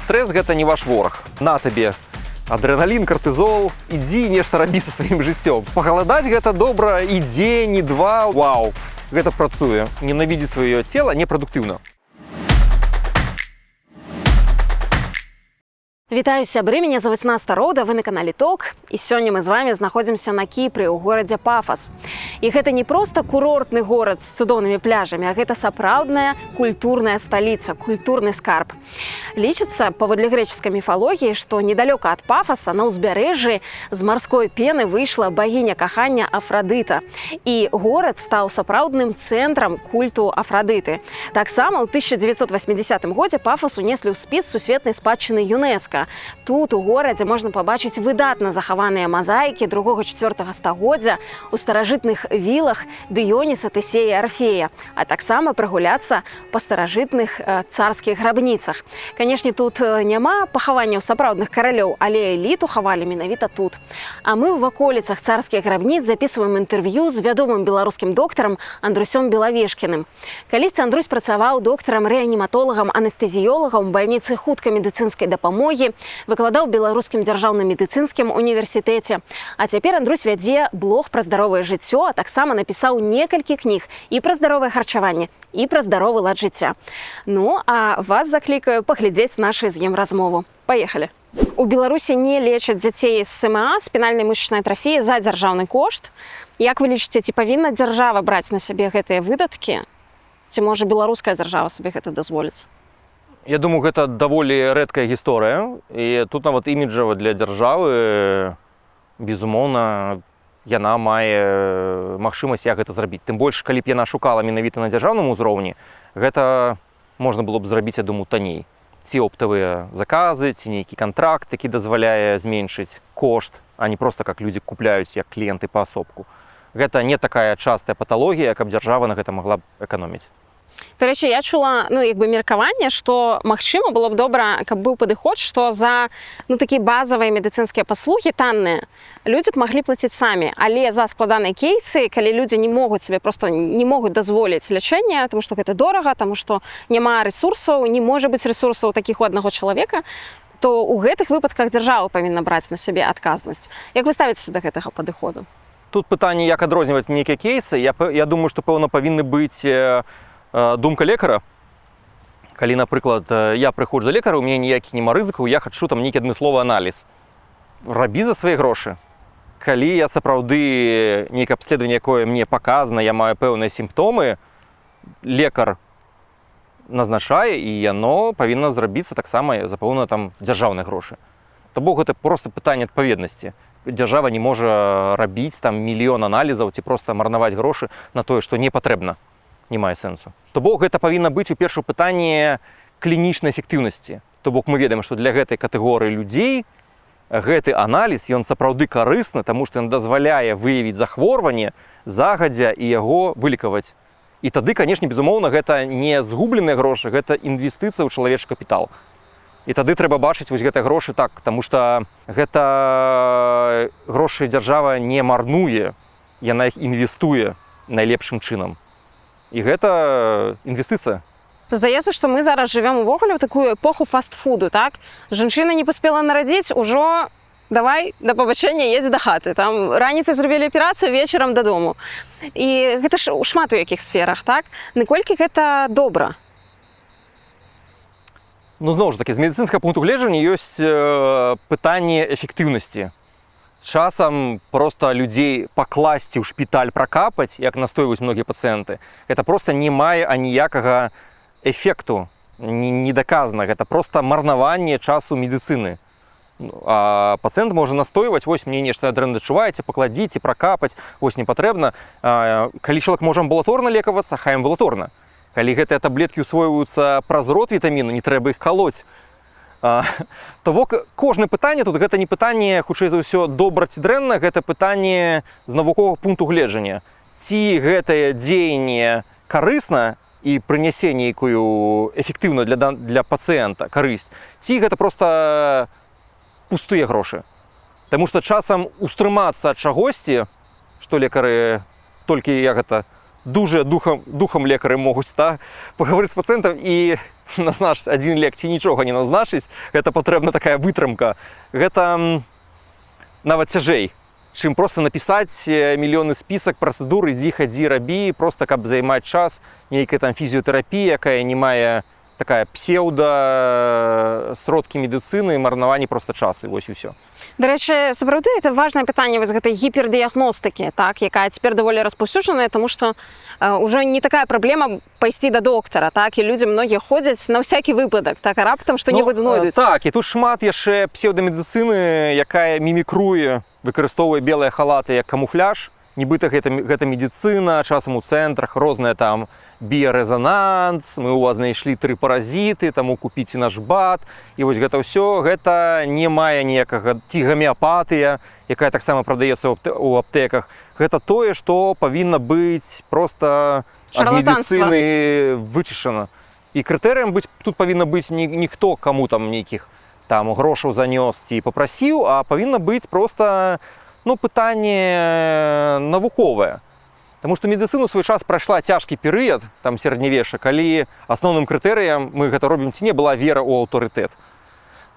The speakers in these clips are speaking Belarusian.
Стрэс гэта не ваш вораг. На табе адреналін, картызол, ідзі нешта рабі са сваім жыццём. Пагаладаць гэта добра і дзень, і два. Вау, гэта працуе. Ненавідзець сваё цела непрадуктыўна. Вітаю, сябры, меня зовут Наста Роуда, вы на канале ТОК, і сёння мы з вами знаходзімся на Кіпры, ў горадзе Пафас. І гэта не проста курортны горад з цудоўнымі пляжамі, а гэта сапраўдная культурная сталіца, культурны скарб. Лічыцца, паводле грэчаскай міфалогіі, што недалёка ад Пафаса на ўзбярэжжы з марской пены выйшла багіня кахання Афрадыта. І горад стаў сапраўдным цэнтрам культу Афрадыты. Таксама ў 1980 годзе Пафас унеслі ў спіс сусветнай спадчыны ЮНЕСКО. Тут у горадзе можна пабачыць выдатна захаваныя мазаікі 2-4 стагоддзя у старажытных вілах Дыёніса, Тэсея і Арфея, а таксама прагуляцца па старажытных царскіх грабніцах. Канешне, тут няма пахаванняў сапраўдных каралёў, але эліту хавалі менавіта тут. А мы ў ваколіцах царскіх грабніц запісваем інтэрв'ю з вядомым беларускім доктарам Андрусём Белавешкіным. Калісьці Андрусь працаваў доктарам-рэаніматолагам, анестэзіёлагам у бальніцы хуткай медыцынскай дапамогі, выкладаў беларускім дзяржаўным медыцынскім універсітэце. А цяпер Андрусь вядзе блог пра здаровае жыццё, а таксама напісаў некалькі кніг і пра здаровае харчаванне, і пра здаровы лад жыцця. Ну, а вас заклікаю паглядзець нашу з ім размову. Паехалі! У Беларусі не лечаць дзяцей з СМА, спінальнай мышачнай атрафіі, за дзяржаўны кошт. Як вы лічыце, ці павінна дзяржава браць на сябе гэтыя выдаткі? Ці можа беларуская дзяржава сабе гэта дазволіць? Я думаю, гэта даволі рэдкая гісторыя, і тут нават іміджава для дзяржавы, безумоўна, яна мае магчымасць як гэта зрабіць. Тым больш, калі б яна шукала менавіта на дзяржаўным узроўні, гэта можна было б зрабіць, я думаю, танней. Ці оптавыя заказы, ці нейкі кантракт, які дазваляе зменшыць кошт, а не проста як людзі купляюць як кліенты паасобку. Гэта не такая частая паталогія, каб дзяржава на гэта магла б эканоміць. Дарэчы, я чула меркаванне, што магчыма было б добра, каб быў падыход, што за такія базавыя медыцынскія паслугі танныя людзі б маглі плаціць самі, але за складаныя кейсы, калі людзі не могуць сабе проста не могуць дазволіць лячэнне, таму што гэта дорага, таму што няма рэсурсаў, не можа быць рэсурсаў такіх у аднаго чалавека, то ў гэтых выпадках дзяржава павінна браць на сябе адказнасць. Як вы ставіцеся да гэтага падыходу? Тут пытанне, як адрозніваць нейкія кейсы. Я думаю, што пэўна павінны быць думка лекара. Калі, напрыклад, я прыходжу да лекара, у мяне ніякіх нема рызыкаў, я хачу там нейкі адмысловы аналіз. Рабі за свае грошы. Калі я сапраўды нейкае абследаванне, якое мне паказана, я маю пэўныя сімптомы, лекар назначае, і яно павінна зрабіцца таксама за пэўныя там дзяржаўныя грошы. То бок гэта проста пытанне адпаведнасці. Дзяржава не можа рабіць там мільён аналізаў ці проста марнаваць грошы на тое, што не патрэбна. Не мае сэнсу. То бок гэта павінна быць у першым пытанні клінічнай эфектыўнасці. То бок мы ведаем, што для гэтай катэгорыі людзей гэты аналіз, ён сапраўды карысны, таму што ён дазваляе выявіць захворванне загадзя і яго вылікаваць. І тады, канешне, безумоўна, гэта не згубленыя грошы, гэта інвестыцыя ў чалавечы капітал. І тады трэба бачыць вось гэтыя грошы так, таму што гэта грошы дзяржава не марнуе, яна іх інвестуе найлепшым чынам. І гэта інвестыцыя. Здаецца, што мы зараз жывём увогуле ў такую эпоху фастфуду, так? Жанчына не паспела нарадзіць, ужо давай да пабачэння едзь да хаты. Там раніцай зрабілі аперацыю, вечарам дадому. І гэта ж шмат у якіх сферах, так? Наколькі гэта добра? Зноў ж такі, з медыцынскага пункту гледжання ёсць пытанне эфектыўнасці. Часам проста людзей пакласці ў шпіталь, пракапаць, як настойваюць многія пацыенты, гэта проста не мае аніякага эфекту, не даказана. Гэта проста марнаванне часу медыцыны. А пацыент можа настойваць, вось мне нешта дрэнна адчуваеце, пакладзіце, пракапаць, вось не патрэбна. Калі чалавек можа амбулаторна лекавацца, хай амбулаторна. Калі гэтыя таблеткі ўсвойваюцца праз рот вітаміну, не трэба іх калоць. То бок кожнае пытанне тут гэта не пытанне, хутчэй за ўсё, добра ці дрэнна, гэта пытанне з навуковага пункту гледжання. Ці гэтае дзеянне карысна і прынясе нейкую эфектыўную для пацыента карысць, ці гэта проста пустыя грошы. Таму што часам устрымацца ад чагосьці, што лекары толькі як гэта дуже духом лекары могуць пагаварыць з пацыентам і назначыць адзін лек ці нічога не назначыць. Гэта патрэбна такая вытрымка. Гэта нават цяжэй, чым проста напісаць мільённы спісак працэдур, ідзі, хадзі, рабі, проста каб займаць час, нейкая там фізіётэрапія, якая не мае такая псеўда сродкі медыцыны, марнаванне проста часу, вось і ўсё. Дарэчы, сапраўды это важнае пытанне вось гэтай гіпердыягностыкі, так, якая цяпер даволі распаўсюджаная, тому што ўжо не такая праблема пайсці да доктара, так, і людзі многія ходзяць на ўсякі выпадак, так, а раптам што-небудзь знойдуць. Так, і тут шмат яшчэ псеўдамедыцыны, якая мімікруе, выкарыстоўвае белыя халаты як камуфляж, нібыта гэта медыцына, часам у цэнтрах розныя там біярэзананс, мы ў вас знайшлі 3 паразіты, таму купіце наш бат. І вось гэта ўсё, гэта не мае ніякага ці гамеапатыя, якая таксама прадаецца ў аптэках. Гэта тое, што павінна быць проста ад медыцыны вычышчана. І крытэрыем тут павінна быць не хто каму там нейкіх там грошаў занёс ці папрасіў, а павінна быць проста пытанне навуковае. Таму што медыцыну свой час прайшла цяжкі перыяд, там сярэднявечча, калі асноўным крытэрыем мы гэта робім ці не была вера ў аўтарытэт.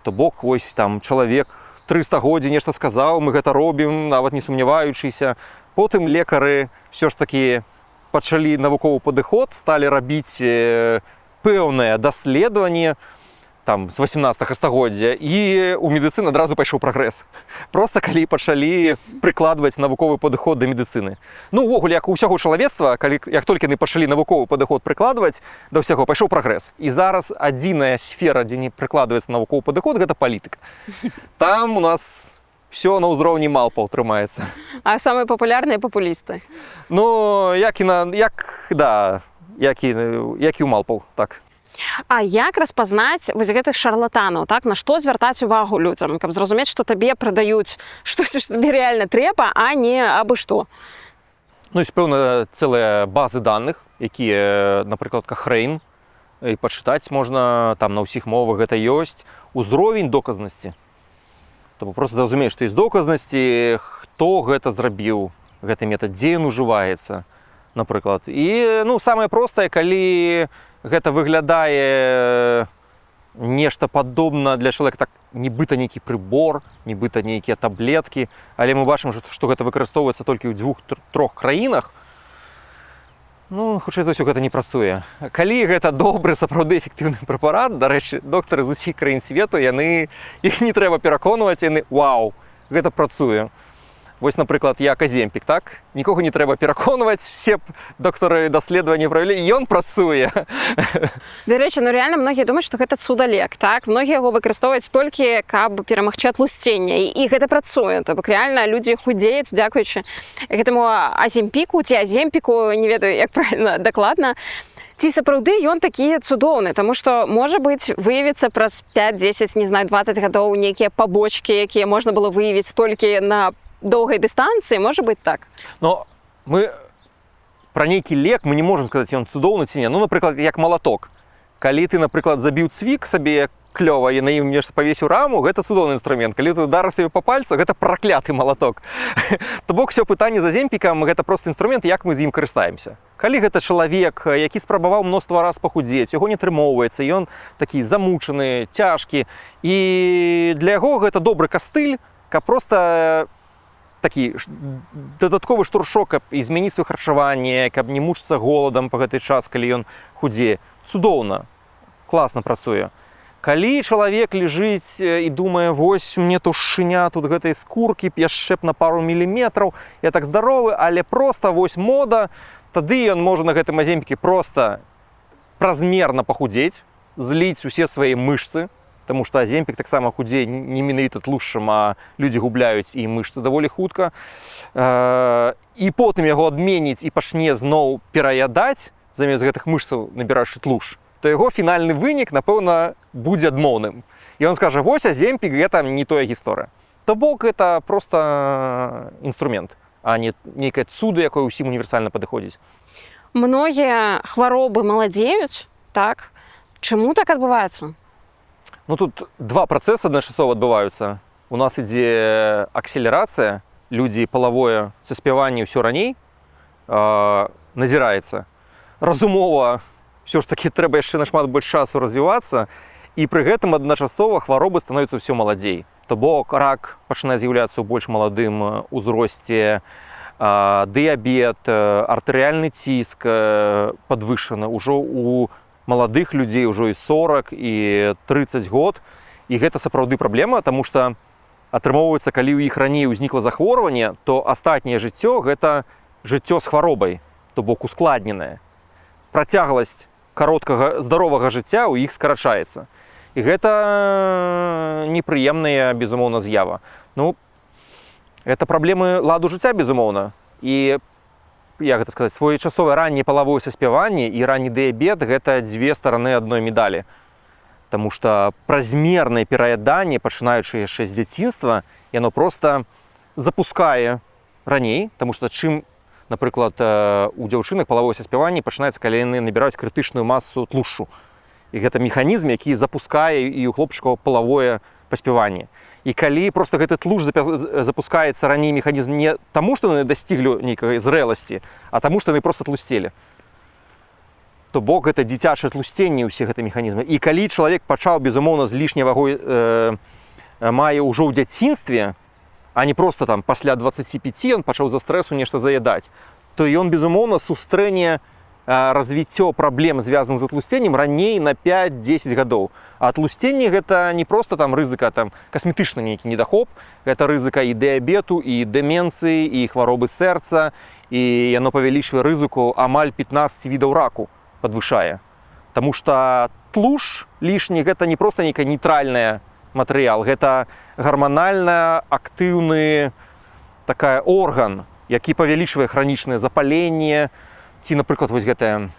То бок, вось там чалавек 300 годзе нешта сказаў, мы гэта робім, нават не сумняваючыся. Потым лекары ўсё ж такі пачалі навуковы падыход, сталі рабіць пэўнае даследаванне, там, з 18 стагоддзя, і ў медыцыны адразу пайшоў прагрэс. Проста калі пачалі прыкладваць навуковы падыход да медыцыны. Ну, увогуле, як у ўсяго чалавецтва, як толькі яны пачалі навуковы падыход прыкладваць да ўсяго, пайшоў прагрэс. І зараз адзіная сфера, дзе не прыкладваецца навуковы падыход, гэта палітыка. Там у нас все на ўзроўні малпаў трымаецца. А самыя папулярныя папулісты? Ну, як і у малпаў, так. А як распазнаць вось гэтых шарлатанаў, так, на што звяртаць увагу людзям, каб зразумець, што табе прадаюць штосьці, што табе рэальна трэба, а не абы што? Ну, ёсць пэўна цэлыя базы даных, якія, напрыклад, Кахрэйн, і пачытаць можна, там на ўсіх мовах гэта ёсць, узровень доказнасці. Таму проста разумееш, што ёсць доказнасці, хто гэта зрабіў, гэты метад, дзе ён ужываецца, напрыклад. І, ну, самае простае, калі гэта выглядае нешта падобна для чалавека, так, нібыта нейкі прыбор, нібыта нейкія таблеткі, але мы бачым, што гэта выкарыстоўваецца толькі ў 2-3 краінах, ну, хутчэй за ўсё, гэта не працуе. Калі гэта добры, сапраўды эфектыўны прэпарат, дарэчы, доктары з усіх краін свету, іх не трэба пераконваць, яны, вау, гэта працуе. Вось, напрыклад, як аземпік, так? Нікога не трэба пераконваць, все доктары даследавання правялі, і ён працуе. Дарэчы, ну рэальна многія думаюць, што гэта цудалек, так? Многія яго выкарыстоўваюць толькі, каб перамагчы атлусцення, і гэта працуе. То бок рэальна людзі худзеюць, дзякуючы гэтаму аземпіку ці аземпіку, не ведаю, як правільна, дакладна. Ці сапраўды ён такі цудоўны, таму што, можа быць, выявіцца праз 5-10, не знаю, 20 гадоў нейкія пабочкі, якія можна было выявіць толькі на доўгай дыстанцыі, можа быць так. Но мы пра нейкі лек мы не можам сказаць, ён цудоўны ці не. Ну, напрыклад, як малаток. Калі ты, напрыклад, забіў цвік сабе клёва і на ім нешта павесіў раму, гэта цудоўны інструмент. Калі ты ударыў сабе па пальцу, гэта пракляты малаток. То бок, усё пытанне з аземпікам, гэта проста інструмент, як мы з ім карыстаемся. Калі гэта чалавек, які спрабаваў мноства раз пахудзець, яго не атрымоўваецца, ён такі замучаны, цяжкі, і для яго гэта добры кастыль, каб проста такі дадатковы штуршок, каб змяніць сваё харчаванне, каб не мучыцца голадам па гэты час, калі ён худзее. Цудоўна, класна працуе. Калі чалавек ляжыць і думае, вось мне тушыня тут гэтай скуркі, яшчэ б на пару міліметраў, я так здаровы, але проста вось мода, тады ён можа на гэтым аземпікі проста празмерна пахудзець, зліць усе свае мышцы, таму што аземпік таксама худзее не менавіта тлушчам, а людзі губляюць і мышцы даволі хутка. І потым яго адменіць і пачне зноў пераядаць, замест гэтых мышцаў набіраючы тлуш, то яго фінальны вынік, напэўна, будзе адмоўным. І ён скажа, вось аземпік, гэта не тая гісторыя. То бок, гэта проста інструмент, а не нейкае цуда, якое ўсім універсальна падыходзіць. Многія хваробы маладзеюць, так? Чаму так адбываецца? Ну, тут два працэсы адначасова адбываюцца. У нас ідзе акселерацыя, людзі палавое саспяванне ўсё раней. назіраецца. Разумова ўсё ж такі трэба яшчэ нашмат больш часу развівацца, і пры гэтым адначасова хваробы становяцца ўсё маладзей. То бок рак пачынае з'яўляцца ў больш маладым узросце, дыябет, артэрыяльны ціск падвышаны ўжо ў маладых людзей, ўжо і 40, і 30 год. І гэта сапраўды праблема, таму што атрымоўваецца, калі ў іх раней узнікла захворванне, то астатняе жыццё – гэта жыццё з хваробай, то бок ускладненае. Працягласць кароткага здаровага жыцця ў іх скарачаецца. І гэта непрыемная, безумоўна, з'ява. Ну, гэта праблемы ладу жыцця, безумоўна. І, як гэта сказаць, своечасовае ранняе палавое саспяванне і ранні дыябет – гэта дзве стараны адной медалі. Таму што празмернае пераяданне, пачынаючы яшчэ з дзяцінства, яно проста запускае раней, таму што чым, напрыклад, у дзяўчынак палавое саспяванне пачынаецца, калі яны набіраюць крытычную масу тлушчу. І гэта механізм, які запускае і ў хлопчыкаў палавое паспяванне. І калі проста гэты тлушч запускаецца раней механізм не таму, што яны дасціглі нейкай зрэласці, а таму, што яны проста тлусцелі. То бок гэта дзіцячае тлусценне ўсе гэты механізмы. І калі чалавек пачаў, безумоўна, з лішняй вагой мае ўжо ў дзяцінстве, а не проста там пасля 25 ён пачаў за стрэсу нешта заядаць, то ён, безумоўна, сустрэне развіццё праблем, звязаных з атлусценнем, раней на 5-10 гадоў. А атлусценне гэта не проста там рызыка там касметычны нейкі недахоп, гэта рызыка і дыябету, і дэмэнцыі, і хваробы сэрца, і яно павялічвае рызыку амаль 15 відаў раку падвышае. Таму што тлушч лішні гэта не проста нейкая нейтральная матэрыял, гэта гарманальна актыўны такая орган, які павялічвае хранічнае запаленне, ці, напрыклад, вось гэтае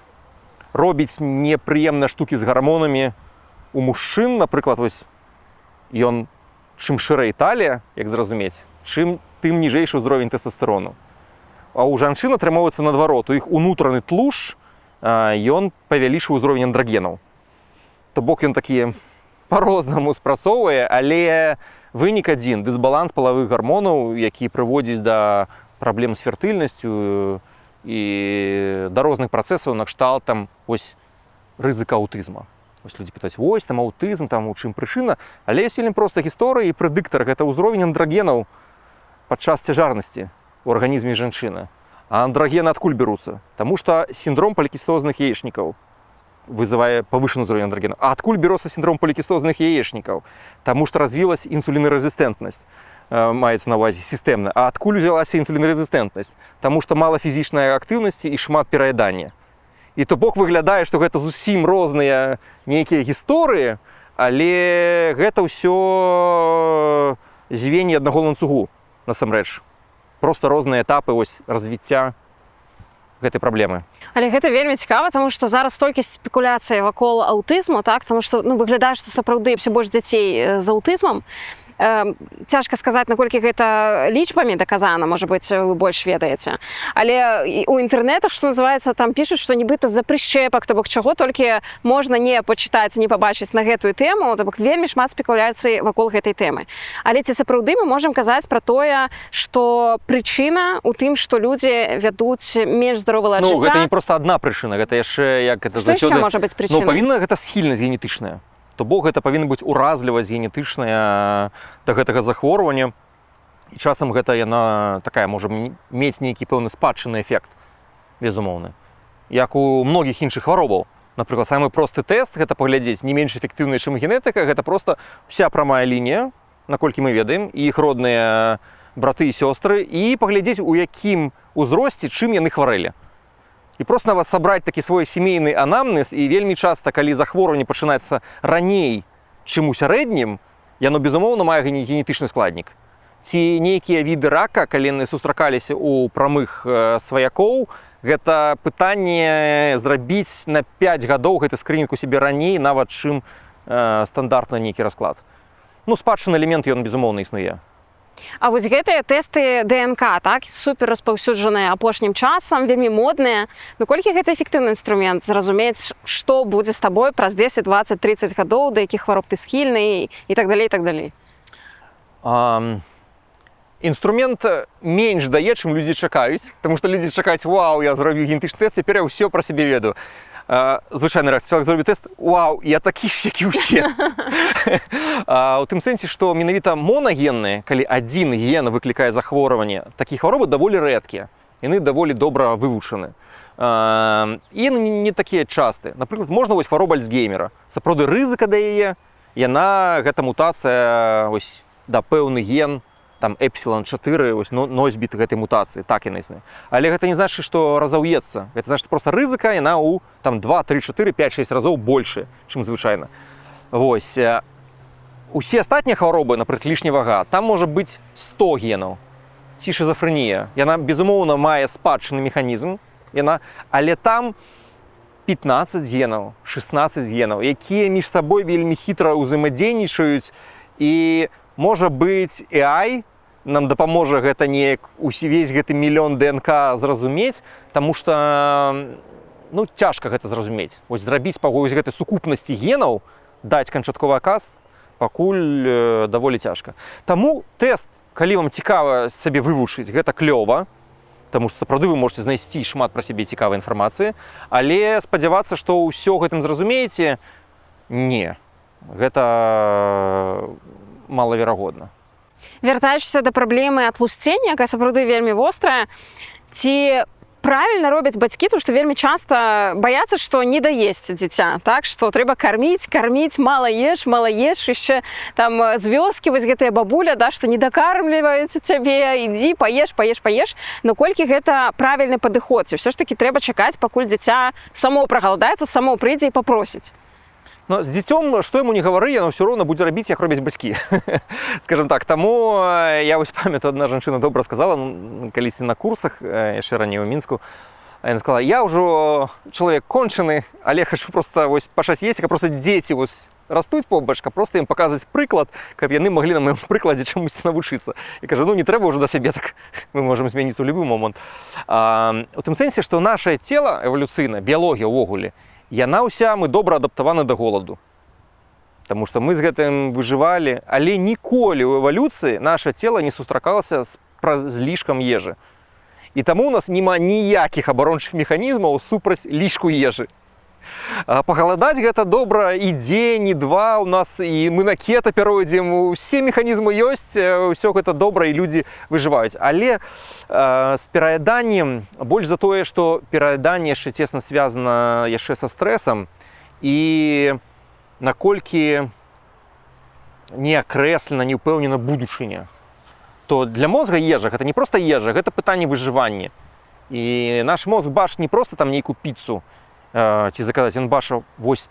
робіць непрыемныя штукі з гармонамі. У мужчын, напрыклад, вось ён чым шырэй талія, як зразумець, тым ніжэйшы ўзровень тэстастэрону. А ў жанчын атрымоўваецца наадварот, у іх унутраны тлушч ён павялічвае ўзровень андрагенаў. То бок ён такі па-рознаму спрацоўвае, але вынік адзін – дысбаланс палавых гармонаў, які прыводзіць да праблем з фертыльнасцю і да розных працэсаў накшталт там вось рызыка аўтызма. Вось людзі пытаюць, вось там аўтызм, там у чым прычына, але ёсць вельмі проста гісторыя і прэдыктар – гэта ўзровень андрагенаў падчас цяжарнасці ў арганізме жанчыны. А андрагены адкуль бяруцца? Таму што сіндром полікістозных яечнікаў вызывае павышаны ўзровень андрагена. А адкуль бяруцца сіндром полікістозных яечнікаў? Таму што развілась інсулінарэзістэнтнасць, маецца на ўвазе сістэмна. А адкуль узялася інсулінарэзістэнтнасць? Таму што мала фізічнай актыўнасці і шмат пераядання. І то бок выглядае, што гэта зусім розныя нейкія гісторыі, але гэта ўсё звенні аднаго ланцугу, насамрэч. Просто розныя этапы вось развіцця гэтай праблемы. Але гэта вельмі цікава, таму што зараз столькі спекуляцый вакол аўтызму, так, таму што выглядае, што сапраўды ўсё больш дзяцей з аўтызмам. Цяжка сказаць, наколькі гэта лічбамі даказана, можа быць, вы больш ведаеце. Але у інтэрнэтах, што называецца, там пішуць, што нібыта з-за прышчэпак, то бок чаго толькі можна не пачытаць, не пабачыць на гэтую тэму, то бок вельмі шмат спекуляцый вакол гэтай тэмы. Але ці сапраўды мы можам казаць пра тое, што прычына ў тым, што людзі вядуць менш здаровы лад жыцця? Ну, гэта не проста адна прычына, гэта яшчэ як гэта заўсёды... Што яшчэ можа быць прычынай? Ну, павінна гэта схільнасць генетычная. То бок гэта павінна быць уразлівасць генетычная да гэтага захворвання. І часам гэта яна такая можа мець нейкі пэўны спадчынны эфект, безумоўны. Як у многіх іншых хваробаў. Напрыклад, самы просты тэст гэта паглядзець не менш эфектыўна, чым генетыка, гэта проста вся прамая лінія, наколькі мы ведаем, і іх родныя браты і сёстры, і паглядзець, у якім узросце, чым яны хварэлі. І проста нават сабраць такі свой сямейны анамнез, і вельмі часта, калі захворванне пачынаецца раней, чым у сярэднім, яно, безумоўна, мае генетычны складнік. Ці нейкія віды рака, калі яны сустракаліся ў прамых сваякоў, гэта пытанне зрабіць на 5 гадоў гэты скрынінг у сябе раней, нават чым стандартны нейкі расклад. Ну, спадчынны элемент, ён, безумоўна, існуе. А вось гэтыя тэсты ДНК, так, супер распаўсюджаныя апошнім часам, вельмі модныя. Ну, колькі гэта эфектыўны інструмент зразумець, што будзе з табой праз 10, 20, 30 гадоў, да якіх хвароб ты схільны і так далей, і так далей? Інструмент менш дае, чым людзі чакаюць, таму што людзі чакаюць: вау, я зрабіў генетычны тэст, цяпер я ўсё пра сябе ведаю. Звычайна рэакцыя, чалавек зробіў тэст: вау, я такі ж, як і ўсе. У тым сэнсе, што менавіта монагенныя, калі адзін ген выклікае захворванне, такія хваробы даволі рэдкія, яны даволі добра вывучаны. І не такія частыя. Напрыклад, можна вось хвароба Альцгеймера. Сапраўды рызыка да яе, яна, гэта мутацыя вось да пэўны ген, там эпсилон-4, носьбіт гэтай мутацыі, так яна існуе. Але гэта не значыць, што разаўецца. Гэта значыць, проста рызыка, яна ў там 2, 3, 4, 5, 6 разоў больше, чым звычайна. Вось. Усе астатнія хваробы, напрыклад, лішняя вага, там можа быць 100 генаў. Ці шизофрэнія. Яна, безумоўна, мае спадчынны механізм, але там 15 генаў, 16 генаў, якія між сабой вельмі хітра ўзаемадзейнічаюць, і можа быць AI нам дапаможа гэта неяк увесь гэты мільён ДНК зразумець, таму што цяжка гэта зразумець. Вось зрабіць па вось гэтай сукупнасці генаў, даць канчатковы адказ пакуль даволі цяжка. Таму тэст, калі вам цікава сабе вывучыць, гэта клёва, таму што сапраўды вы можете знайсці шмат пра сябе цікавай інфармацыі, але спадзявацца, што ўсё гэтым зразумееце, не. Гэта малаверагодна. Вяртаючыся да праблемы атлусцення, якая сапраўды вельмі вострая, ці правільна робяць бацькі, тому што вельмі часта баяцца, што не даесці дзіця, так, што трэба карміць, мала еш, яшчэ там з вёскі вось гэтая бабуля, да, што не дакармліваюць цябе, ідзі, паеш, но колькі гэта правільны падыход, ці ўсё ж такі трэба чакаць, пакуль дзіця само прагалодаецца, само прыйдзе і папросіць. Но з дзіцём, што яму не гавары, яно ўсё роўна будзе рабіць, як робяць бацькі. Скажам так, таму я вось памятаю, адна жанчына добра сказала, калісьці на курсах, яшчэ раней у Мінску, яна сказала: я ўжо чалавек кончаны, але хачу проста вось пачаць есці, каб проста дзеці вось растуць побач, каб проста ім паказваць прыклад, каб яны маглі на маім прыкладзе чамусьці навучыцца. І кажу, не трэба ўжо да сябе так, мы можам змяніцца ў любы момант. У тым сэнсе, што нашае цела эвалюцыйна, біялогія ўвогуле, яна ўся, мы добра адаптаваны да голаду. Таму што мы з гэтым выжывалі, але ніколі ў эвалюцыі наша цела не сустракалася з лішкам ежы. І таму ў нас няма ніякіх абарончых механізмаў супраць лішку ежы. Пагаладаць гэта добра і дзень, і два у нас, і мы на кета перайдзем, усе механізмы ёсць, ўсё гэта добра, і людзі выжываюць. Але з пераяданнем, больш за тое, што пераяданне яшчэ цесна звязана яшчэ са стрэсам, і наколькі не акрэслена, не ўпэўнена будучыня, то для мозга ежа гэта не проста ежа, гэта пытанне выжывання. І наш мозг бачыць не проста там нейкую піцу ці заказаць, ён бачыў, вось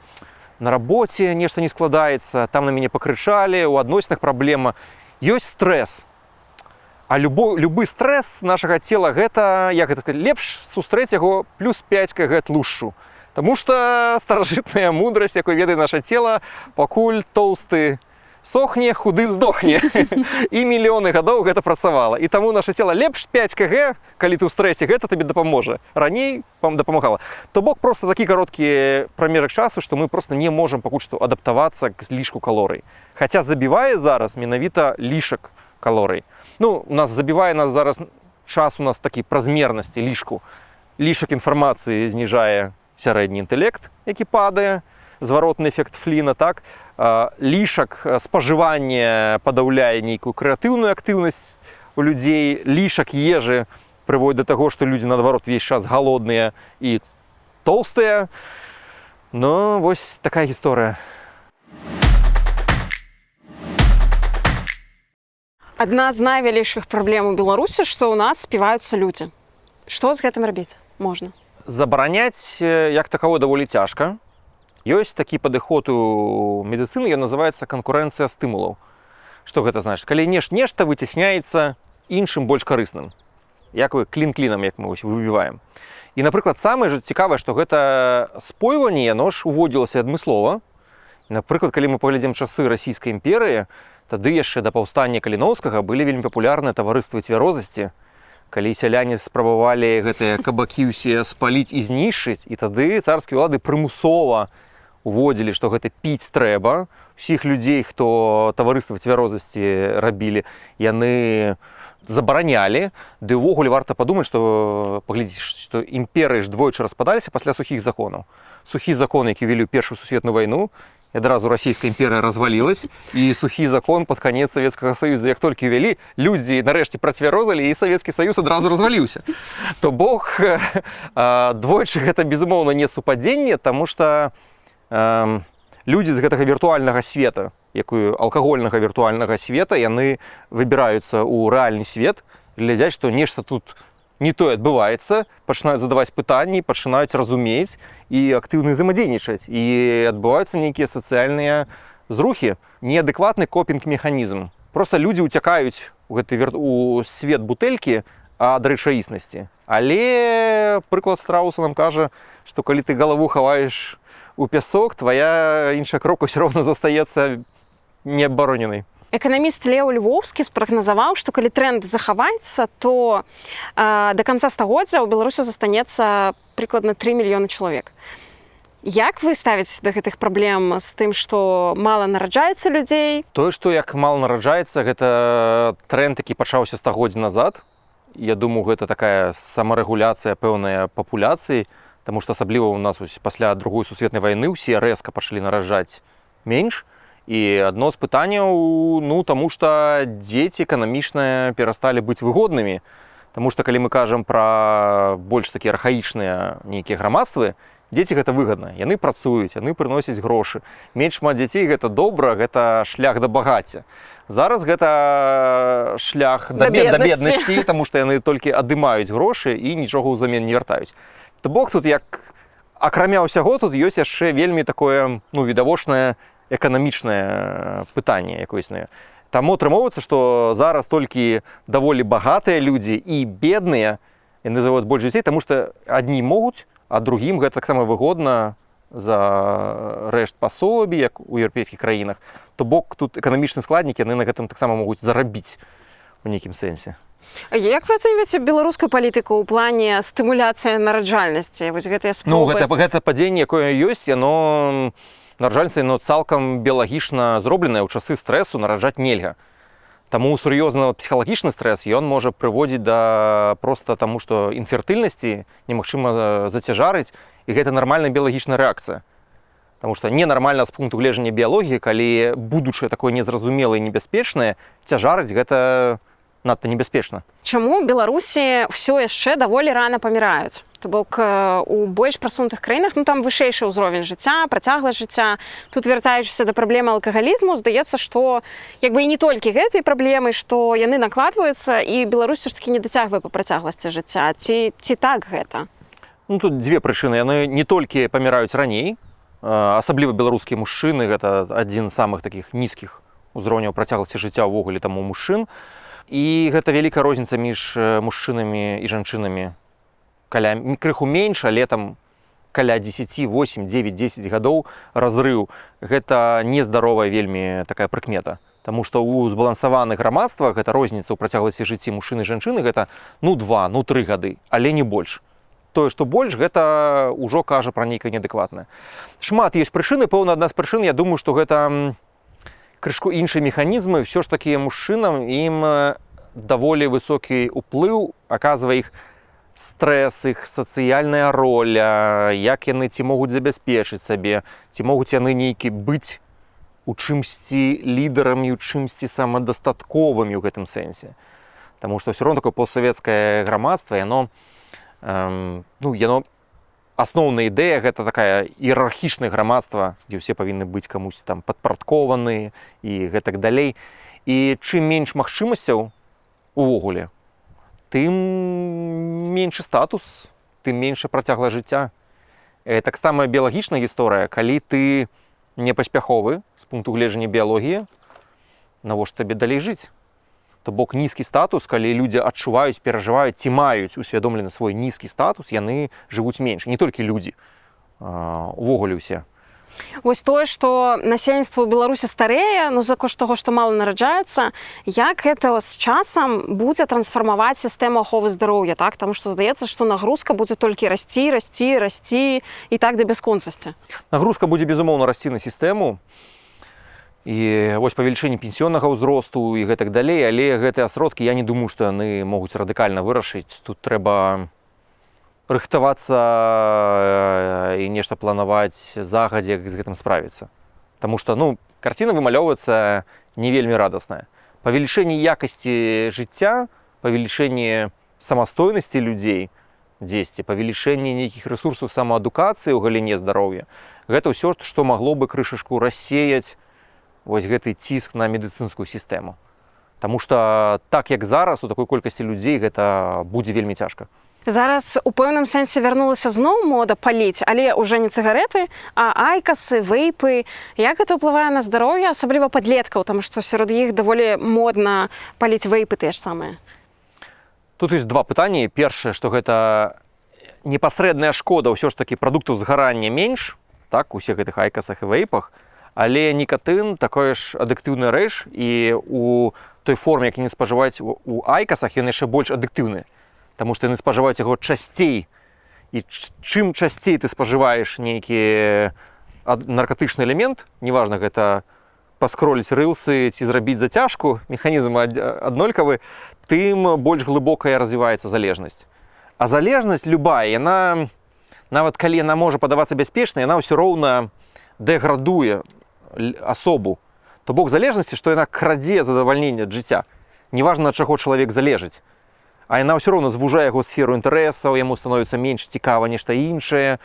на рабоце нешта не складаецца, там на мяне пакрычалі, у адносінах праблема. Ёсць стрэс. А любы стрэс нашага цела гэта, як гэта сказаць, лепш сустрэць яго плюс 5 кг тлушчу. Таму што старажытная мудрасць, якой ведае наша цела, пакуль тоўсты сохне, худы здохне. І мільёны гадоў гэта працавала. І таму наша цела лепш 5 кг, калі ты ў стрэсе, гэта табе дапаможа. Раней вам дапамагала. То бок проста такі кароткі прамежак часу, што мы проста не можам пакуль што адаптавацца к лішку калорый. Хаця забівае зараз менавіта лішак калорый. У нас забівае нас зараз час у нас такі празмернасці лішку. Лішак інфармацыі зніжае сярэдні інтэлект, які падае, зваротны эфект Фліна, так? Лішак спажывання падаўляе нейкую крэатыўную актыўнасць у людзей, лішак ежы прыводзіць да таго, што людзі, наадварот, увесь час галодныя і тоўстыя. Вось такая гісторыя. Адна з найвялейшых праблем у Беларусі, што ў нас співаюцца людзі. Што з гэтым рабіць можна? Забараняць як такаго даволі цяжка. Ёсць такі падыход у медыцыны, ён называецца канкурэнцыя стымулаў. Што гэта значыць? Калі нешта выцясняецца іншым больш карысным. Як вы клін-клінам, як мы выбіваем. І, напрыклад, самае цікавае, што гэта спойванне, яно ж уводзілася адмыслова. Напрыклад, калі мы паглядзім часы расійскай імперыі, тады яшчэ да паўстання Каліноўскага былі вельмі папулярныя таварыствы цвярозасці, калі сяляне спрабавалі гэтыя кабакі ўсе спаліць і знішчыць, і тады царскія ўлады прымусова уводзілі, што гэта піць трэба. Усіх людзей, хто таварыства цвярозасці рабілі, яны забаранялі, ды ўвогуле варта падумаць, што паглядзіць, што імперыі ж двойчы распадаліся пасля сухіх законаў. Сухі закон, які ввели ў Першую сусветную вайну, і адразу расійская імперыя развалілась, і сухі закон пад канец Савецкага Саюза, як толькі ввели, людзі нарэшце працвярозалі, і Савецкі Саюз адразу разваліўся. То бок двойчы гэта, безумоўна, не супадзенне, таму што людзі з гэтага віртуальнага света, якую алкагольнага віртуальнага света, яны выбіраюцца ў рэальны свет, глядзяць, што нешта тут не тое адбываецца, пачынаюць задаваць пытанні, пачынаюць разумець і актыўна взаимодейнічаць. І адбываюцца нейкія сацыяльныя зрухі, неадэкватны копінг-механізм. Проста людзі ўцякаюць у свет бутэлькі ад рэчаіснасці. Але прыклад Страуса нам кажа, што калі ты галаву хаваеш у пясок, твая іншая кропка ўсё роўна застаецца неабароненай. Эканаміст Леў Львоўскі спрагназаваў, што калі тренд захаваецца, то да канца стагоддзя ў Беларусі застанецца прыкладна 3 мільёны чалавек. Як вы ставіце да гэтых праблем з тым, што мала нараджаецца людзей? Тое, што як мала нараджаецца, гэта тренд, які пачаўся стагоддзя назад. Я думаю, гэта такая самарэгуляцыя пэўнай папуляцыі, таму што асабліва ў нас пасля Другой сусветнай вайны ўсе рэзка пачалі нараджаць менш. І адно з пытанняў, таму што дзеці эканамічна перасталі быць выгоднымі. Таму што калі мы кажам пра больш такія архаічныя нейкія грамадствы, дзеці гэта выгадна. Яны працуюць, яны прыносяць грошы. Менш шмат дзяцей гэта добра, гэта шлях да багацця. Зараз гэта шлях да беднасці, таму што яны толькі адымаюць грошы і нічога ўзамен не вяртаюць. То бок тут як акрамя ўсяго тут ёсць яшчэ вельмі такое відавочнае эканамічнае пытанне, якое існуе. Таму атрымоўваецца, што зараз толькі даволі багатыя людзі і бедныя, яны заводзяць больш дзяцей, таму што адні могуць, а другім гэта таксама выгодна за рэшт пасобі, як у еўрапейскіх краінах. То бок тут эканамічны складнік, яны на гэтым таксама могуць зарабіць у нейкім сэнсе. Як вы ацэньваеце беларускую палітыку ў плане стымуляцыі нараджальнасці? Вось гэтыя спробы. Гэта падзенне, якое ёсць, яно нараджальніцтва цалкам біялагічна зробленае. У часы стрэсу нараджаць нельга. Таму сур'ёзны псіхалагічны стрэс, ён можа прыводзіць да проста таму, што інфертыльнасці немагчыма зацяжарыць, і гэта нармальная біялагічная рэакцыя. Таму што ненармальна з пункту гледжання біялогіі, калі будучае такое незразумелае і небяспечнае, цяжарыць гэта надта небяспечна. Чаму Беларусі ўсё яшчэ даволі рана паміраюць? То бок у больш прасунутых краінах, там вышэйшы ўзровень жыцця, працягласць жыцця. Тут вяртаючыся да праблемы алкагалізму, здаецца, што і не толькі гэтай праблемы, што яны накладваюцца, і Беларусь ж такі не дацягвае па працягласці жыцця. Ці так гэта? Тут дзве прычыны. Яны не толькі паміраюць раней, асабліва беларускія мужчыны, гэта адзін з самых такіх нізкіх узроўняў працягласці жыцця ўвогуле там у мужчын. І гэта вялікая розніца між мужчынамі і жанчынамі. Крыху менш, але там каля 10, 8, 9, 10 гадоў разрыў. Гэта нездаровая вельмі такая прыкмета. Таму што ў збалансаваных грамадствах гэта розніца ў працягласці жыцці мужчыны і жанчыны гэта 2, 3 гады, але не больш. Тое, што больш, гэта ўжо кажа пра нейкае неадэкватнае. Шмат ёсць прычыны, пэўна, адна з прычын, я думаю, што гэта крышку іншыя механізмы, ўсё ж такі мужчынам ім даволі высокі ўплыў аказвае іх стрэс, іх сацыяльная роля, як яны ці могуць забяспечыць сабе, ці могуць яны нейкі быць у чымсьці лідарамі, у чымсьці самадастатковымі ў гэтым сэнсе. Таму што ўсё роўна такое постсавецкае грамадства, яно асноўная ідэя гэта такая іерархічнае грамадства, дзе ўсе павінны быць камусь там падпарадкованыя і гэтак далей. І чым менш магчымасцяў увогуле, тым меншы статус, тым менша працягласць жыцця. Таксама біялагічная гісторыя, калі ты не паспяховы з пункту гледжання біялогіі, навошта табе далей жыць? То бок нізкі статус, калі людзі адчуваюць, перажываюць ці маюць усвядомлены свой нізкі статус, яны жывуць менш. Не толькі людзі, увогуле ўсе. Вось тое, што насельніцтва ў Беларусі старэе, за кошт таго, што мала нараджаецца, як гэта з часам будзе трансфармаваць сістэму аховы здароўя, так? Таму што здаецца, што нагрузка будзе толькі расці і так да бясконцасці. Нагрузка будзе, безумоўна, расці на сістэму. і вось павелічэнне пенсіоннага ўзросту і гэтак далей, але гэтыя сродкі я не думаю, што яны могуць радыкальна вырашыць. Тут трэба рыхтавацца і нешта планаваць загадзя, як з гэтым справіцца. Таму што, карціна вымалёўваецца не вельмі радасная. Павелічэнне якасці жыцця, павелічэнне самастойнасці людзей дзесьці, павелічэнне нейкіх рэсурсаў самаадукацыі ў галіне здароўя, гэта ўсё, што магло бы крышачку рассеяць вось гэты ціск на медыцынскую сістэму. Таму што так, як зараз, у такой колькасці людзей гэта будзе вельмі цяжка. Зараз у пэўным сэнсе вярнулася зноў мода паліць, але ўжо не цыгареты, а айкасы, вейпы. Як гэта ўплывае на здароўе, асабліва падлеткаў, таму што сярод іх даволі модна паліць вейпы тыя ж самыя? Тут ёсць два пытанні. Першае, што гэта непасрэдная шкода ўсё ж такі прадуктаў згарання менш, так, у ўсіх гэтых айкасах і вейпах, але нікатын такая ж адыктыўная рэч, і у той форме, як яны спажываюць у айкасах, ён яшчэ больш адыктыўны. Таму што яны спажываюць яго часцей. І чым часцей ты спажываеш нейкі наркатычны элемент, неважна, гэта паскроліць рылсы ці зрабіць зацяжку, механізм аднолькавы, тым больш глыбокая развіваецца залежнасць. А залежнасць любая, яна, нават калі яна можа падавацца бяспечнай, яна ўсё роўна дэградуе асобу. То бок залежнасці, што яна крадзе задавальненне ад жыцця. Неважна, ад чаго чалавек залежыць. А яна ўсё роўна звужае яго сферу інтарэсаў, яму становіцца менш цікава нешта іншае.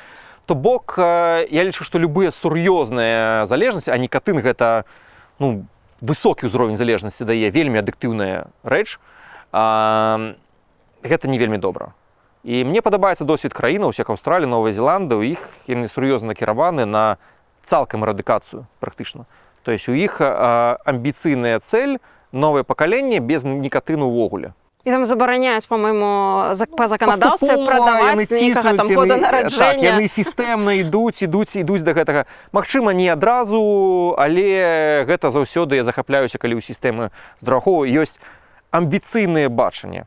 То бок, я лічу, што любыя сур'ёзныя залежнасці, а нікатын гэта высокі ўзровень залежнасці дае, вельмі адыктыўная рэч, гэта не вельмі добра. І мне падабаецца досвед краінаў, як Аўстралія, Новая Зеландыя, у іх яны сур'ёзна накіраваны на цалкам эрадыкацыю, практычна. То есть у іх амбіцыйная цэль новае пакаленне без нікатыну ўвогуле. І там забараняюць, па-мойму, па заканадаўстве прадаваць нейкага там года нараджэння. Так, яны сістэмна ідуць да гэтага. Магчыма, не адразу, але гэта заўсёды я захапляюся, калі ў сістэмы здрахоўваю ёсць амбіцыйнае бачанне.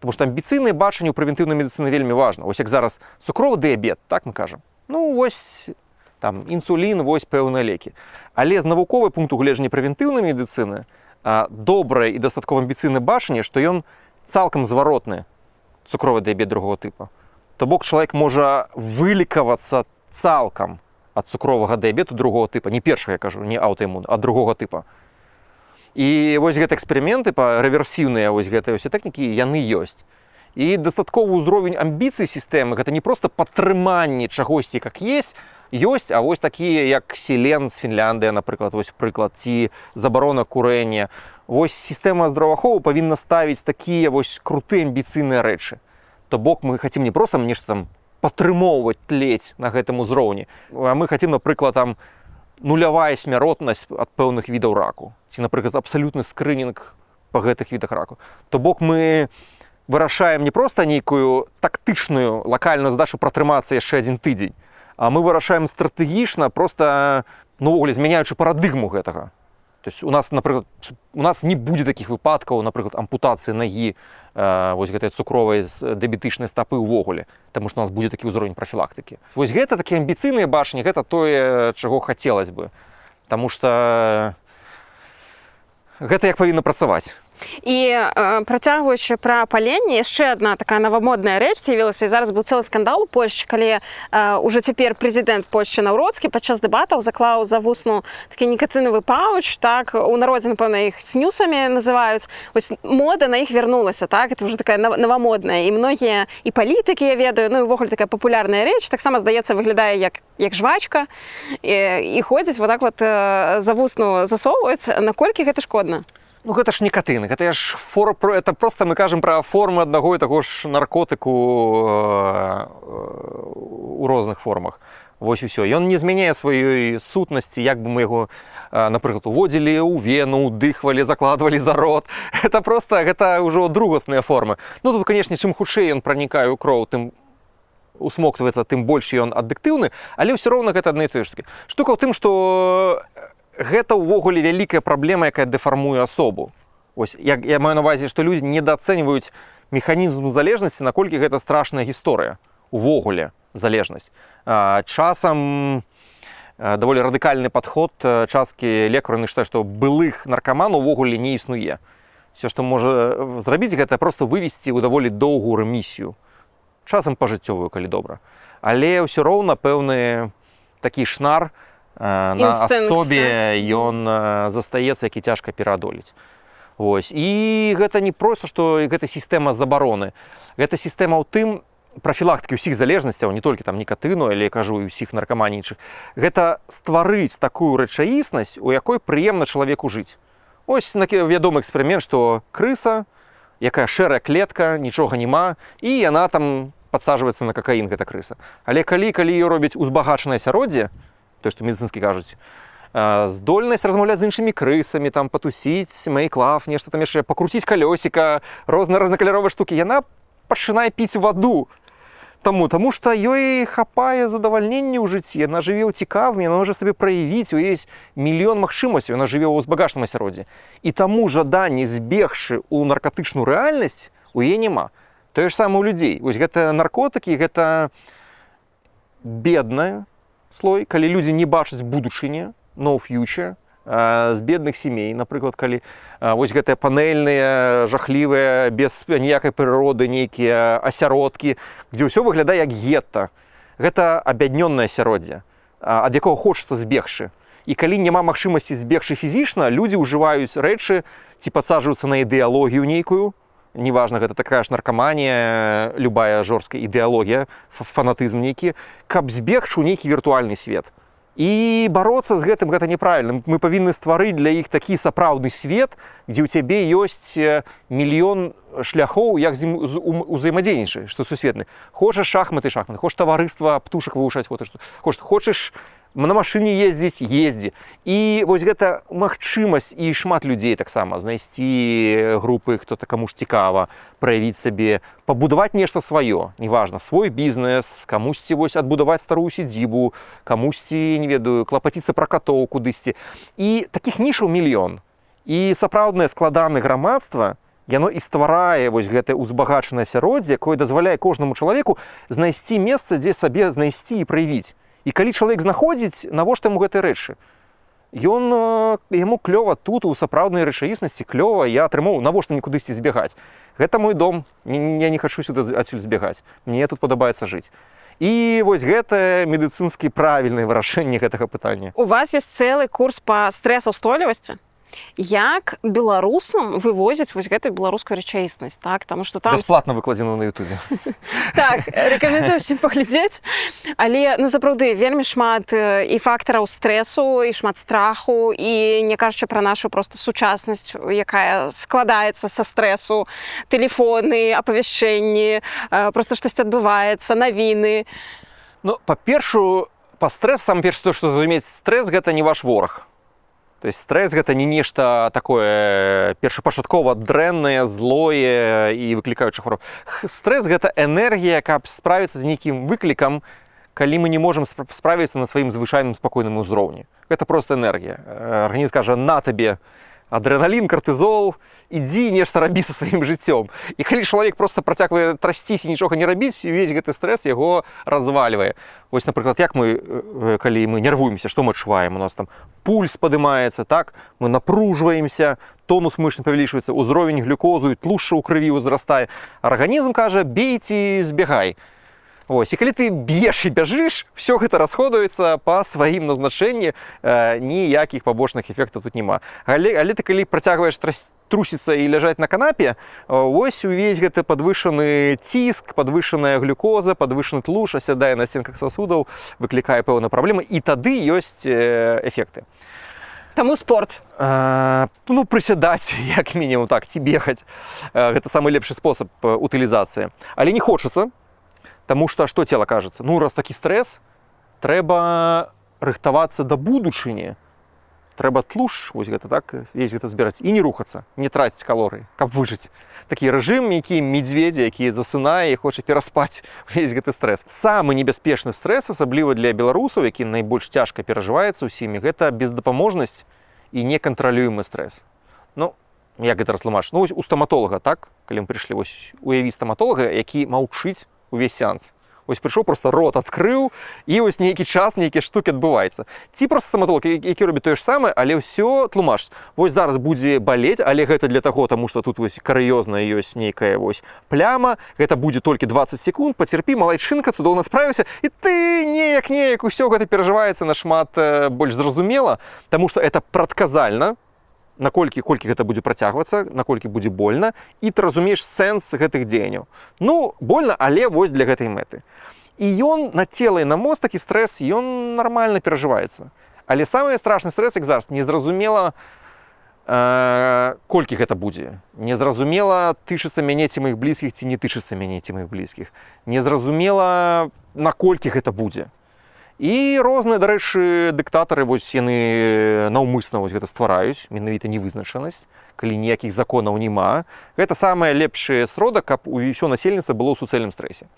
Таму што амбіцыйнае бачанне ў прэвентыўнай медыцыны вельмі важна. Вось як зараз цукровы дыябет, так мы кажам. Вось там інсулін, вось пэўныя лекі. Але з навуковага пункту гледжання прэвентыўнай медыцыны добрае і дастаткова амбіцыйнае бачанне, што ён цалкам зваротны цукровы дыябет другого тыпа. То бок чалавек можа вылікавацца цалкам ад цукровага дыябету другого тыпа. Не першага, я кажу, не аўтаімун, а другога тыпа. І вось гэты эксперыменты, рэверсіўныя вось гэтыя ўсе тэхнікі, яны ёсць. І дастатковы ўзровень амбіцый сістэмы, гэта не проста падтрыманне чагосьці, як ёсць, а вось такія, як селен з Фінляндыя, напрыклад, вось прыклад, ці забарона курэння. Вось сістэма здравааховы павінна ставіць такія вось крутыя амбіцыйныя рэчы. То бок мы хацім не проста нешта там падтрымоўваць, тлець на гэтым узроўні, а мы хацім, напрыклад, там нулявая смяротнасць ад пэўных відаў раку. Ці, напрыклад, абсалютны скрынінг па гэтых відах раку. То бок мы вырашаем не проста нейкую тактычную лакальную задачу пратрымацца яшчэ адзін тыдзень, а мы вырашаем стратэгічна, проста, увогуле, змяняючы парадыгму гэтага. То есть у нас, напрыклад, не будзе такіх выпадкаў, напрыклад, ампутацыі нагі вось гэтай цукровай дыябетычнай стапы ўвогуле, таму што у нас будзе такі ўзровень прафілактыкі. Вось гэта такія амбіцыйныя бачанні, гэта тое, чаго хацелася бы. Таму што гэта як павінна працаваць. І працягваючы пра паленне, яшчэ адна такая навамодная рэч з'явілася, і зараз быў цэлы скандал у Польшчы, калі ўжо цяпер прэзідэнт Польшчы Наўроцкі падчас дэбатаў заклаў за вусну такі нікатынавы пауч, так, у народзе, напэўна, іх снюсамі называюць. Вось мода на іх вярнулася, так, это ўжо такая навамодная, і многія і палітыкі, я ведаю, і ўвогуле такая папулярная рэч, таксама, здаецца, выглядае як жвачка, і ходзяць вот так вот за вусну засоўваюць, наколькі гэта шкодна? Гэта ж нікатын, гэта ж это проста мы кажам пра формы аднаго і таго ж наркотыку у розных формах. Вось і ўсё. Ён не змяняе сваёй сутнасці, як бы мы яго, напрыклад, уводзілі ў вену, удыхвалі, закладвалі за рот. Это проста, гэта ўжо другасныя формы. Тут, канешне, чым хутчэй ён пранікае ў кроў, тым усмоктваецца, тым больш ён адыктыўны, але ўсё роўна гэта адна і тое ж такі. Штука ў тым, што гэта ўвогуле вялікая праблема, якая дэфармуе асобу. Ось, я маю на ўвазе, што людзі недаацэньваюць механізм залежнасці, наколькі гэта страшная гісторыя. Увогуле залежнасць. Часам даволі радыкальны падход часткі лекараў, яны считаюць, што былых наркаманаў увогуле не існуе. Все, што можа зрабіць, гэта проста вывесці ў даволі доўгую рэмісію, часам пажыццёвую, калі добра. Але ўсё роўна пэўны такі шнар на асобе ён застаецца, які цяжка пераадолець. Вось. І гэта не проста, што гэта сістэма забароны. Гэта сістэма ў тым, прафілактыкі ўсіх залежнасцяў, не толькі там нікатыну, але я кажу і ўсіх наркаманій іншых. Гэта стварыць такую рэчаіснасць, у якой прыемна чалавеку жыць. Ось вядомы эксперымент, што крыса, якая шэрая клетка, нічога няма, і яна там падсаджваецца на какаін, гэта крыса. Але калі ее робіць узбагачанае асяроддзе, то, што медыцынскі кажуць, здольнасць размаўляць з іншымі крысамі, там патусіць, мейк-лав, нешта там яшчэ, пакруціць калёсіка, рознакаляровыя штукі, яна пачынае піць ваду. Таму што ёй хапае задавальнення ў жыцці, яна жыве ў цікавым, яна можа сабе праявіць, у ёй мільён магчымасцяў, яна жыве ў узбагачаным асяроддзі. І таму жаданне збегшы ў наркатычную рэальнасць у яе няма. Тое ж самае ў людзей. Вось гэта наркотыкі, гэта бедная слой, калі людзі не бачаць будучыні, no future, з бедных сямей, напрыклад, калі вось гэтыя панельныя, жахлівыя, без ніякай прыроды нейкія асяродкі, дзе ўсё выглядае як гетта. Гэта абяднёнае асяроддзе, ад якога хочацца збегшы. І калі няма магчымасці збегшы фізічна, людзі ўжываюць рэчы ці падсаджваюцца на ідэалогію нейкую, неважна, гэта такая ж наркаманія, любая жорсткая ідэалогія, фанатызм нейкі, каб збегчы ў нейкі віртуальны свет. І бароцца з гэтым гэта неправільна. Мы павінны стварыць для іх такі сапраўдны свет, дзе ў цябе ёсць мільён шляхоў, як з ім узаемадзейнічаць, што сусветны. Хочаш шахматы, хочаш таварыства птушак вывучаць, хочаш на машыне ездзіць, ездзі. І вось гэта магчымасць і шмат людзей таксама знайсці групы, хто-то каму ж цікава, праявіць сабе, пабудаваць нешта сваё, неважна, свой бізнес, камусьці вось адбудаваць старую сядзібу, камусьці, не ведаю, клапаціцца пра катоў кудысьці. І такіх нішаў мільён. І сапраўднае складанае грамадства, яно і стварае вось гэтае узбагачанае асяроддзе, якое дазваляе кожнаму чалавеку знайсці месца, дзе сабе знайсці і праявіць. І калі чалавек знаходзіць, навошта яму гэтыя рэчы? Яму клёва тут, у сапраўднай рэчаіснасці, клёва, я атрымаў, навошта мне кудысьці збегаць? Гэта мой дом, я не хачу сюды адсюль збегаць, мне тут падабаецца жыць. І вось гэта медыцынскі правільнае вырашэнне гэтага пытання. У вас ёсць цэлы курс па стрэсаўстойлівасці? Як беларусам вывозяць вось гэтую беларускую рэчаіснасць, так? Таму што там бясплатна выкладзена на Ютубе. Так, рэкамендую ўсім паглядзець. Але, сапраўды, вельмі шмат і фактараў стрэсу, і шмат страху, і не кажучы пра нашу проста сучаснасць, якая складаецца са стрэсу, тэлефоны, апавяшчэнні, проста штосьці адбываецца, навіны. Ну, па-першую, па стрэс, самае першае, што зразумець, стрэс гэта не ваш вораг. То есть стрэс гэта не нешта такое першапачаткова дрэннае, злое і выклікаючы хвароб. Стрэс гэта энергія, каб справіцца з нейкім выклікам, калі мы не можам справіцца на сваім звычайным спакойным узроўні. Гэта проста энергія. Арганізм кажа: на табе адрэналін, картызол, ідзі нешта рабі са сваім жыццём. І калі чалавек проста працягвае трасціся і нічога не рабіць, увесь гэты стрэс яго развальвае. Вось, напрыклад, як мы, калі мы нервуемся, што мы адчуваем? У нас там пульс падымаецца, так? Мы напружваемся, тонус мышц павялічваецца, узровень глюкозу і тлушча ў крыві ўзрастае. Арганізм кажа: бей ці збегай. Вось, і калі ты б'еш і бяжыш, все гэта расходуецца па сваім назначэнні, ніякіх пабочных эфектаў тут няма. Але ты калі працягваеш трусіцца і ляжаць на канапе, вось увесь гэты падвышаны ціск, падвышаная глюкоза, падвышаны тлуш асядае на сценках сасудаў, выклікае пэўныя праблемы, і тады ёсць эфекты. Таму спорт. Ну, прысядаць, як мінімум, так, ці бегаць. Гэта самы лепшы спосаб утылізацыі. Але не хочацца. Таму што цела кажацца? Ну, раз такі стрэс, трэба рыхтавацца да будучыні. Трэба тлуш, вось гэта так, весь гэта збіраць. І не рухацца, не траціць калорыі, каб выжыць. Такі рэжым, які медведзя, які засынае і хоча пераспаць весь гэты стрэс. Самы небяспечны стрэс, асабліва для беларусаў, які найбольш цяжка перажываецца ўсімі, гэта бездапаможнасць і некантралюемы стрэс. Ну, як гэта растлумачыць? Ну, вось у стаматолага, так? Калі мы прыйшлі, вось уяві стаматолага, які маўчыць увесь сеанс. Вось прыйшоў, просто рот адкрыў, і вось нейкі час, нейкія штукі адбываецца. Ці просто стоматолог, які робіць тое ж самае, але ўсё тлумачыць. Вось зараз будзе балець, але гэта для таго, таму што тут вось карыёзна ёсць нейкая вось пляма, гэта будзе толькі 20 секунд, пацярпі, малайчынка, цудоўна справіўся, і ты неяк усё гэта перажываецца нашмат больш зразумела, таму што это прадказальна, наколькі гэта будзе працягвацца, наколькі будзе больна, і ты разумееш сэнс гэтых дзеянняў. Ну, больна, але вось для гэтай мэты. І ён на цела і на мозг, такі стрэс, ён нармальна перажываецца. Але самы страшны стрэс, як зараз, незразумела, колькі гэта будзе. Незразумела, тычыцца мяне ці маіх блізкіх, ці не тычыцца мяне ці маіх блізкіх. Незразумела, наколькі гэта будзе. І розныя, дарэчы, дыктатары, вось яны наўмысна вось гэта ствараюць, менавіта невызначанасць, калі ніякіх законаў няма. Гэта самае лепшае сродак, каб усё насельніцтва было ў суцэльным стрэсе.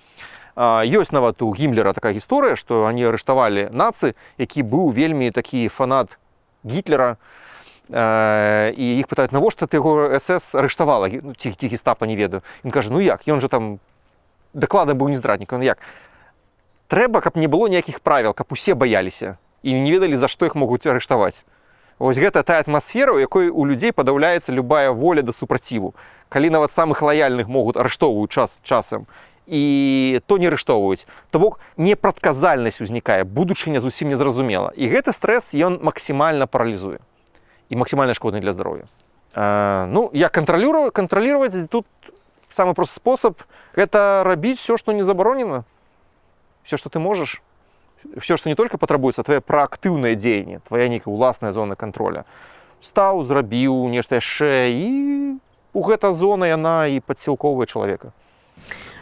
Ёсць нават у Гімлера такая гісторыя, што они арыштавалі нацы, які быў вельмі такі фанат Гітлера, і іх пытаюць, навошта ты яго СС арыштавала, ці гестапа, не ведаю. Ён кажа, ну як, ён жа там дакладна быў не здраднік, ён як? Трэба, каб не было ніякіх правіл, каб усе баяліся і не ведалі, за што іх могуць арыштаваць. Вось гэта тая атмасфера, у якой у людзей падаўляецца любая воля да супраціву. Калі нават самых лаяльных могуць арыштоўваюць часам, і то не арыштоўваюць. То бок непрадказальнасць узнікае, будучыня зусім незразумела. І гэты стрэс ён максімальна паралізуе і максімальна шкодны для здароўя. Ну, як кантралировать тут самы просты спосаб гэта рабіць все, што не забаронена. Все, что ты можешь, все, что не только потребуется, твоє проактивне діяння, твоя нейкая уласная зона контроля. Стаў, зрабіў нешта яшчэ, і у гэта зона яна і падсілкоўвае чалавека.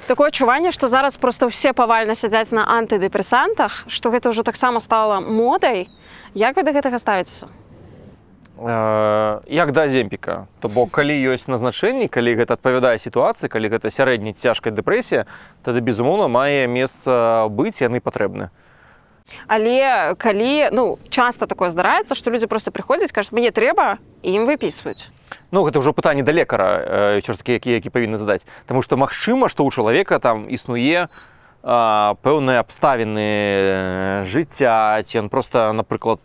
Такое адчуванне, што зараз проста ўсе павальна сядзяць на антыдэпрэсантах, што гэта ўжо таксама стала модай. Як вы да гэтага ставіцеся? Як да аземпіка. То бок, калі ёсць назначэнні, калі гэта адпавядае сітуацыі, калі гэта сярэдняя цяжкая дэпрэсія, тады, безумоўна, мае месца быць, яны патрэбны. Але калі, часта такое здараецца, што людзі проста прыходзяць, кажуць, мне трэба, і ім выпісваюць. Ну, гэта ўжо пытанне да лекара, ўсё ж такі, які павінны задаць. Таму што магчыма, што ў чалавека там існуе пэўныя абставіны жыцця, ці ён проста, напрыклад,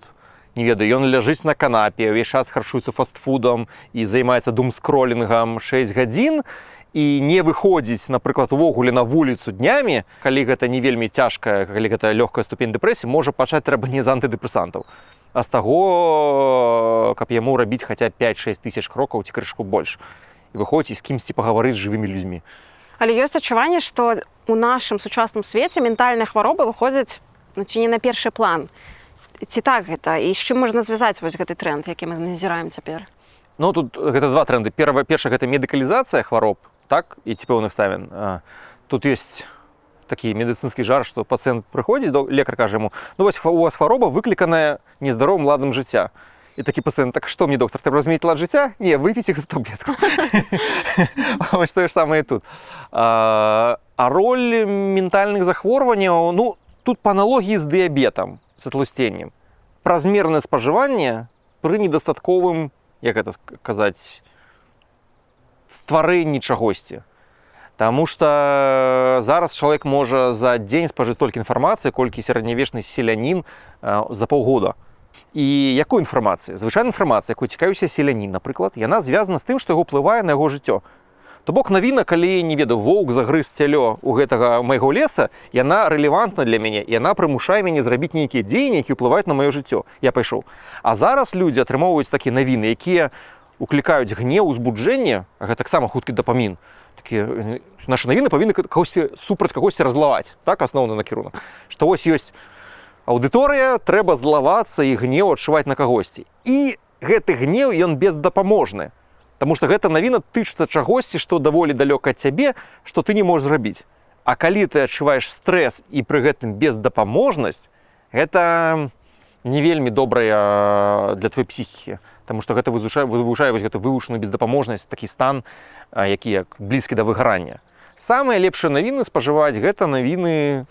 не ведаю, ён ляжыць на канапе, увесь час харчуецца фастфудам і займаецца думскролінгам 6 гадзін і не выходзіць, напрыклад, увогуле на вуліцу днямі, калі гэта не вельмі цяжкая, калі гэта лёгкая ступень дэпрэсіі, можа пачаць трэба не з антыдэпрэсантаў, а з таго, каб яму рабіць хаця 5-6 тысяч крокаў ці крышку больш. І выходзіць і з кімсьці пагаварыць з жывымі людзьмі. Але ёсць адчуванне, што ў нашым сучасным свеце ментальныя хваробы выходзяць ці не на першы план. Ці так гэта? І з чым можна звязаць вось гэты тренд, які мы назіраем цяпер? Ну, тут гэта два тренды. Першая, гэта медыкалізацыя хвароб, так, і ці пэўных ставін. Тут ёсць такі медыцынскі жарт, што пацыент прыходзіць, лекар кажа яму, ну вось у вас хвароба выкліканая нездаровым ладам жыцця. І такі пацыент, так што мне, доктар, трэба змяніць лад жыцця? Не, выпіце гэту таблетку. Вось тое ж самае і тут. А роль ментальных захворванняў, ну, тут па аналогіі з дыябетам, з атлусценнем. Празмернае спажыванне пры недастатковым, як гэта казаць, стварэнні чагосьці. Таму што зараз чалавек можа за дзень спажыць столькі інфармацыі, колькі сярэднявечны селянін за паўгода. І якой інфармацыі? Звычайная інфармацыя, якой цікавіўся селянін, напрыклад, яна звязана з тым, што яго ўплывае на яго жыццё. То бок навіна, калі, не ведаю, воўк загрыз цялё у гэтага майго леса, яна рэлевантна для мяне, яна прымушае мяне зрабіць нейкія дзеянні, які ўплываюць на маё жыццё. Я пайшоў. А зараз людзі атрымоўваюць такія навіны, якія уклікаюць гнеў, узбуджэнне, а гэта таксама хуткі дапамін. Такія нашы навіны павінны кагосьці супраць кагосьці разлаваць, так, асноўны накірунак. Што вось ёсць аўдыторыя, трэба злавацца і гнеў адчуваць на кагосьці. І гэты гнеў, ён бездапаможны. Таму што гэта навіна тычыцца чагосьці, што даволі далёка ад цябе, што ты не можаш зрабіць. А калі ты адчуваеш стрэс і пры гэтым бездапаможнасць, гэта не вельмі добрая для твоей псіхікі. Таму што гэта вывучае вось гэту вывучаную бездапаможнасць, такі стан, які як блізкі да выгарання. Самыя лепшыя навіны спажываць гэта навіны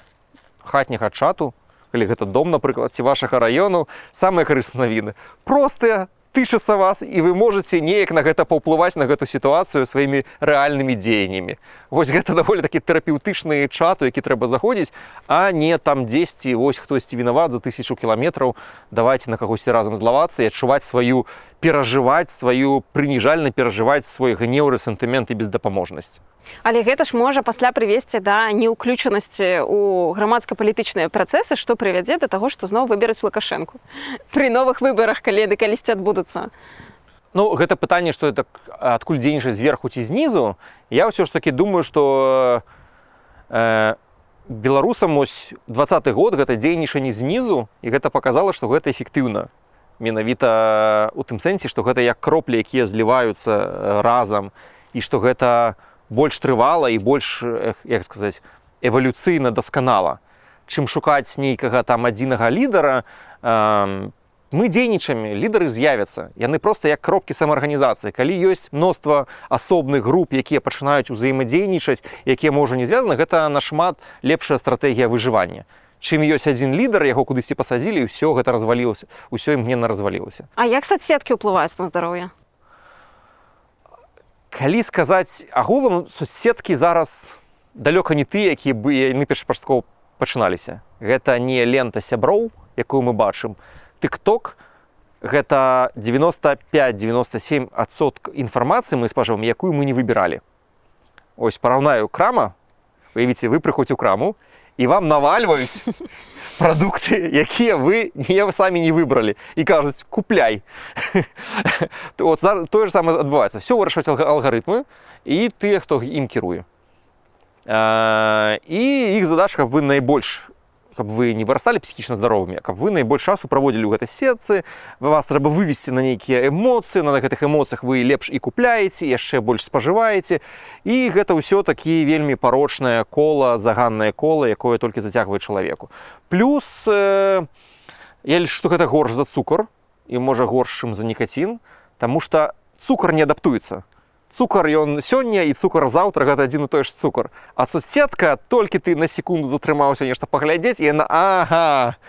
хатняга чату, калі гэта дом, напрыклад, ці вашага раёну, самыя карысныя навіны. Простыя, тычыцца вас, і вы можете неяк на гэта паўплываць на гэту сітуацыю сваімі рэальнымі дзеяннямі. Вось гэта даволі такі тэрапеўтычны чат, у які трэба заходзіць, а не там дзесьці, вось хтосьці вінават за 1000 кіламетраў, давайте на кагосьці разам злавацца і адчуваць сваю, перажываць сваю, прыніжальна перажываць свой гнеў, рэсентымент і бездапаможнасць. Але гэта ж можа пасля прывесці да неўключанасці ў грамадска-палітычныя працэсы, што прывядзе да таго, што зноў выберуць Лукашэнку пры новых выбарах, калі яны калісьці адбудуцца. Ну, гэта пытанне, што это адкуль дзейнічаць зверху ці знізу. Я ўсё ж такі думаю, што беларусам ось 20-й год гэта дзейнічанне знізу, і гэта паказала, што гэта эфектыўна. Менавіта ў тым сэнсе, што гэта як кроплі, якія зліваюцца разам, і што гэта больш трывала і больш, як сказаць, эвалюцыйна дасканала. Чым шукаць нейкага там адзінага лідара, мы дзейнічаем, лідары з'явяцца. Яны проста як кропкі самаарганізацыі. Калі ёсць мноства асобных груп, якія пачынаюць узаемадзейнічаць, якія, можа, не звязаны, гэта нашмат лепшая стратэгія выжывання. Чым ёсць адзін лідар, яго кудысьці пасадзілі, і ўсё гэта развалілася, ўсё імгненна развалілася. А як соцсеткі ўплываюць на здароўе? Калі сказаць агулам, соцсеткі зараз далёка не тыя, якія бы яны першапачаткова пачыналіся. Гэта не лента сяброў, якую мы бачым. TikTok – гэта 95-97% інфармацыі мы спажываем, якую мы не выбіралі. Ось параўнаю крама, уявіце, вы прыходзіце ў краму, і вам навальваюць прадукты, якія вы самі не выбралі, і кажуць, купляй. От тое ж самае адбываецца. Все вырашаюць алгарытмы, і тыя, хто ім кіруе. І іх задача, каб вы найбольш, каб вы не вырасталі псіхічна здаровымі, каб вы найбольш часу праводзілі ў гэтай сетцы, вас трэба вывесці на нейкія эмоцыі, на гэтых эмоцыях вы лепш і купляеце, яшчэ больш спажываеце, і гэта ўсё такі вельмі парочнае кола, заганнае кола, якое толькі зацягвае чалавеку. Плюс, я лічу, што гэта горш за цукар, і можа горш, чым за нікацін, таму што цукар не адаптуецца. Цукар ён сёння і цукар заўтра гэта адзін і той ж цукар. А соцсетка, толькі ты на секунду затрымаўся нешта паглядзець, і яна, ага,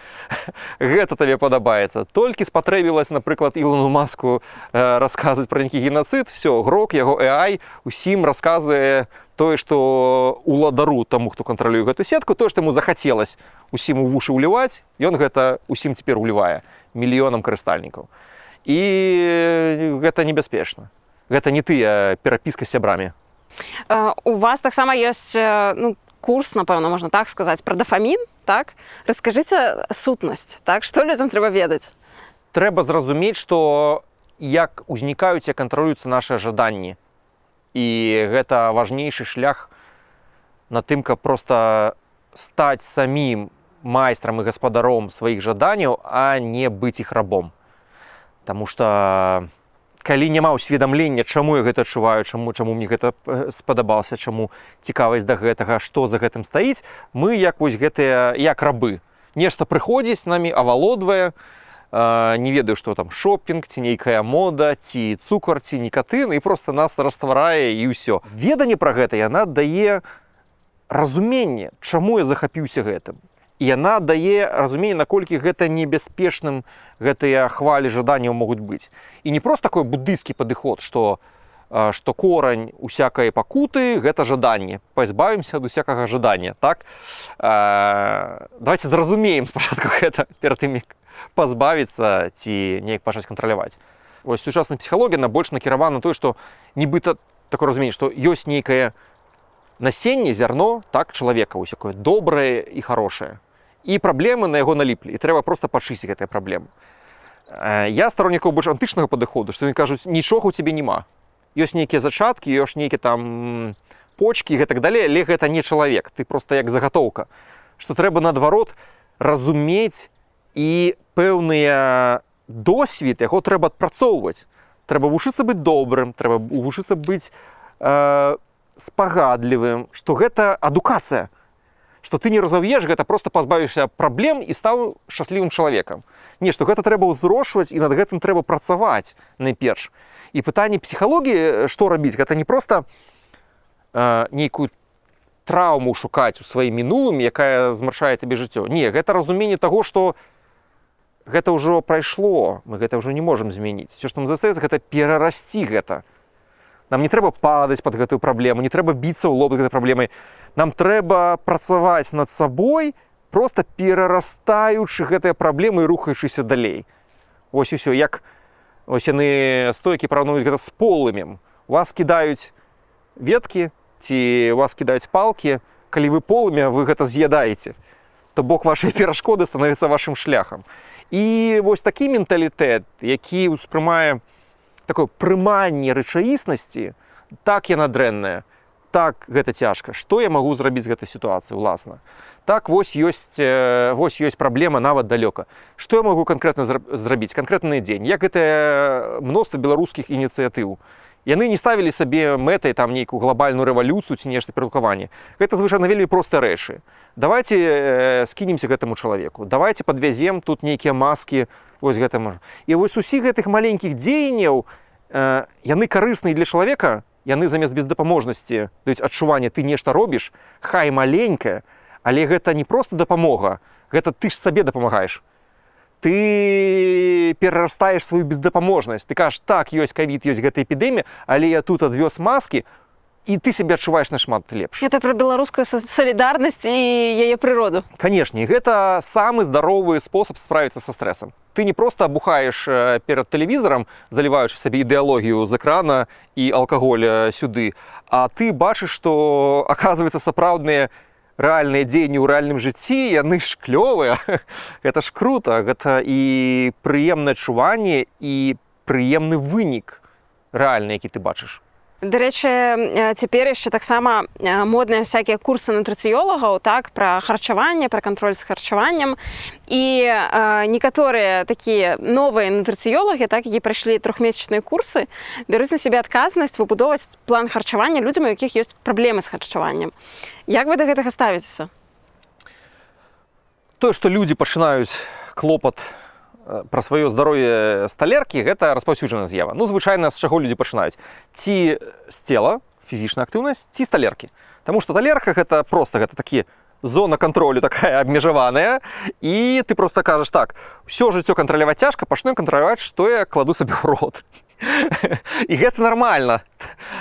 гэта табе падабаецца. Толькі спатрэбілась, напрыклад, Ілону Маску расказваць пра нейкі генацыд, все, грок, яго AI усім расказвае тое, што уладару таму, хто кантралюе гэту сетку, тое, што яму захацелась усім у вушы ўліваць, ён гэта усім цяпер улівае мільёнам карыстальнікаў. І гэта небяспечна. Гэта не тыя перапіска з сябрамі. У вас таксама ёсць курс, напэўна, можна так сказаць, пра дафамін, так? Раскажыце сутнасць, так? Што людзям трэба ведаць? Трэба зразумець, што як узнікаюць і кантралююцца нашыя жаданні. І гэта важнейшы шлях на тым, каб проста стаць самім майстрам і гаспадаром сваіх жаданняў, а не быць іх рабом. Таму што калі няма ўсведамлення, чаму я гэта адчуваю, чаму мне гэта спадабалася, чаму цікавасць да гэтага, што за гэтым стаіць, мы як вось гэтыя, як рабы. Нешта прыходзіць намі, авалодвае, не ведаю, што там шопінг, ці нейкая мода, ці цукар, ці нікатын, і проста нас растварае, і ўсё. Веданне пра гэта, яна дае разуменне, чаму я захапіўся гэтым. І яна дае разуменне, наколькі гэта небяспечным гэтыя хвалі жаданняў могуць быць. І не проста такой буддыйскі падыход, што корань усякай пакуты – гэта жаданне. Пазбавімся ад усякага жадання, так? Давайте зразумеем спачатку гэта, перад тым, як пазбавіцца ці неяк пачаць кантраляваць. Вось сучасная псіхалогія, она больш накіравана на тое, што нібыта такое разуменне, што ёсць нейкае насенне, зярно, так, чалавека, вось якое добрае і хорошае. І праблемы на яго наліплі, і трэба проста пачысціць гэтыя праблемы. Я староннікаў больш антычнага падыходу, што яны кажуць, нічога ў цябе няма. Ёсць нейкія зачаткі, ёсць нейкія там почкі і гэтак далей, але гэта не чалавек, ты проста як загатоўка. Што трэба, наадварот, разумець і пэўныя досвед, яго трэба адпрацоўваць. Трэба вучыцца быць добрым, трэба вучыцца быць спагадлівым, што гэта адукацыя. Што ты не разаўеш, гэта проста пазбавішся праблем і стаў шчаслівым чалавекам. Не, што гэта трэба ўзрошваць і над гэтым трэба працаваць найперш. І пытанне псіхалогіі, што рабіць, гэта не проста нейкую траўму шукаць у сваім мінулым, якая змаршае табе жыццё. Не, гэта разуменне таго, што гэта ўжо прайшло, мы гэта ўжо не можам змяніць. Все, што нам застаецца, гэта перарасці гэта. Нам не трэба падаць пад гэтую праблему, не трэба біцца ў лоб гэтай праблемай. Нам трэба працаваць над сабой, просто перарастаючы гэтыя праблемы і рухаючыся далей. Вось і ўсё, як ось яны стойкі параўнуюць гэта з полымем. У вас кідаюць веткі ці у вас кідаюць палкі, калі вы полымя, вы гэта з'ядаеце. То бок вашыя перашкоды становяцца вашым шляхам. І вось такі менталітэт, які ўспрымае такое прыманне рэчаіснасці, так яна дрэнная, так гэта цяжка. Што я магу зрабіць з гэтай сітуацыі, уласна? Так, вось ёсць праблема нават далёка. Што я магу канкрэтна зрабіць, канкрэтны дзень? Як гэта мноства беларускіх ініцыятыў? Яны не ставілі сабе мэтай там нейкую глобальную рэвалюцыю ці нешта перадукаванне. Гэта звычайна вельмі простыя рэчы. Давайте скінемся гэтаму чалавеку. Давайте падвязем тут нейкія маскі, вось гэта можа. І вось усіх гэтых маленькіх дзеянняў, яны карысныя для чалавека, яны замест бездапаможнасці даюць адчуванне, ты нешта робіш, хай маленькае, але гэта не проста дапамога, гэта ты ж сабе дапамагаеш. Ты перарастаеш сваю бездапаможнасць. Ты кажаш, так, ёсць ковід, ёсць гэта эпідэмія, але я тут адвёз маскі, і ты сябе адчуваеш нашмат лепш. Это пра беларускую салідарнасць і яе прыроду. Канешне, гэта самы здаровы спосаб справіцца са стрэсам. Ты не проста бухаеш перад тэлевізарам, заліваючы сабе ідэалогію з экрана і алкаголь сюды, а ты бачыш, што, аказваецца, сапраўдныя рэальныя дзеянні ў рэальным жыцці, яны ж клёвыя. Гэта ж крута, гэта і прыемнае адчуванне, і прыемны вынік рэальны, які ты бачыш. Да рэчы, цяпер яшчэ таксама модныя всякія курсы нутрыцыёлагаў, так, пра харчаванне, пра кантроль з харчаваннем. І некаторыя такія новыя нутрыцыёлагі, так, які прайшлі трохмесячныя курсы, бяруць на сябе адказнасць выбудоўваць план харчавання людзям, у якіх ёсць праблемы з харчаваннем. Як вы да гэтага ставіцеся? Тое, што людзі пачынаюць клопат пра сваё здароўе з талеркі, гэта распаўсюджаная з'ява. Ну, звычайна, з чаго людзі пачынаюць? Ці з цела, фізічная актыўнасць, ці з талеркі. Таму што талерка гэта проста, гэта такі зона кантролю такая абмежаваная, і ты проста кажаш так, усё жыццё кантраляваць цяжка, пачну кантраляваць, што я кладу сабе ў рот. І гэта нармальна.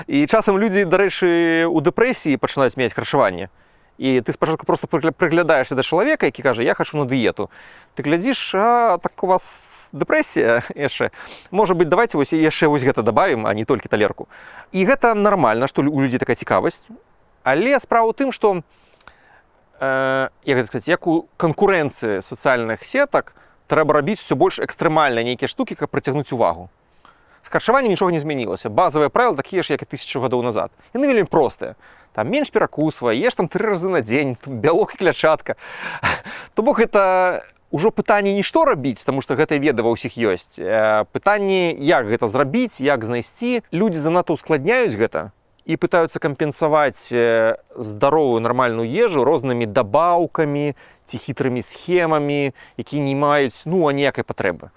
І часам людзі, дарэчы, у дэпрэсіі пачынаюць мяць харчаванне. І ты спачатку просто прыглядаешся да чалавека, які кажа, я хачу на дыету. Ты глядзіш, так у вас дэпрэсія яшчэ. Можа быць, давайте вось яшчэ вось гэта дабавім, а не толькі талерку. І гэта нармальна, што у людзей такая цікавасць. Але справа ў тым, што як у канкурэнцыі сацыяльных сетак трэба рабіць усё больш экстрэмальна нейкія штукі, каб прыцягнуць увагу. З харчаваннем нічога не змянілася. Базавыя правілы такія ж, як і 1000 гадоў назад. Яны вельмі простыя. Там менш перакусвай, еш там 3 разы на дзень, бялок і клятчатка. То бок гэта ўжо пытанне не што рабіць, таму што гэта веда ва ўсіх ёсць. Пытанне, як гэта зрабіць, як знайсці. Людзі занадта ускладняюць гэта і пытаюцца кампенсаваць здаровую нармальную ежу рознымі дабаўкамі ці хітрымі схемамі, якія не маюць аніякай патрэбы.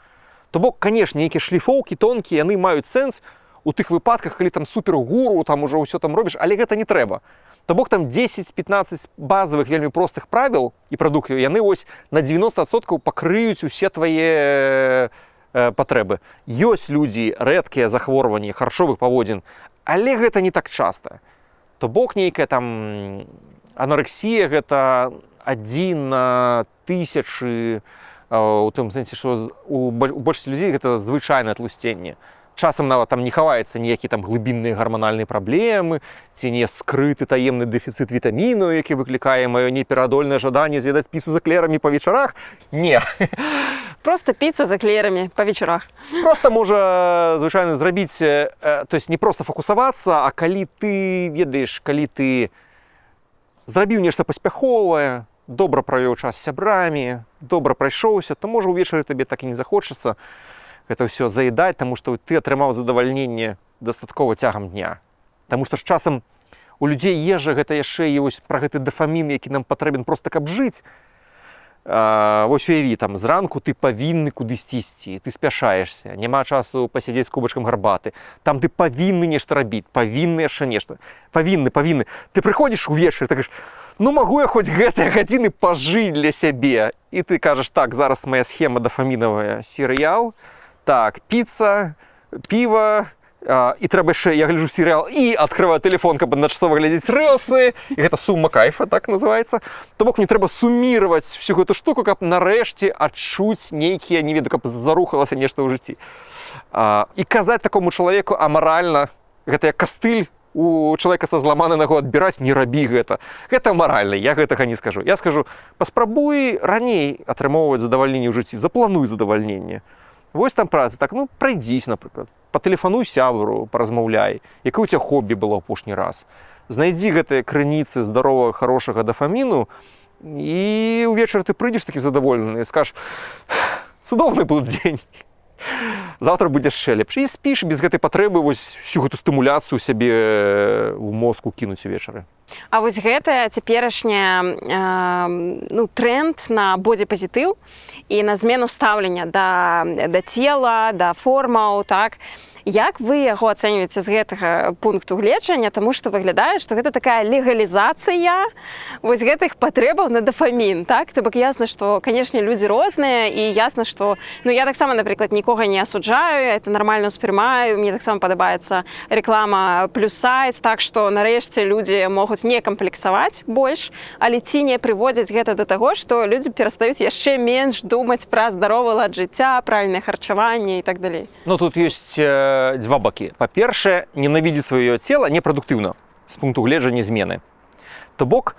То бок, канешне, нейкія шліфоўкі тонкія, яны маюць сэнс у тых выпадках, калі там супергуру, там ужо ўсё там робіш, але гэта не трэба. То бок там 10-15 базавых вельмі простых правіл і прадуктаў, яны вось на 90% пакрыюць усе твае патрэбы. Ёсць людзі, рэдкія захворванні харчовых паводзін, але гэта не так часта. То бок нейкая там анарексія, гэта 1 на 1000, у тым сэнсе, што у большасці людзей гэта звычайнае тлусценне. Часам нават там не хаваецца ніякія там глыбінныя гарманальныя праблемы, ці не скрыты таемны дэфіцыт вітамінаў, які выклікае маё непераадольнае жаданне з'ядаць піцу з эклерамі па вечарах. Не. Просто піца з эклерамі па вечарах. Просто можа звычайна зрабіць, то есть не проста фокусавацца, а калі ты ведаеш, калі ты зрабіў нешта паспяховае, добра правёў час з сябрамі, добра прайшоўся, то можа ўвечары табе так і не захочацца гэта ўсё заедаць, таму што ты атрымаў задавальненне дастаткова цягам дня. Таму што з часам у людзей ежа гэта яшчэ і вось пра гэты дафамін, які нам патрэбен проста каб жыць. Вось уяві, там зранку ты павінны кудысьці ісці, ты спяшаешся, няма часу пасядзець з кубачкам гарбаты. Там ты павінны нешта рабіць, павінны яшчэ нешта. Павінны. Ты прыходзіш увечары, так кажаш, ну магу я хоць гэтыя гадзіны пажыць для сябе. І ты кажаш, так, зараз моя схема дафамінавая, серыял, так, піца, піва, і трэба яшчэ, я гляджу серыял і адкрываю тэлефон, каб адначасова глядзець рэлсы, і гэта сума кайфа, так называецца. То бок мне трэба суміраваць всю гэту штуку, каб нарэшце адчуць нейкія, не ведаю, каб зарухалася нешта ў жыцці. І казаць такому чалавеку амаральна, гэта як кастыль у чалавека са зламанай нагой адбіраць, не рабі гэта. Гэта амаральна, я гэтага не скажу. Я скажу, паспрабуй раней атрымоўваць задавальненне ў жыцці, заплануй задавальненне. Вось там праца, так, ну, прайдзісь, напрыклад. Патэлефануй сябру, паразмаўляй, якое у цябе хоббі было апошні раз. Знайдзі гэтыя крыніцы здаровага, хорошага дафаміну, і ўвечары ты прыйдзеш такі задаволены і скажаш, цудоўны быў дзень. Завтра будзе яшчэ лепш. І спіш без гэтай патрэбы вось всю гэту стымуляцыю сябе ў мозгу кінуць увечары. А вось гэта цяперашняя тренд на бодзі-пазітыў і на змену стаўлення да цела, да формаў, так? Як вы яго ацэньваеце з гэтага пункту гледжання, таму што выглядае, што гэта такая легалізацыя вось гэтых патрэбаў на дафамін, так? То бок ясна, што, канешне, людзі розныя, і ясна, што, ну, я таксама, напрыклад, нікога не асуджаю, это нармальна ўспрымаю, мне таксама падабаецца реклама плюс сайз, так што нарэшце людзі могуць не камплексаваць больш, але ці не прыводзяць гэта да таго, што людзі перастаюць яшчэ менш думаць пра здаровы лад жыцця, правільнае харчаванне і так далей. Ну, тут ёсць два бакі. Па-першае, ненавідзець сваё цела непрадуктыўна з пункту гледжання змены. То бок,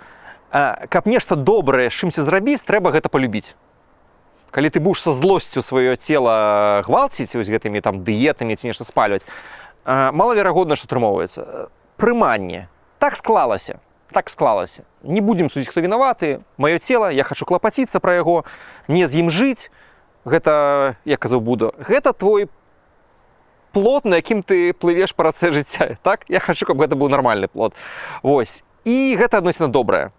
каб нешта добрае з чымсьці зрабіць, трэба гэта палюбіць. Калі ты будзеш са злосцю сваё цела гвалціць вось гэтымі там дыетамі ці нешта спальваць, малаверагодна, што атрымоўваецца. Прыманне. Так склалася. Так склалася. Не будзем судзіць, хто вінаваты. Маё цела, я хачу клапаціцца пра яго, не з ім жыць. Гэта, як казаў Буда, гэта твой плод, на якім ты плывеш па рацэ жыцця, так? Я хачу, каб гэта быў нармальны плод. Вось. І гэта адносіна добрае.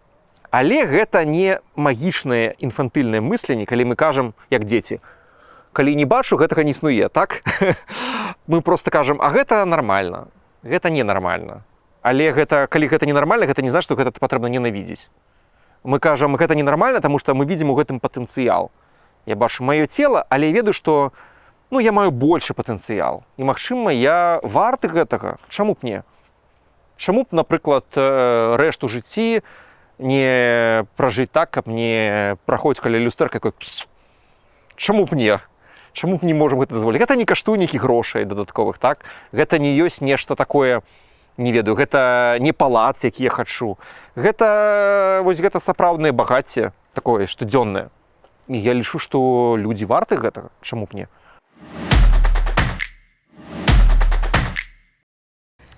Але гэта не магічнае інфантыльнае мысленне, калі мы кажам, як дзеці. Калі не бачу, гэтага не існуе, так? Мы проста кажам, а гэта нармальна. Гэта ненармальна. Але гэта, калі гэта ненармальна, гэта не значыць, што гэта патрэбна ненавідзець. Мы кажам, гэта ненармальна, таму што мы видзім у гэтым патэнцыял. Я бачу маё цела, але я ведаю, што ну, я маю большы патэнцыял. І, магчыма, я варты гэтага. Чаму б не? Чаму б, напрыклад, рэшту жыцці не пражыць так, каб не праходзіць каля люстэрка такой, чаму б не? Чаму б не можам гэта дазволіць? Гэта не каштуе нейкіх грошай дадатковых, так? Гэта не ёсць нешта такое, не ведаю, гэта не палац, які я хачу. Гэта, вось гэта сапраўднае багацце, такое штодзённае. І я лічу, што людзі варты гэтага. Чаму б не?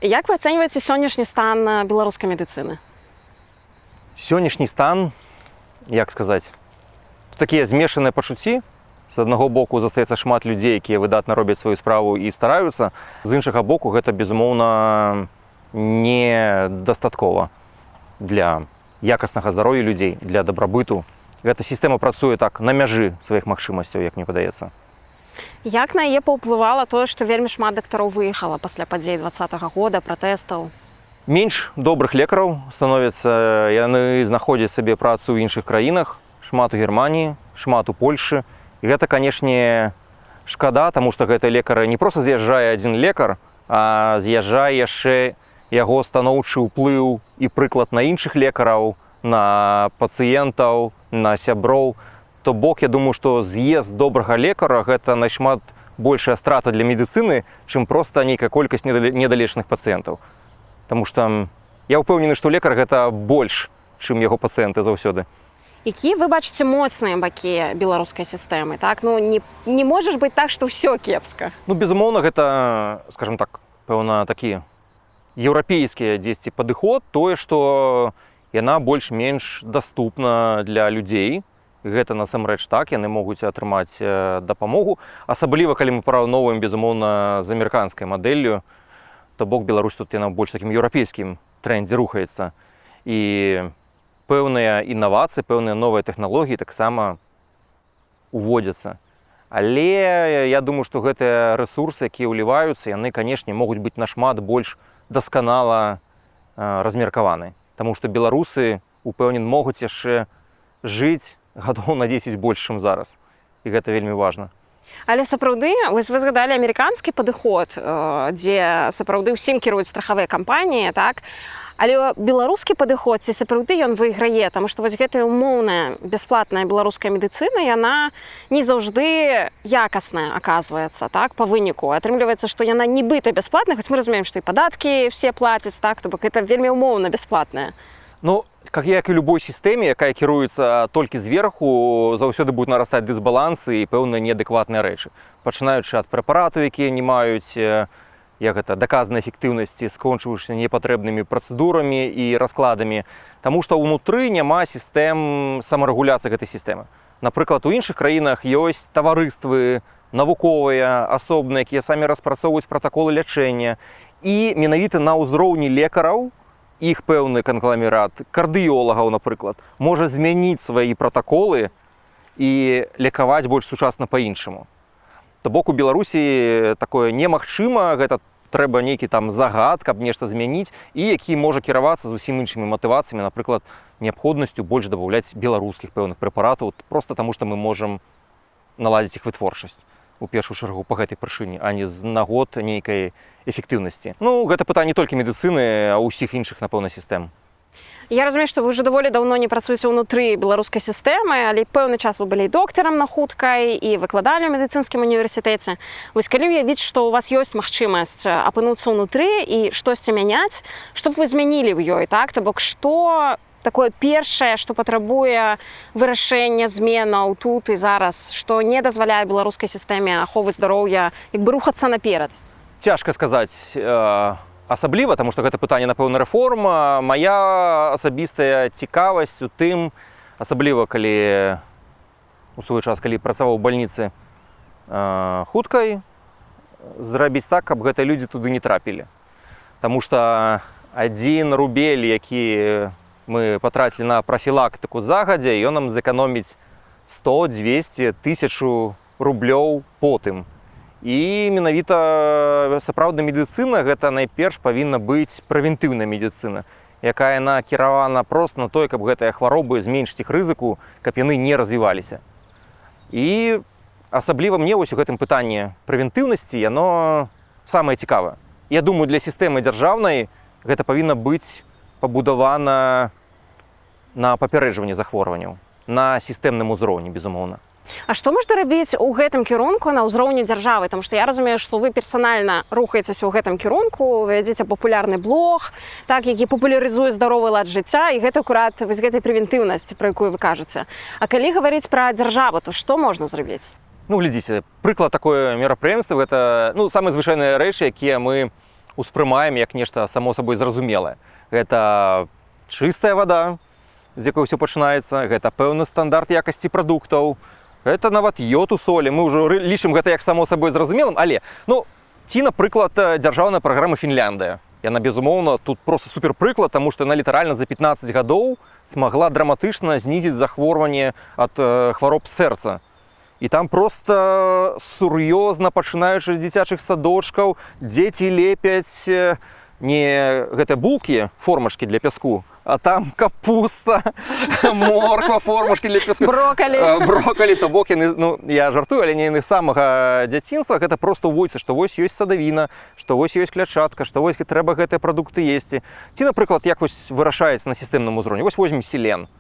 Як вы ацэньваеце сённяшні стан беларускай медыцыны? Сённяшні стан, як сказаць, такія змешаныя пачуцці. З аднаго боку застаецца шмат людзей, якія выдатна робяць сваю справу і стараюцца. З іншага боку гэта, безумоўна, недастаткова для якаснага здароўя людзей, для дабрабыту. Гэта сістэма працуе так на мяжы сваіх магчымасцяў, як мне падаецца. Як на яе паўплывала тое, што вельмі шмат дактароў выехала пасля падзей 2020 года, пратэстаў? Менш добрых лекараў становіцца, яны знаходзяць сабе працу ў іншых краінах, шмат у Германіі, шмат у Польшы. І гэта, канешне, шкада, таму што гэты лекар не проста з'язджае адзін лекар, а з'язджае яшчэ яго станоўчы ўплыў і прыклад на іншых лекараў, на пацыентаў, на сяброў. То бок, я думаю, што з'езд добрага лекара – гэта нашмат большая страта для медыцыны, чым проста нейкая колькасць недалечных пацыентаў. Таму што я ўпэўнены, што лекар – гэта больш, чым яго пацыенты заўсёды. Якія вы бачыце моцныя бакі беларускай сістэмы, так? Ну, не можаш быць так, што ўсё кепска. Ну, безумоўна, гэта, скажам так, пэўна, такі еўрапейскі дзесьці падыход, тое, што яна больш-менш даступна для людзей. Гэта насамрэч так, яны могуць атрымаць дапамогу. Асабліва, калі мы параўноўваем, безумоўна, з амерыканскай мадэллю, то бок Беларусь тут яна больш такім еўрапейскім трендзе рухаецца. І пэўныя інавацыі, пэўныя новыя тэхналогіі таксама уводзяцца. Але я думаю, што гэтыя рэсурсы, якія ўліваюцца, яны, канешне, могуць быць нашмат больш дасканала размеркаваны. Таму што беларусы упэўнен, могуць яшчэ жыць гадоў на 10 больш, чым зараз. І гэта вельмі важна. Але сапраўды, вось вы згадалі амерыканскі падыход, дзе сапраўды ўсім кіруюць страхавыя кампаніі, так? Але беларускі падыход, ці сапраўды ён выйграе, таму што вось гэтая умоўная бясплатная беларуская медыцына, яна не заўжды якасная, аказваецца, так, па выніку. Атрымліваецца, што яна нібыта бясплатная, хоць мы разумеем, што і падаткі все плацяць, так, то бок гэта вельмі умоўна бясплатная. Ну, как і у любой сістэме, якая кіруецца толькі зверху, заўсёды будуць нарастаць дысбалансы і пэўныя неадэкватныя рэчы. Пачынаючы ад прэпаратаў, якія не маюць даказанай эфектыўнасці, скончыўшыся непатрэбнымі працэдурамі і раскладамі, таму што ўнутры няма сістэм самарэгуляцыі гэтай сістэмы. Напрыклад, у іншых краінах ёсць таварыствы навуковыя, асобныя, якія самі распрацоўваюць пратаколы лячэння. І менавіта на ўзроўні лекараў, іх пэўны кангламерат, кардыёлагаў, напрыклад, можа змяніць свае пратаколы і лекаваць больш сучасна па-іншаму. То бок у Беларусі такое немагчыма, гэта трэба нейкі там загад, каб нешта змяніць, і які можа кіравацца зусім іншымі матывацыямі, напрыклад, неабходнасцю больш дабаўляць беларускіх пэўных прэпаратаў, проста таму што мы можам наладзіць іх вытворчасць. У першую чаргу па гэтай прычыне, а не з нагод нейкай эфектыўнасці. Ну, гэта пытанне не толькі медыцыны, а ўсіх іншых, напэўна, сістэм. Я разумею, што вы ўжо даволі даўно не працуеце ўнутры беларускай сістэмы, але пэўны час вы былі доктарам на хуткай і выкладалі ў медыцынскім універсітэце. Вось калі ўявіць, што ў вас ёсць магчымасць апынуцца ўнутры і штосьці мяняць, што б вы змянілі ў ёй, так? То бок, што такое першае, што патрабуе вырашэння зменаў тут і зараз, што не дазваляе беларускай сістэме аховы здароўя як бы рухацца наперад? Цяжка сказаць асабліва, таму што гэта пытанне, напэўна, рэформа. Мая асабістая цікавасць у тым, асабліва калі у свой час, калі працаваў у бальніцы хуткай, зрабіць так, каб гэтыя людзі туды не трапілі. Таму што адзін рубель, які мы патрацілі на прафілактыку загадзя, ён нам зэканоміць 100, 200, 1000 рублёў потым. І менавіта сапраўдная медыцына гэта найперш павінна быць прэвентыўная медыцына, якая накіравана проста на тое, каб гэтыя хваробы зменшыць іх рызыку, каб яны не развіваліся. І асабліва мне вось у гэтым пытанні прэвентыўнасці яно самае цікавае. Я думаю, для сістэмы дзяржаўнай гэта павінна быць пабудавана на папярэджванні захворванняў, на сістэмным узроўні, безумоўна. А што можна рабіць у гэтым кірунку на ўзроўні дзяржавы? Таму што я разумею, што вы персанальна рухаецеся ў гэтым кірунку, вядзеце папулярны блог, так, які папулярызуе здаровы лад жыцця, і гэта акурат вось гэтай прэвентыўнасці, пра якую вы кажаце. А калі гаварыць пра дзяржаву, то што можна зрабіць? Ну, глядзіце, прыклад такое мерапрыемства, гэта самыя звычайныя рэчы, якія мы ўспрымаем як нешта само сабой зразумелае. Гэта чыстая вада, з якой ўсё пачынаецца, гэта пэўны стандарт якасці прадуктаў, гэта нават йод у солі. Мы ўжо лічым гэта як само сабой зразумелым, але, ці, напрыклад, дзяржаўная праграма Фінляндыя. Яна, безумоўна, тут проста суперпрыклад, таму што яна літаральна за 15 гадоў смагла драматычна знізіць захворванне ад хвароб сэрца. І там проста сур'ёзна, пачынаючы з дзіцячых садочкаў, дзеці лепяць не гэтыя булкі, формачкі для пяску, а там капуста, морква, формачкі для пяску. Брокалі, то бок яны, я жартую, але не яны самага дзяцінства, гэта проста ўводзіцца, што вось ёсць садавіна, што вось ёсць клятчатка, што вось трэба гэтыя прадукты есці. Ці, напрыклад, як вось вырашаецца на сістэмным узроўні. Вось возьмем селен.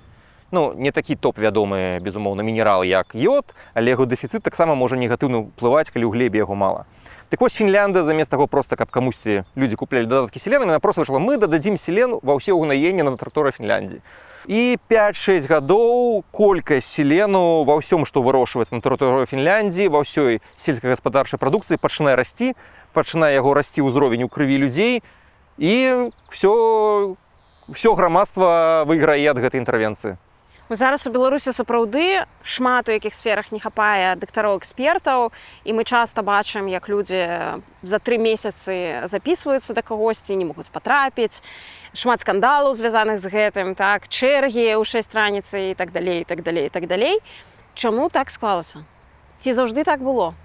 Не такі топ-вядомы, безумоўна, мінерал, як йод, але яго дэфіцыт таксама можа негатыўна ўплываць, калі ў глебе яго мала. Так вось Фінляндыя, замест таго проста, каб камусьці людзі куплялі дадаткі селена, яна проста вырашыла, мы дададзім селен ва ўсе ўгнаенні на тэрыторыі Фінляндіі. І 5-6 гадоў колькасць селену ва ўсём, што вырошчваецца на тэрыторыі Фінляндіі, ва ўсёй сельскагаспадарчай прадукцыі пачынае расці, пачынае яго расці ўзровень у крыві людзей, і ўсё грамадства выйграе ад гэтай інтэрвенцыі. Зараз у Беларусі сапраўды шмат у якіх сферах не хапае дактароў-экспертаў, і мы часта бачым, як людзі за 3 месяцы запісваюцца да кагосьці, не могуць патрапіць, шмат скандалаў, звязаных з гэтым, так, чэргі ў 6 раніцы і так далей, і так далей, і так далей. Чаму так склалася? Ці заўжды так было?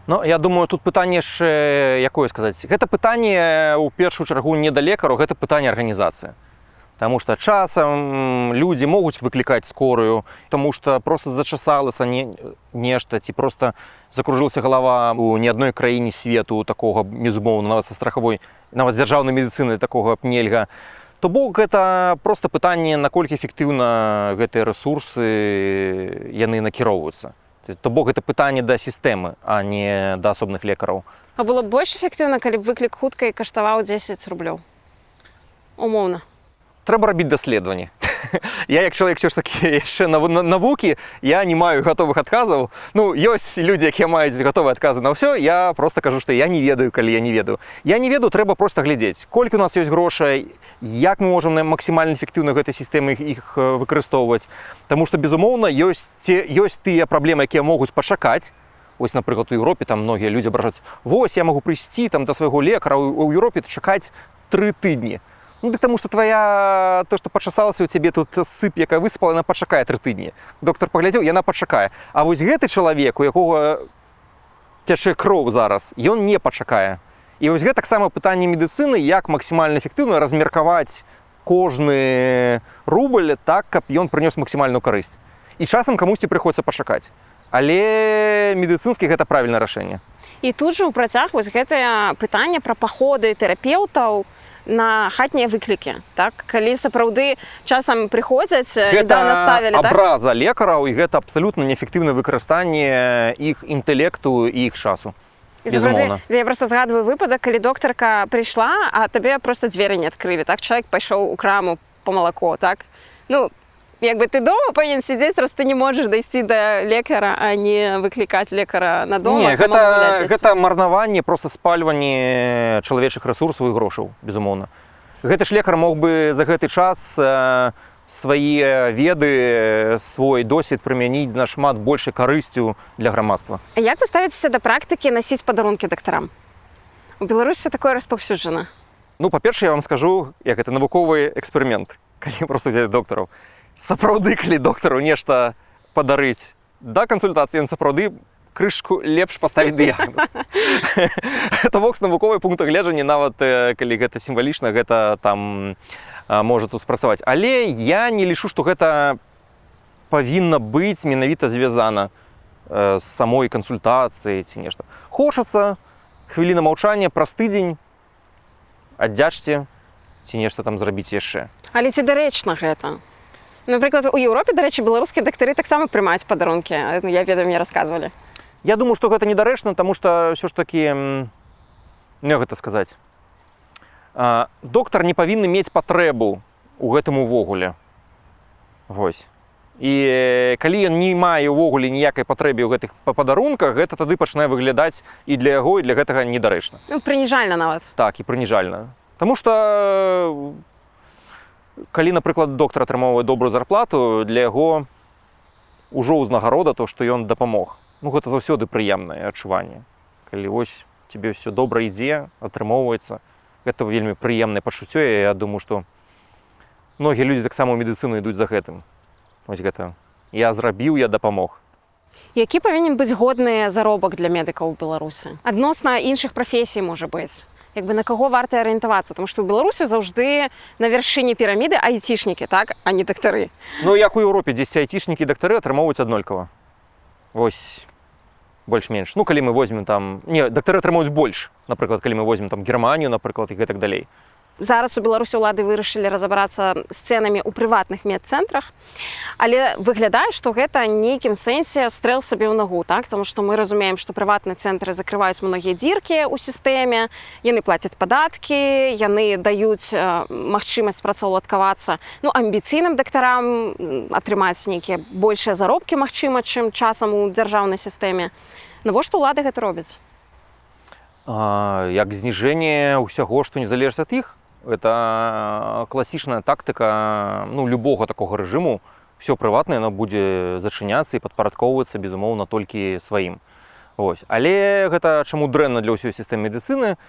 Я думаю, тут пытанне яшчэ, якое сказаць. Гэта пытанне, у першую чаргу, не да лекараў, гэта пытанне арганізацыі. Таму што часам людзі могуць выклікаць скорую, таму што проста зачасалася нешта, ці проста закружылася галава у ні адной краіне свету такога, безумоўна, нават са страхавой, нават з дзяржаўнай медыцыны такога б нельга. То бок гэта проста пытанне, наколькі эфектыўна гэтыя рэсурсы яны накіроўваюцца. То бок гэта пытанне да сістэмы, а не да асобных лекараў. А было б больш эфектыўна, калі б выклік хуткай каштаваў 10 рублёў? Умоўна. Трэба рабіць даследаванні. Я, як чалавек ўсё-такі яшчэ навукі, я не маю гатовых адказаў. Ну, ёсць людзі, якія маюць гатовыя адказы на ўсё, я проста кажу, што я не ведаю, калі я не ведаю. Я не ведаю, трэба проста глядзець, колькі у нас ёсць грошай, як мы можам максімальна эфектыўна гэтай сістэмы іх выкарыстоўваць. Таму што, безумоўна, ёсць тыя праблемы, якія могуць пачакаць. Вось, напрыклад, у Еўропе там многія людзі абражаюць: вось, я магу прыйсці там да свайго лекара, у Еўропе чакаць 3 тыдні. Ну, так тому, што то, што пачасалася ў цябе тут сып, якая высыпала, яна пачакае 3 тыдні. Доктар паглядзеў, яна пачакае. А вось гэты чалавек, у якога цячэ кроў зараз, ён не пачакае. І вось гэта таксама пытанне медыцыны, як максімальна эфектыўна размеркаваць кожны рубль так, каб ён прынёс максімальную карысць. І часам камусьці прыходзіцца пачакаць. Але медыцынскі гэта правільнае рашэнне. І тут жа ў працяг вось гэтае пытанне пра паходы тэрапеўтаў на хатнія выклікі, так? Калі сапраўды часам прыходзяць, нядаўна ставілі, так? Гэта абраза лекараў, і гэта абсалютна неэфектыўнае выкарыстанне іх інтэлекту і іх часу. Безумоўна. Я проста згадваю выпадак, калі доктарка прыйшла, а табе проста дзверы не адкрылі, так? Чалавек пайшоў у краму па малако, так? Ну, як бы ты дома павінен сидзець, раз ты не можаш дайсці да лекара, а не выклікаць лекара на дома. Не, гэта марнаванне, проста спальванне чалавечых рэсурсаў і грошаў, безумоўна. Гэты ж лекар мог бы за гэты час свае веды, свой досвед прымяніць з нашмат большай карысцю для грамадства. А як вы ставіцеся да практыкі насіць падарункі дактарам? У Беларусі такое распаўсюджана. Ну, па-першае, я вам скажу, як гэта навуковы эксперымент, калі проста взяць дактараў. Сапраўды, калі доктару нешта падарыць да кансультацыі, ён сапраўды крышку лепш паставіць дыягназ. То бок з навуковай пункта гледжання, нават калі гэта сімвалічна, гэта там можа тут спрацаваць. Але я не лічу, што гэта павінна быць менавіта звязана з самой кансультацыяй ці нешта. Хочацца хвіліна маўчання праз тыдзень, аддзячце ці нешта там зрабіць яшчэ. Але ці дарэчна гэта? Напрыклад, у Еўропе, дарэчы, беларускія дактары таксама прымаюць падарункі. Я ведаю, мне расказвалі. Я думаю, што гэта недарэчна, таму што ўсё ж такі, як гэта сказаць, доктар не павінны мець патрэбу ў гэтым увогуле. Вось. І калі ён не мае ўвогуле ніякай патрэбе ў гэтых падарунках, гэта тады пачынае выглядаць і для яго, і для гэтага недарэчна. Ну, прыніжальна нават. Так, і прыніжальна. Таму што калі, напрыклад, доктар атрымоўвае добрую зарплату, для яго ўжо ўзнагарода то, што ён дапамог. Ну, гэта заўсёды прыемнае адчуванне. Калі вось цябе ўсё добра ідзе, атрымоўваецца, гэта вельмі прыемнае пачуццё, і я думаю, што многія людзі таксама ў медыцыну ідуць за гэтым. Вось гэта. Я зрабіў, я дапамог. Які павінен быць годны заробак для медыкаў у Беларусі? Адносна іншых прафесій, можа быць. Як бы на каго варта арыентавацца, тому што ў Беларусі заўжды на вяршыні піраміды айцішнікі, так, а не дактары. Ну, як у Еўропе, дзесьці айцішнікі і дактары атрымоўваюць аднолькава. Вось, больш-менш. Ну, калі мы возьмем там... Не, дактары атрымоўваюць больш. Напрыклад, калі мы возьмем там Германію, напрыклад, і гэтак далей. Зараз у Беларусі ўлады вырашылі разабрацца з цэнамі ў прыватных медцэнтрах, але выглядае, што гэта нейкім сэнсе стрэл сабе ў нагу, так? Таму што мы разумеем, што прыватныя цэнтры закрываюць многія дзіркі ў сістэме, яны плацяць падаткі, яны даюць магчымасць працаўладкавацца, ну, амбіцыйным дактарам атрымаць нейкія большыя заробкі, магчыма, чым часам у дзяржаўнай сістэме. Навошта ўлады гэта робяць? Як зніжэнне ўсяго, што не залежыць ад іх. Это класічная тактыка, ну, любога такога рэжыму. Всё прыватнае, яно будзе зачыняцца і падпарадкоўвацца, безумоўна, толькі сваім. Вось. Але гэта чаму дрэнна для ўсёй сістэмы медыцыны?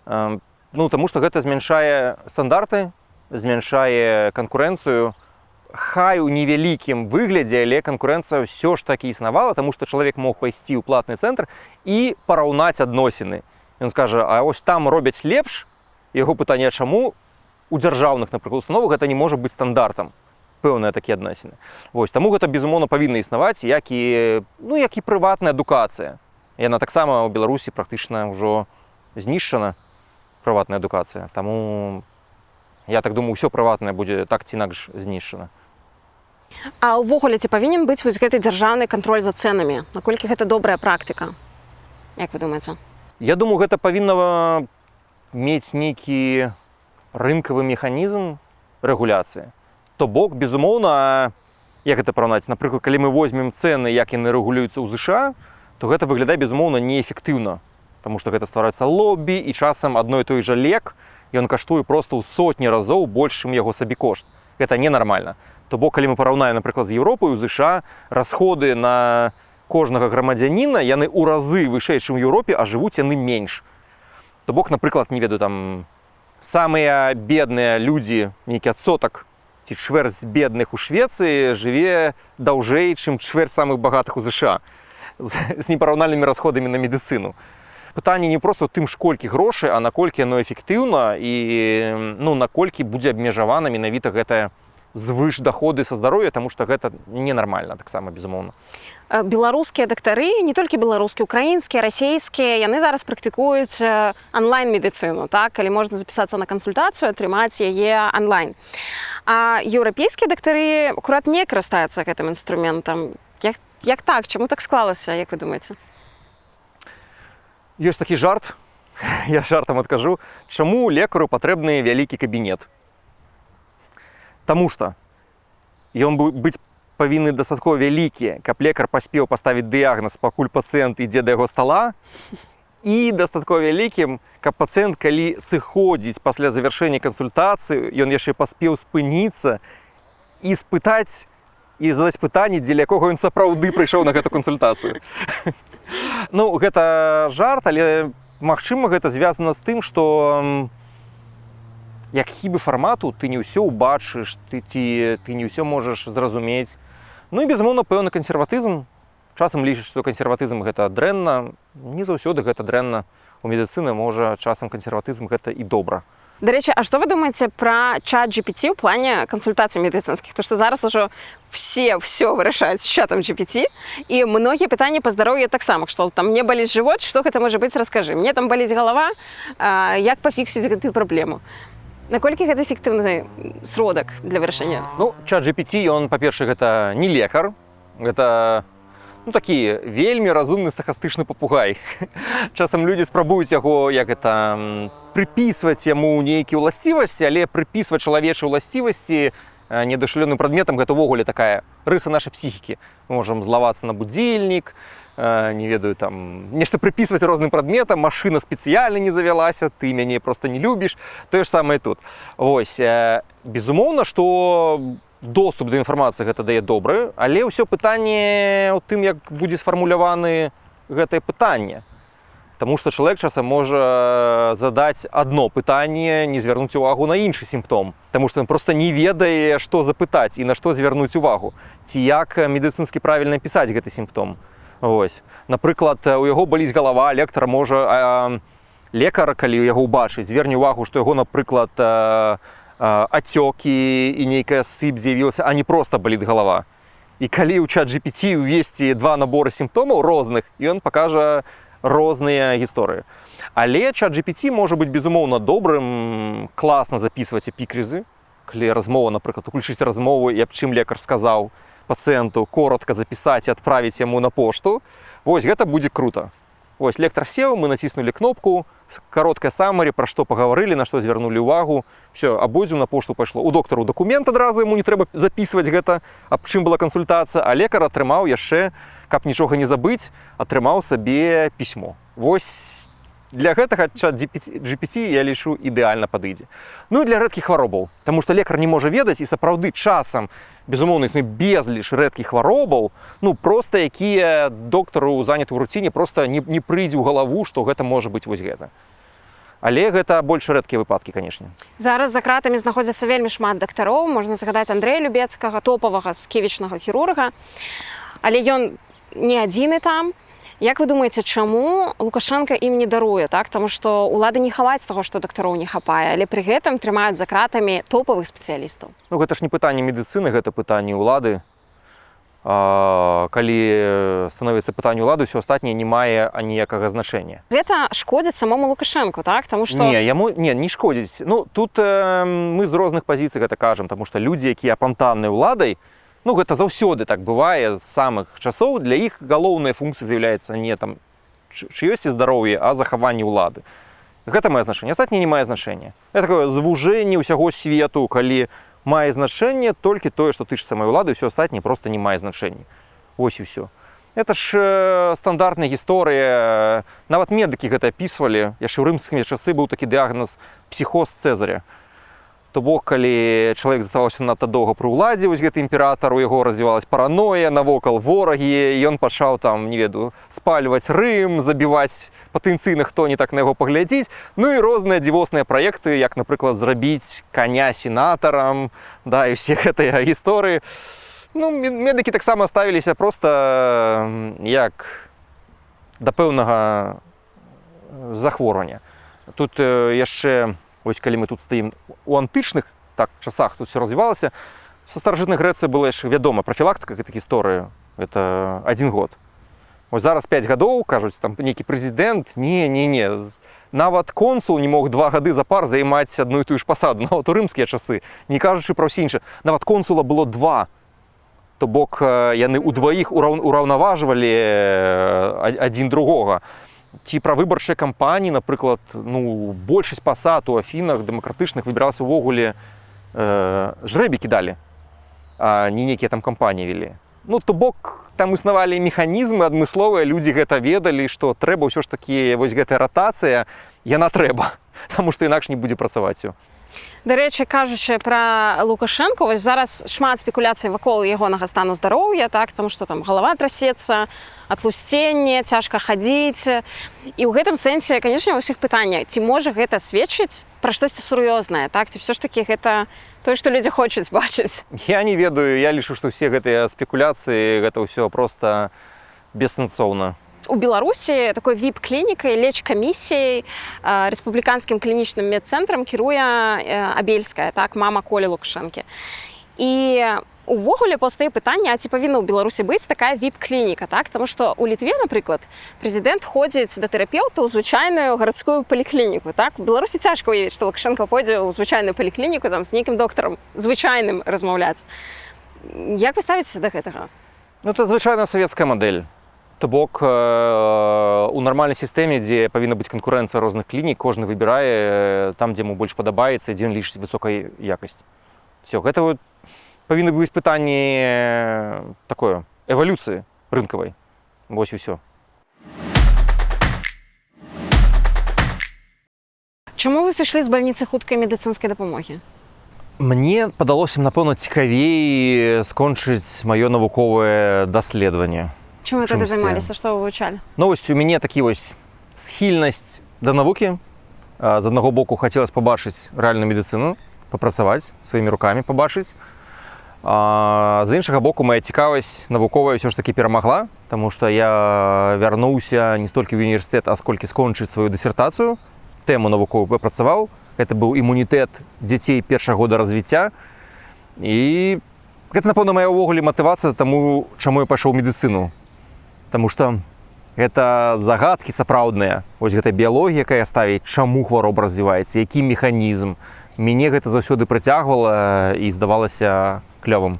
Ну, таму што гэта змяншае стандарты, змяншае канкурэнцыю. Хай у невялікім выглядзе, але канкурэнцыя ўсё ж такі існавала, таму што чалавек мог пайсці ў платны цэнтр і параўнаць адносіны. Ён скажа: а вось там робяць лепш. Яго пытанне, чаму? у дзяржаўных, напрыклад, установах гэта не можа быць стандартам, пэўныя такія адносіны. Вось, таму гэта, безумоўна, павінна існаваць, як і прыватная адукацыя. Яна таксама ў Беларусі практычна ўжо знішчана, прыватная адукацыя. Таму, я так думаю, ўсё прыватнае будзе так ці інакш знішчана. А ўвогуле, ці павінен быць вось гэты дзяржаўны кантроль за цэнамі? Наколькі гэта добрая практыка? Як вы думаеце? Я думаю, гэта павінна мець нейкі рынкавы механізм рэгуляцыі. То бок, безумоўна, як гэта параўнаць? Напрыклад, калі мы возьмем цэны, як яны рэгулююцца ў ЗША, то гэта выглядае, безумоўна, неэфектыўна. Таму што гэта ствараецца лобі, і часам адно і той жа лек, ён каштуе проста ў сотні разоў больш, чым яго сабекошт. Гэта ненармальна. То бок, калі мы параўнаем, напрыклад, з Еўропай, у ЗША расходы на кожнага грамадзяніна, яны ў разы вышэй, чым у Еўропе, а жывуць яны менш. То бок, напрыклад, не ведаю, там самыя бедныя людзі, нейкі адсотак ці чвэрць бедных у Швецыі жыве даўжэй, чым чвэрць самых багатых у ЗША з непараўнальнымі расходамі на медыцыну. Пытанне не проста ў тым, колькі грошай, а наколькі яно эфектыўна і наколькі будзе абмежавана менавіта гэтая звыш даходы са здароўя, таму што гэта ненармальна таксама, безумоўна. Беларускія дактары, не толькі беларускія, украінскія, расейскія, яны зараз практыкуюць онлайн-медыцыну, так? Калі можна запісацца на кансультацыю, атрымаць яе онлайн. А еўрапейскія дактары акурат не карыстаюцца гэтым інструментам. Як так? Чаму так склалася, як вы думаеце? Ёсць такі жарт, я жартам адкажу, чаму лекару патрэбны вялікі кабінет? Таму што ён быць павінны дастаткова вялікі, каб лекар паспеў паставіць дыягназ, пакуль пацыент ідзе да яго стала, і дастаткова вялікім, каб пацыент, калі сыходзіць пасля завяршэння кансультацыі, ён яшчэ паспеў спыніцца і спытаць, і задаць пытанне, дзеля якога ён сапраўды прыйшоў на гэту кансультацыю. Гэта жарт, але, магчыма, гэта звязана з тым, што як хібы фармату ты не ўсё ўбачыш, ты не ўсё можаш зразумець. І, безумоўна, пэўны кансерватызм. Часам лічыць, што кансерватызм гэта дрэнна. Не заўсёды гэта дрэнна. У медыцыны, можа, часам кансерватызм гэта і добра. Дарэчы, а што вы думаеце пра ChatGPT ў плане кансультацый медыцынскіх? Тому што зараз ужо ўсё вырашаюць з чатам GPT, і многія пытанні па здароўю таксама, што там мне баліць жывот, што гэта можа быць, раскажы. Мне там баліць галава, як пафіксіць гэтую праблему? Наколькі гэта эфектыўны сродак для вырашэння? ChatGPT, ён, па-першае, гэта не лекар, гэта такі вельмі разумны стахастычны папугай. Часам людзі спрабуюць яго прыпісваць яму нейкія ўласцівасці, але прыпісваць чалавечыя ўласцівасці недашаленым прадметам гэта ўвогуле такая рыса нашай псіхікі. Мы можам злавацца на будзільнік, не ведаю, нешта прыпісваць розным прадметам, машына спецыяльна не завялася, ты мяне проста не любіш, тое ж самае тут. Вось, безумоўна, што доступ да інфармацыі гэта дае добры, але ўсё пытанне ў тым, як будзе сфармуляваны гэтае пытанне. Таму што чалавек часам можа задаць адно пытанне, не звярнуць увагу на іншы сімптом. Таму што ён проста не ведае, што запытаць і на што звярнуць увагу. Ці як медыцынскі правільна пісаць гэты сімптом. Вось. Напрыклад, у яго баліць галава, лекар можа... Лекар, калі яго ўбачыць, зверне ўвагу, што яго, напрыклад, ацёкі і нейкая сыпь з'явілася, а не проста баліць галава. І калі ў ChatGPT увесці два наборы сімптомаў розных, ён пакажа розныя гісторыі. Але ChatGPT можа быць, безумоўна, добрым, класна запісваць эпікрызы, калі размова, напрыклад, уключыць размову, і аб чым лекар сказаў пацыенту, коротка запісаць і адправіць яму на пошту. Вось, гэта будзе круто. Вось, лектар сеў, мы націснулі кнопку, кароткая саммари, пра што пагаварылі, на што звярнулі ўвагу. Всё, абодзіў на пошту пайшло. У доктару дакумент адразу, яму не трэба запісваць гэта, аб чым была кансультацыя, а лекар атрымаў яшчэ, каб нічога не забыць, атрымаў сабе пісьмо. Вось, для гэтага ChatGPT, я лічу, ідэальна падыдзе. І для рэдкіх хваробаў, таму што лекар не можа ведаць, і сапраўды часам, безумоўна, існуе безліч рэдкіх хваробаў, проста якія доктару заняты ў руціне проста не прыйдзе ў галаву, што гэта можа быць вось гэта. Але гэта больш рэдкія выпадкі, канешне. Зараз за кратамі знаходзіцца вельмі шмат дактароў, можна згадаць Андрэя Любецкага, топавага сківічнага хірурга, але ён не адзіны там. Як вы думаеце, чаму Лукашенко ім не даруе, так? Таму што ўлады не хаваюць таго, што дактароў не хапае, але пры гэтым трымаюць за кратамі топавых спецыялістаў. Ну, гэта ж не пытанне медыцыны, гэта пытанне ўлады. Калі становіцца пытанне ўлады, ўсё астатняе не мае аніякага значэння. Гэта шкодзіць самому Лукашенку, так? Таму што... Не шкодзіць. Ну, тут мы з розных пазіцый гэта кажам, таму што людзі, якія апантаныя ўладай, ну, гэта заўсёды так бывае з самых часоў. Для іх галоўная функцыя з'яўляецца не там чыёсьці здароўе, а захаванне ўлады. Гэта мае значэнне. Астатняе не мае значэння. Гэта такое звужэнне ўсяго свету, калі мае значэнне толькі тое, што тычыцца самой улады, ўсё астатняе проста не мае значэння. Вось і ўсё. Это ж стандартная гісторыя. Нават медыкі гэта апісвалі. Яшчэ ў рымскія часы быў такі дыягназ псіхоз Цэзаря. То бок, калі чалавек заставаўся надта доўга пры ўладзе, вось гэты імператар, у яго развівалась параноя, навокал ворагі, і ён пачаў там, не ведаю, спальваць Рым, забіваць патэнцыйных, хто не так на яго паглядзіць. Ну і розныя дзівосныя праекты, як, напрыклад, зрабіць каня сенатарам, да, і ўсе гэтыя гісторыі. Ну, медыкі таксама ставіліся проста як да пэўнага захворвання. Тут яшчэ... Вось калі мы тут стаім у антычных так часах, тут все развівалася, са старажытнай Грэцыі была яшчэ вядома прафілактыка гэтай гісторыі. Это 1 год. Вось зараз 5 гадоў, кажуць, там нейкі прэзідэнт, не. Нават консул не мог 2 гады запар займаць адну і тую ж пасаду, нават у рымскія часы, не кажучы пра ўсе іншыя. Нават консула было 2. То бок яны ўдваіх ураўнаважвалі адзін другога. Ці пра выбарчыя кампаніі, напрыклад, ну, большасць пасад у Афінах дэмакратычных выбіралася ўвогуле жрэбі кідалі, а не нейкія там кампаніі вялі. Ну, то бок, там існавалі механізмы адмысловыя, людзі гэта ведалі, што трэба ўсё ж такі, вось гэтая ратацыя, яна трэба, таму што інакш не будзе працаваць. Дарэчы, кажучы пра Лукашенко, вось зараз шмат спекуляцый вакол ягонага стану здароўя, так, таму што там галава трасецца, атлусценне, цяжка хадзіць. І ў гэтым сэнсе, канечне, ва ўсіх пытаннях, ці можа гэта сведчыць пра штосьці сур'ёзнае, так, ці ўсё ж такі гэта тое, што людзі хочуць бачыць? Я не ведаю, я лічу, што ўсе гэтыя спекуляцыі, гэта ўсё проста бессэнсоўна. У Беларусі такой ВІП-клінікай, лечкамісіяй, рэспубліканскім клінічным медцэнтрам кіруе Абельская, так, мама Колі Лукашэнкі. І увогуле паўстае пытанне, а ці павінна ў Беларусі быць такая ВІП-клініка, так? Таму што ў Літве, напрыклад, прэзідэнт ходзіць да тэрапеўта ў звычайную гарадскую паліклініку, так? У Беларусі цяжка ўявіць, што Лукашенко пойдзе ў звычайную паліклініку там з нейкім доктарам звычайным размаўляць. Як вы ставіцеся да гэтага? Ну, это звычайная савецкая мадэль. То бок, у нармальнай сістэме, дзе павінна быць канкурэнцыя розных клінік, кожны выбірае там, дзе яму больш падабаецца, дзе ён лічыць высокай якасць. Всё, гэта вот павінна быць пытанне такое, эвалюцыі рынкавай. Вось і ўсё. Чаму вы сышлі з бальніцы хуткай медыцынскай дапамогі? Мне падалося, напэўна, цікавей скончыць маё навуковае даследаванне. Чым вы тады займаліся, што вы вывучалі? Ну, вось у мяне такі вось схільнасць да навукі. З аднаго боку хацелася пабачыць рэальную медыцыну, папрацаваць, сваімі рукамі пабачыць. З іншага боку, моя цікавасць навуковая ўсё ж такі перамагла, таму што я вярнуўся не столькі ў універсітэт, а сколькі скончыць сваю дысертацыю. Тэму навуковую працаваў. Гэта быў імунітэт дзяцей першага года развіцця. І гэта, напэўна, мая ўвогуле матывацыя таму, чаму я пайшоў у медыцыну. Таму што гэта загадкі сапраўдныя. Вось гэта біялогія, якая ставіць, чаму хвароба развіваецца, які механізм. Мяне гэта заўсёды прыцягвала і здавалася клёвым.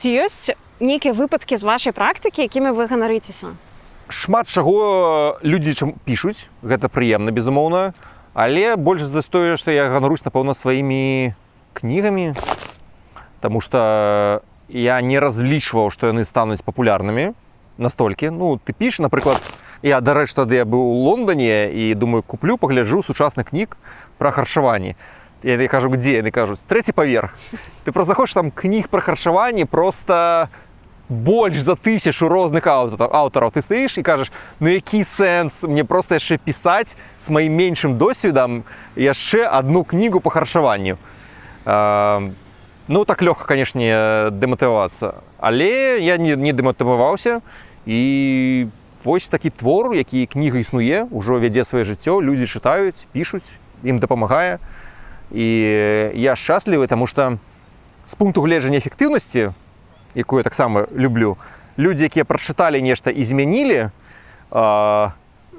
Ці ёсць нейкія выпадкі з вашай практыкі, якімі вы ганарыцеся? Шмат чаго людзі пішуць, гэта прыемна, безумоўна, але больш за тое, што я ганарусь, напэўна, сваімі кнігамі, таму што я не разлічваў, што яны стануць папулярнымі настолькі. Ну, ты піш, напрыклад, я, дарэчы, тады я быў у Лондоне і думаю, куплю, пагляджу сучасных кніг пра харчаванне. Я кажу, где? Яны кажуць, 3-й паверх. Ты просто заходиш, там кніг пра харчаванне просто больш за 1000 розных аўтараў. Ты стаіш і кажаш, ну які сэнс мне просто яшчэ пісаць з маім меншым досведам яшчэ одну кнігу па харчаванню. Ну, так лёгка, канешне, дэматывавацца. Але я не дэматываваўся і вось такі твор, які кніга існуе, ужо вядзе сваё жыццё, людзі чытаюць, пішуць, ім дапамагае. І я шчаслівы, таму што з пункту гледжання эфектыўнасці, якую я таксама люблю, людзі, якія прачыталі нешта і змянілі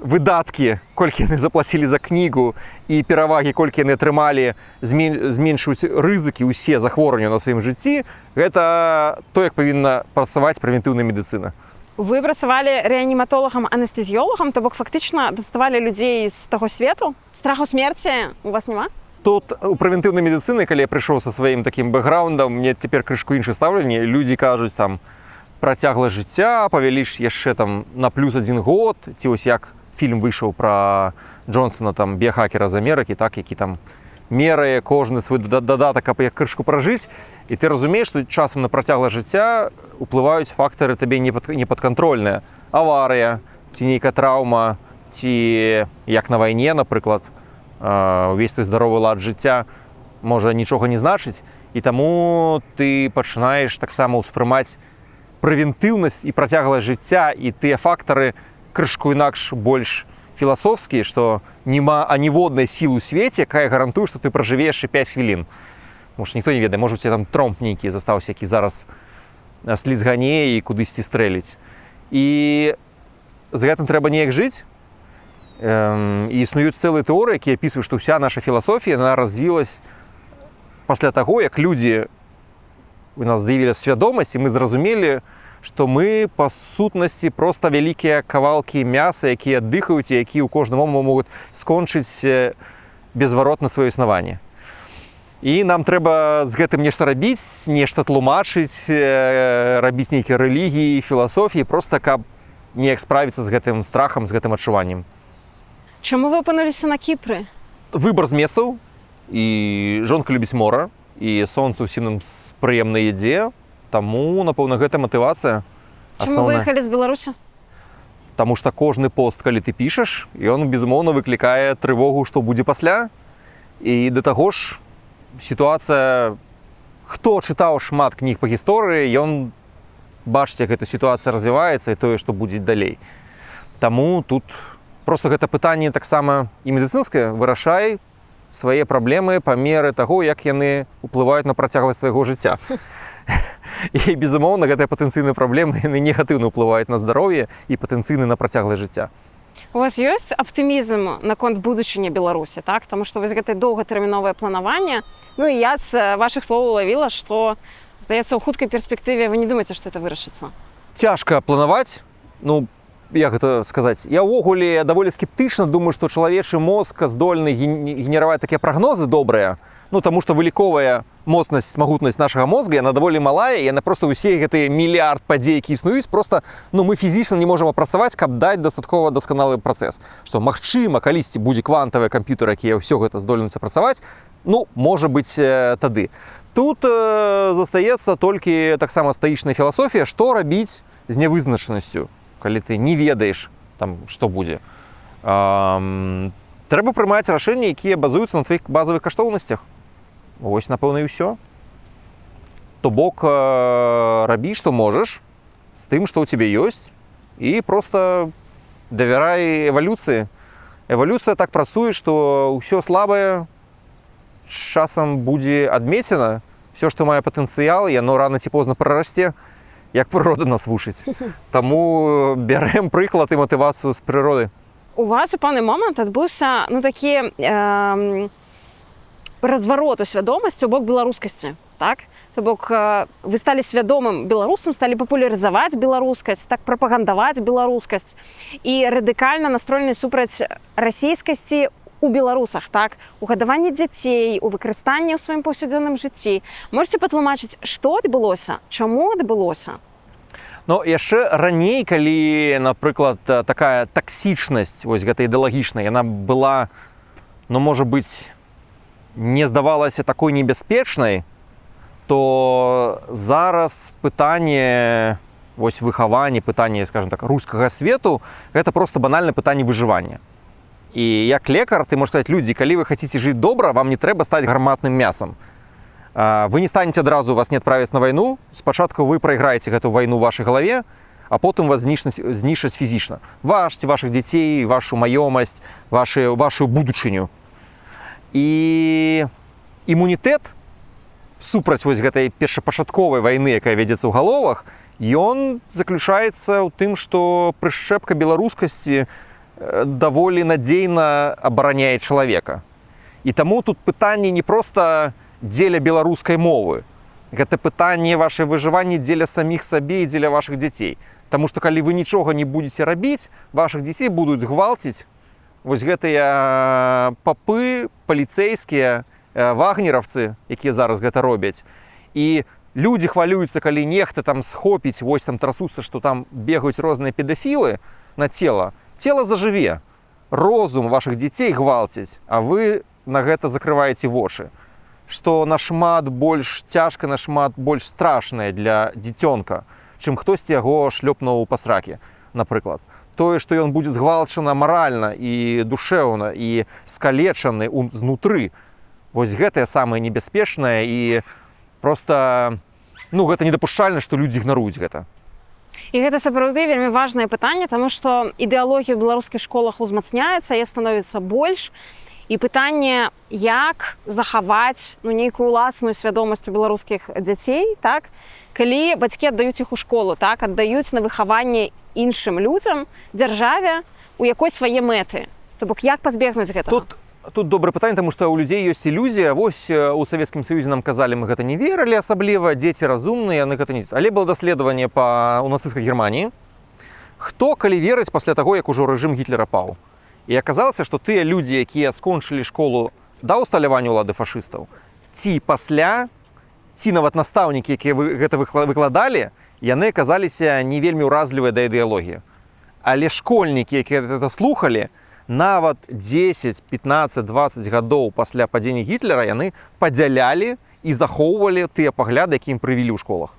выдаткі, колькі яны заплацілі за кнігу, і перавагі, колькі яны атрымалі, зменшуюць рызыкі ўсе захворвання на сваім жыцці, гэта то, як павінна працаваць прэвентыўная медыцына. Вы працавалі рэаніматолагам, анестэзіёлагам, то бок фактычна даставалі людзей з таго свету? Страху смерці у вас няма? Тут у прэвентыўнай медыцыны, калі я прыйшоў са сваім такім бэкграундам, мне цяпер крышку іншае стаўленне. Людзі кажуць там працягласць жыцця, павяліш яшчэ там на плюс 1 год, ці вось як фільм выйшаў пра Джонсона, там біяхакера з Амерыкі, так, які там мерае кожны свой дадатак, каб як крышку пражыць, і ты разумееш, што часам на працягласць жыцця уплываюць фактары табе непадкантрольныя. Аварыя, ці нейкая траўма, ці як на вайне, напрыклад, увесь твой здаровы лад жыцця можа нічога не значыць, і таму ты пачынаеш таксама ўспрымаць прэвентыўнасць і працягласць жыцця і тыя фактары крышку інакш больш філасофскія, што няма аніводнай сілы ў свеце, якая гарантуе, што ты пражывеш 5 хвілін. Тому што ніхто не ведае, можа у цябе там тромб нейкі застаўся, які зараз слізгане і кудысьці стрэліць. І з гэтым трэба неяк жыць. І існуюць цэлыя тэорыі, якія апісваюць, што ўся наша філасофія, яна развілась пасля таго, як людзі у нас з'явілася свядомасць, і мы зразумелі, што мы, па сутнасці, проста вялікія кавалкі мяса, якія дыхаюць і якія ў кожны момант могуць скончыць безваротна сваё існаванне. І нам трэба з гэтым нешта рабіць, нешта тлумачыць, рабіць нейкія рэлігіі, філасофіі, проста каб неяк справіцца з гэтым страхам, з гэтым адчуваннем. Чаму вы апынуліся на Кіпры? Выбар з месцаў, і жонка любіць мора, і сонца ўсім нам прыемна ідзе, таму, напэўна, гэта матывацыя асноўная. Чаму вы выехалі з Беларусі? Таму што кожны пост, калі ты пішаш, ён, безумоўна, выклікае трывогу, што будзе пасля. І да таго ж сітуацыя, хто чытаў шмат кніг па гісторыі, ён бачыць, як эта сітуацыя развіваецца і тое, што будзе далей. Таму тут проста гэта пытанне таксама і медыцынскае. Вырашай свае праблемы па меры таго, як яны ўплываюць на працягласць твайго жыцця. І, безумоўна, гэтыя патэнцыйныя праблемы, яны негатыўна ўплываюць на здароўе і патэнцыйна на працягласць жыцця. У вас ёсць аптымізм наконт будучыні Беларусі, так? Таму што вось гэтае доўгатэрміновае планаванне, ну і я з вашых слоў улавіла, што, здаецца, ў хуткай перспектыве вы не думаеце, што это вырашыцца? Цяжка планаваць, ну, як гэта сказаць, я ўвогуле даволі скептычна думаю, што чалавечы мозг здольны генераваць такія прагнозы добрыя, ну, таму што выліковая моцнасць, магутнасць нашага мозга, яна даволі малая, і яна проста ўсе гэтыя мільярд падзей, які існуюць, проста, ну, мы фізічна не можам апрацаваць, каб даць дастаткова дасканалы працэс. Што, магчыма, калісьці будзе квантавыя камп'ютары, якія ўсё гэта здольнуцца працаваць, ну, можа быць, тады. Тут застаецца толькі таксама стаічная філасофія, што рабіць з нявызначанасцю, калі ты не ведаеш, там, што будзе. Трэба прымаць рашэнні, якія базуюцца на тваіх базавых каштоўнасцях. Вось, напэўна, і ўсё. То бок, рабі, што можаш, з тым, што ў цябе ёсць, і проста давярай эвалюцыі. Эвалюцыя так працуе, што ўсё слабае з часам будзе адмецена. Всё, што мае патэнцыял, яно рана ці позна прарасце, як прырода нас вучыць. Таму бярэм прыклад і матывацыю з прыроды. У вас у пэўны момант адбыўся, ну, такі разварот у свядомасці ў бок беларускасці, так? То бок вы сталі свядомым беларусам, сталі папулярызаваць беларускасць, так прапагандаваць беларускасць і радыкальна настроены супраць расійскасці у беларусах, так? У гадаванні дзяцей, у выкарыстанні ў сваім паўсядзённым жыцці. Можаце патлумачыць, што адбылося, чаму адбылося? Ну, яшчэ раней, калі, напрыклад, такая таксічнасць, вось гэта ідэалагічная, яна была, ну, можа быць, не здавалася такой небяспечнай, то зараз пытанне вось выхавання, пытанне, скажем так, рускага свету, гэта проста банальнае пытанне выжывання. І як лекар, ты можаш сказаць, людзі, калі вы хаціце жыць добра, вам не трэба стаць гарматным мясам. Вы не станеце адразу, вас не адправяць на вайну, спачатку вы прайграеце гэту вайну ў вашай галаве, а потым вас знішчаць фізічна. Ваших дзяцей, вашу маёмасць, вашу будучыню. І імунітэт супраць вось гэтай першапачатковай вайны, якая вядзецца ў галовах, ён заключаецца ў тым, што прышчэпка беларускасці даволі надзейна абараняе чалавека. І таму тут пытанне не проста дзеля беларускай мовы. Гэта пытанне вашай выжывання дзеля саміх сабе і дзеля вашых дзяцей. Таму што калі вы нічога не будзеце рабіць, вашых дзяцей будуць гвалціць вось гэтыя папы, паліцэйскія, вагнеравцы, якія зараз гэта робяць. І людзі хвалююцца, калі нехта там схопіць, вось там трасуцца, што там бегаюць розныя педафілы на цела. Цела зажыве. Розум вашых дзяцей гвалціць, а вы на гэта закрываеце вочы. Што нашмат больш цяжка, нашмат больш страшнае для дзіцёнка, чым хтосьці яго шлёпнуў па сраке, напрыклад. Тое, што ён будзе згвалчана маральна і душэўна і скалечаны знутры, вось гэтае самае небяспечнае і проста, гэта недапушчальна, што людзі ігнаруюць гэта. І гэта сапраўды вельмі важнае пытанне, таму што ідэалогія ў беларускіх школах узмацняецца, яе становіцца больш. І пытанне, як захаваць нейкую ўласную свядомасць у беларускіх дзяцей, так? Калі бацькі аддаюць іх у школу, так? Аддаюць на выхаванне іншым людзям, дзяржаве, у якой свае мэты. То бок, як пазбегнуць гэтага? Тут добрае пытанне, таму што ў людзей ёсць ілюзія. Вось у Савецкім Саюзе нам казалі, мы гэта не верылі асабліва, дзеці разумныя, яны гэта не... Але было даследаванне ў нацысцкай Германіі. Хто, калі верыць пасля таго, як ужо рэжым Гітлера паў? І аказалася, што тыя людзі, якія скончылі школу да ўсталявання ўлады фашыстаў, ці пасля, ці нават настаўнікі, якія гэта выкладалі, яны аказаліся не вельмі ўразлівыя да ідэалогіі. Але школьнікі, якія гэта слухалі, нават 10, 15, 20 гадоў пасля падзення Гітлера яны падзялялі і захоўвалі тыя пагляды, які ім прывілі ў школах.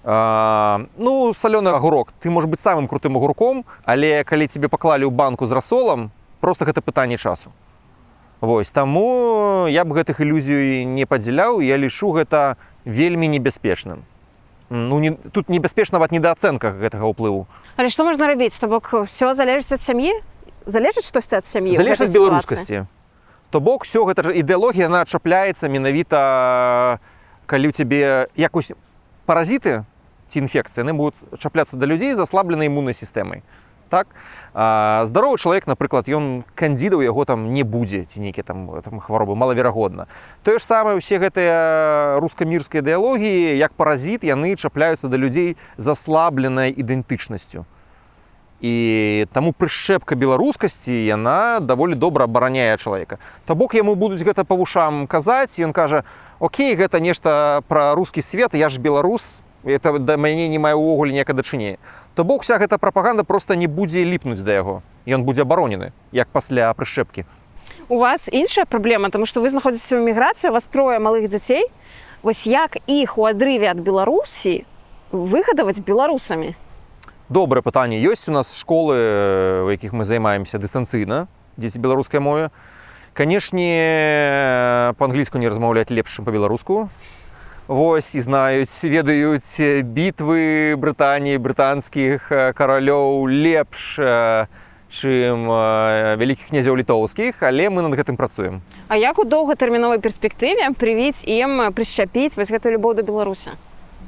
Салёны агурок. Ты можаш быць самым крутым агурком, але калі тебе паклалі ў банку з расолам, проста гэта пытанне часу. Вось, таму я б гэтых ілюзій не падзяляў, я лічу гэта вельмі небяспечным. Тут небяспечна нават недаацэнка гэтага ўплыву. Але што можна рабіць? То бок, ўсё залежыць ад сям'і? Залежыць штосьці ад сям'і? Залежыць ад беларускасці. То бок, ўсё гэта ж ідэалогія, яна адчапляецца менавіта, калі ў цябе якось паразіты, ці інфекцыі, яны будуць чапляцца да людзей з аслабленай імуннай сістэмай. Так? Здаровы чалавек, напрыклад, ён кандзіда ў яго там не будзе, ці нейкія там хваробы, малаверагодна. Тое ж самае, усе гэтыя рускамірскія ідэалогіі, як паразіт, яны чапляюцца да людзей з аслабленай ідэнтычнасцю. І таму прышчэпка беларускасці, яна даволі добра абараняе чалавека. То бок яму будуць гэта па вушам казаць, і ён кажа: «Окей, гэта нешта пра рускі свет, я ж беларус, это да мяне не мае ўвогуле ніякага дачынення». То бок вся гэта прапаганда проста не будзе ліпнуць да яго. Ён будзе абаронены, як пасля прышчэпкі. У вас іншая праблема, таму што вы знаходзіцеся ў эміграцыі, у вас 3 малых дзяцей. Вось як іх у адрыве ад Беларусі выгадаваць беларусамі? Добрае пытанне. Ёсць у нас школы, у якіх мы займаемся дыстанцыйна, дзеці беларускай мове. Канешне, па-англійску не размаўляць лепш, чым па-беларуску. Вось, і ведаюць бітвы Брытаніі, брытанскіх каралёў лепш, чым вялікіх князёў літоўскіх, але мы над гэтым працуем. А як у доўгатэрміновай перспектыве прывіць ім, прышчапіць вось гэтую любоў да Беларусі?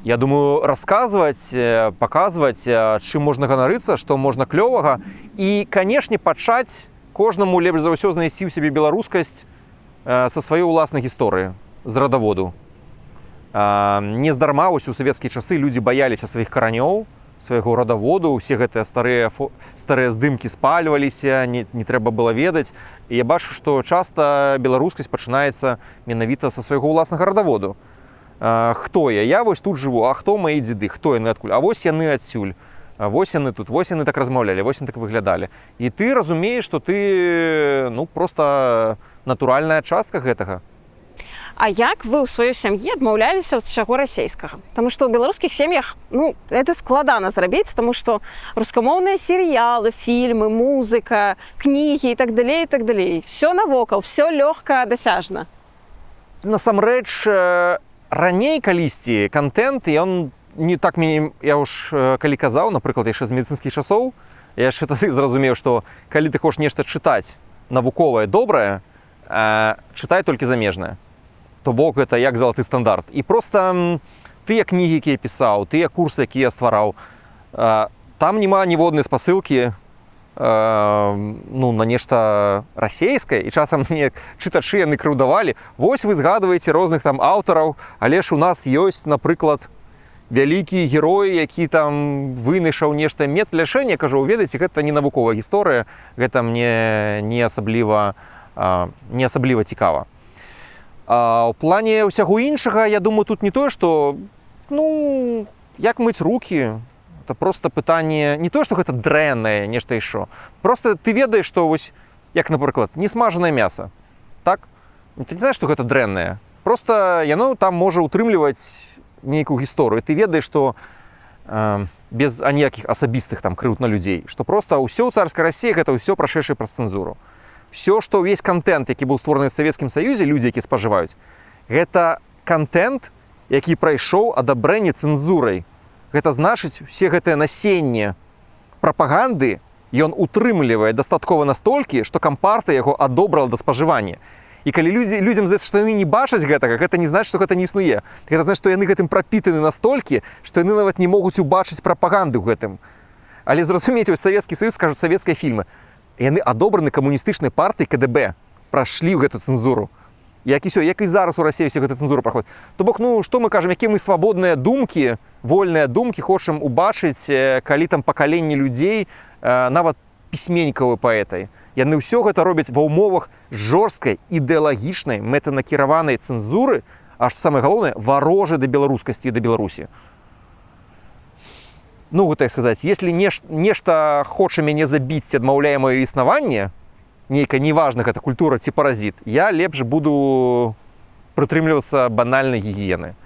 Я думаю, расказваць, паказваць, чым можна ганарыцца, што можна клёвага. І, канешне, пачаць кожнаму лепш за ўсё знайсці ў сябе беларускасць са сваёй уласнай гісторыі, з радаводу. Нездарма вось у савецкія часы людзі баяліся сваіх каранёў, свайго радаводу, усе гэтыя старыя здымкі спальваліся, не трэба было ведаць. І я бачу, што часта беларускасць пачынаецца менавіта са свайго ўласнага радаводу. Хто я? Я вось тут жыву, а хто мае дзеды, хто яны адкуль? А вось яны адсюль, вось яны тут, вось яны так размаўлялі, вось яны так выглядалі. І ты разумееш, што ты проста натуральная частка гэтага. А як вы ў сваёй сям'і адмаўляліся ад усяго расейскага? Таму што ў беларускіх сем'ях, гэта складана зрабіць, таму што рускамоўныя серыялы, фільмы, музыка, кнігі і так далей, і так далей. Всё навокал, всё лёгка дасяжна. Насамрэч, раней калісьці кантэнт, ён не так мяне, я ўж калі казаў, напрыклад, яшчэ з медыцынскіх часоў, я яшчэ тады зразумеў, што калі ты хочаш нешта чытаць навуковае, добрае, чытай толькі замежнае. То бок гэта як залаты стандарт. І проста тыя кнігі, якія пісаў, тыя курсы, якія я ствараў, там няма ніводнай спасылкі на нешта расейскае, і часам мне чытачы яны крыўдавалі: вось вы згадваеце розных там аўтараў, але ж у нас ёсць, напрыклад, вялікі герой, які там вынайшаў нешта метад лячэння. Кажу, ведаеце, гэта не навуковая гісторыя, гэта мне не асабліва цікава. А ў плане ўсяго іншага, я думаю, тут не тое, што як мыць рукі, это просто пытанне не тое, што гэта дрэннае нешта ішо. Просто ты ведаеш, што вось, як, напрыклад, несмажанае мяса, так? Ты не знаеш, што гэта дрэннае. Просто яно там можа утрымліваць нейкую гісторыю. Ты ведаеш, што без аніякіх асабістых там крыўд на людзей, што просто ўсё ў царскай Расіі гэта ўсё прашэйшае праз цэнзуру. Все, што ўвесь контент, які быў створаны в Савецкім Саюзе, людзі, які спажываюць, гэта контент, які прайшоў адабрэнне цэнзурай. Гэта значыць, усе гэтыя насенне прапаганды ён утрымлівае дастаткова настолькі, што кампартыя яго адобрала да спажывання. І калі людзям здаецца, што яны не бачаць гэтага, гэта не значыць, што гэта не існуе. Гэта значыць, што яны гэтым прапітаны настолькі, што яны нават не могуць убачыць прапаганды ў гэтым. Але зразумейце, вось Савецкі Саюз, кажуць, савецкія фільмы, яны адобраны камуністычнай партыяй КДБ, прашлі ў гэту цэнзуру. Як і зараз у Расіі ўсе гэта цэнзура праходзіць. То бок, што мы кажам, якія мы свабодныя думкі, вольныя думкі хочам убачыць, калі там пакаленне людзей, нават пісьменнікаў і паэтай. Яны ўсё гэта робяць ва ўмовах жорсткай, ідэалагічнай, мэтанакіраванай цэнзуры, а што самае галоўнае, варожай да беларускасці і да Беларусі. Так сказаць, если нешта хоча мяне забіць, адмаўляе маё існаванне, нейкая, неважна, гэта культура ці паразіт, я лепш буду прытрымлівацца банальнай гігіены.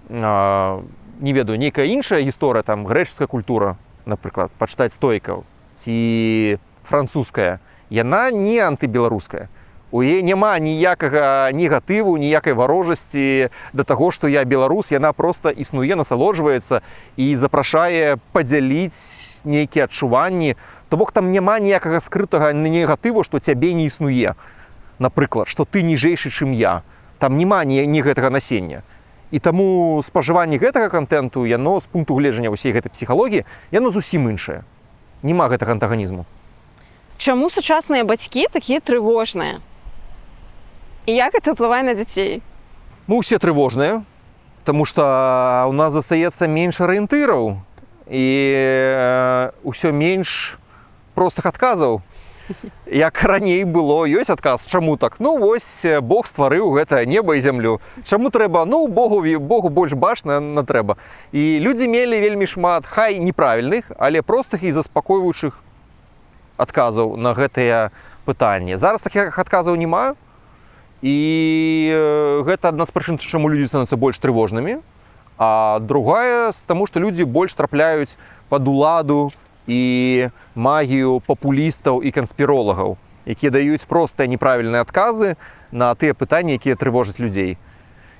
Не ведаю, нейкая іншая гісторыя, там, грэчаская культура, напрыклад, пачытаць стоікаў, ці французская, яна не антыбеларуская. У яе няма ніякага негатыву, ніякай варожасці да таго, што я беларус, яна проста існуе, насалоджваецца і запрашае падзяліць нейкія адчуванні. То бок там няма ніякага скрытага негатыву, што цябе не існуе. Напрыклад, што ты ніжэйшы, чым я. Там няма ні гэтага насення. І таму спажыванне гэтага контенту, яно з пункту гледжання ўсей гэтай псіхалогіі, яно зусім іншае. Няма гэтага антаганізму. Чаму сучасныя бацькі такія трывожныя? І як гэта ўплывае на дзяцей? Мы ўсе трывожныя, таму што ў нас застаецца менш арыентыраў і ўсё менш простых адказаў. Як раней было, ёсць адказ, чаму так? Вось Бог стварыў гэта неба і зямлю. Чаму трэба? Богу больш бачна трэба. І людзі мелі вельмі шмат, хай неправільных, але простых і заспакойваючых адказаў на гэтыя пытанні. Зараз такіх адказаў няма. І гэта адна з прычын, чаму людзі становяцца больш трывожнымі. А другая з таму, што людзі больш трапляюць пад уладу і магію папулістаў і канспіролагаў, якія даюць простыя неправільныя адказы на тыя пытанні, якія трывожаць людзей.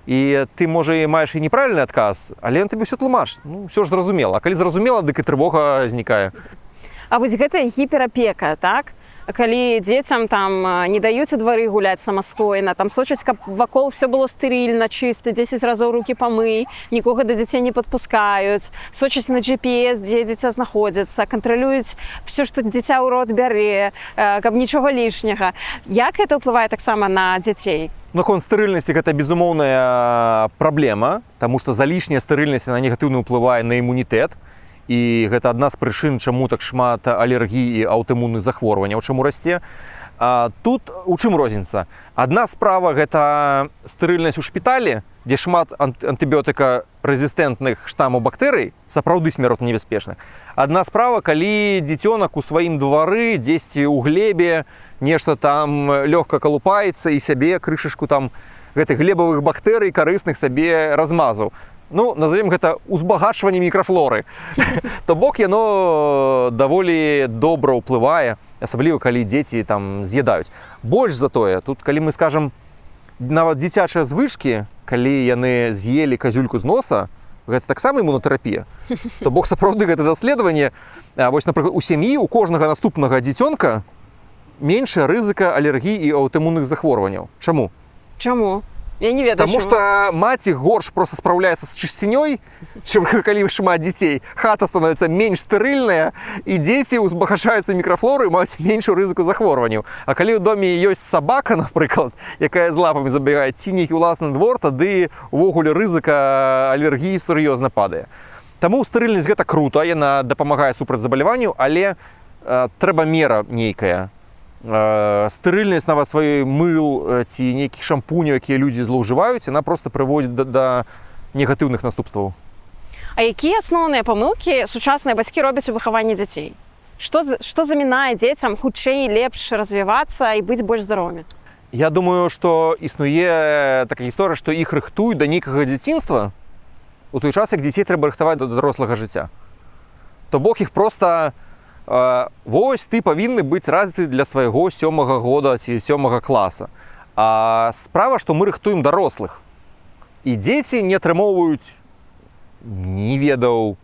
І ты, можа, і маеш і неправільны адказ, але ён табе ўсё тлумачыць. Ўсё ж зразумела. А калі зразумела, дык і трывога знікае. А вось гэта гіперапека, так? Калі дзецям там не даюць у двары гуляць самастойна, там сочаць, каб вакол все было стэрыльна, чыста, 10 разоў рукі памый, нікога да дзяцей не падпускаюць, сочаць на GPS, дзе дзіця знаходзіцца, кантралююць все, што дзіця ў рот бярэ, каб нічога лішняга. Як гэта ўплывае таксама на дзяцей? Наконт стэрыльнасці гэта безумоўная праблема, таму што залішняя стэрыльнасць на негатыўна ўплывае на імунітэт. І гэта адна з прычын, чаму так шмат алергій і аўтаімунных захворванняў, чаму расце. Тут у чым розніца? Адна справа гэта стэрыльнасць у шпіталі, дзе шмат антыбіётыка-рэзістэнтных штамаў бактэрый, сапраўды смяротна небяспечных. Адна справа, калі дзіцёнак у сваім двары, дзесьці ў глебе, нешта там лёгка калупаецца і сябе крышачку там гэтых глебавых бактэрый карысных сабе размазаў. Назовем гэта узбагачванне мікрафлоры. То бок яно даволі добра ўплывае, асабліва калі дзеці там з'ядаюць. Больш за тое, тут калі мы скажам, нават дзіцячыя звычкі, калі яны з'елі казюльку з носа, гэта таксама імунатэрапія. То бок сапраўды гэта даследаванне, вось, напрыклад, у сям'і у кожнага наступнага дзіцёнка меншая рызыка алергій і аўтаімунных захворванняў. Чаму? Чаму? Я не ведаю. Таму што маці горш проста спраўляецца з чысцінёй, чым калі шмат дзяцей. Хата становіцца менш стэрыльная, і дзеці узбагачаюцца мікрафлорай, маюць меншую рызыку захворванняў. А калі ў доме ёсць сабака, напрыклад, якая з лапамі забегае, ці нейкі ўласны двор, тады увогуле рызыка алергіі сур'ёзна падае. Таму стэрыльнасць гэта крута, яна дапамагае супраць забаляванняў, але трэба мера нейкая. Стэрыльнасць нават сваёй мыл ці нейкіх шампуняў, якія людзі злоўжываюць, яна проста прыводзіць да негатыўных наступстваў. А якія асноўныя памылкі сучасныя бацькі робяць у выхаванні дзяцей? Што замінае дзецям хутчэй лепш развівацца і быць больш здаровымі? Я думаю, што існуе такая гісторыя, што іх рыхтуюць да нейкага дзяцінства у той час, як дзяцей трэба рыхтаваць да дарослага жыцця. То бок іх проста вось ты павінны быць развіты для свайго 7-га года ці 7-га класа. А справа, што мы рыхтуем дарослых. І дзеці не атрымоўваюць не ведаю,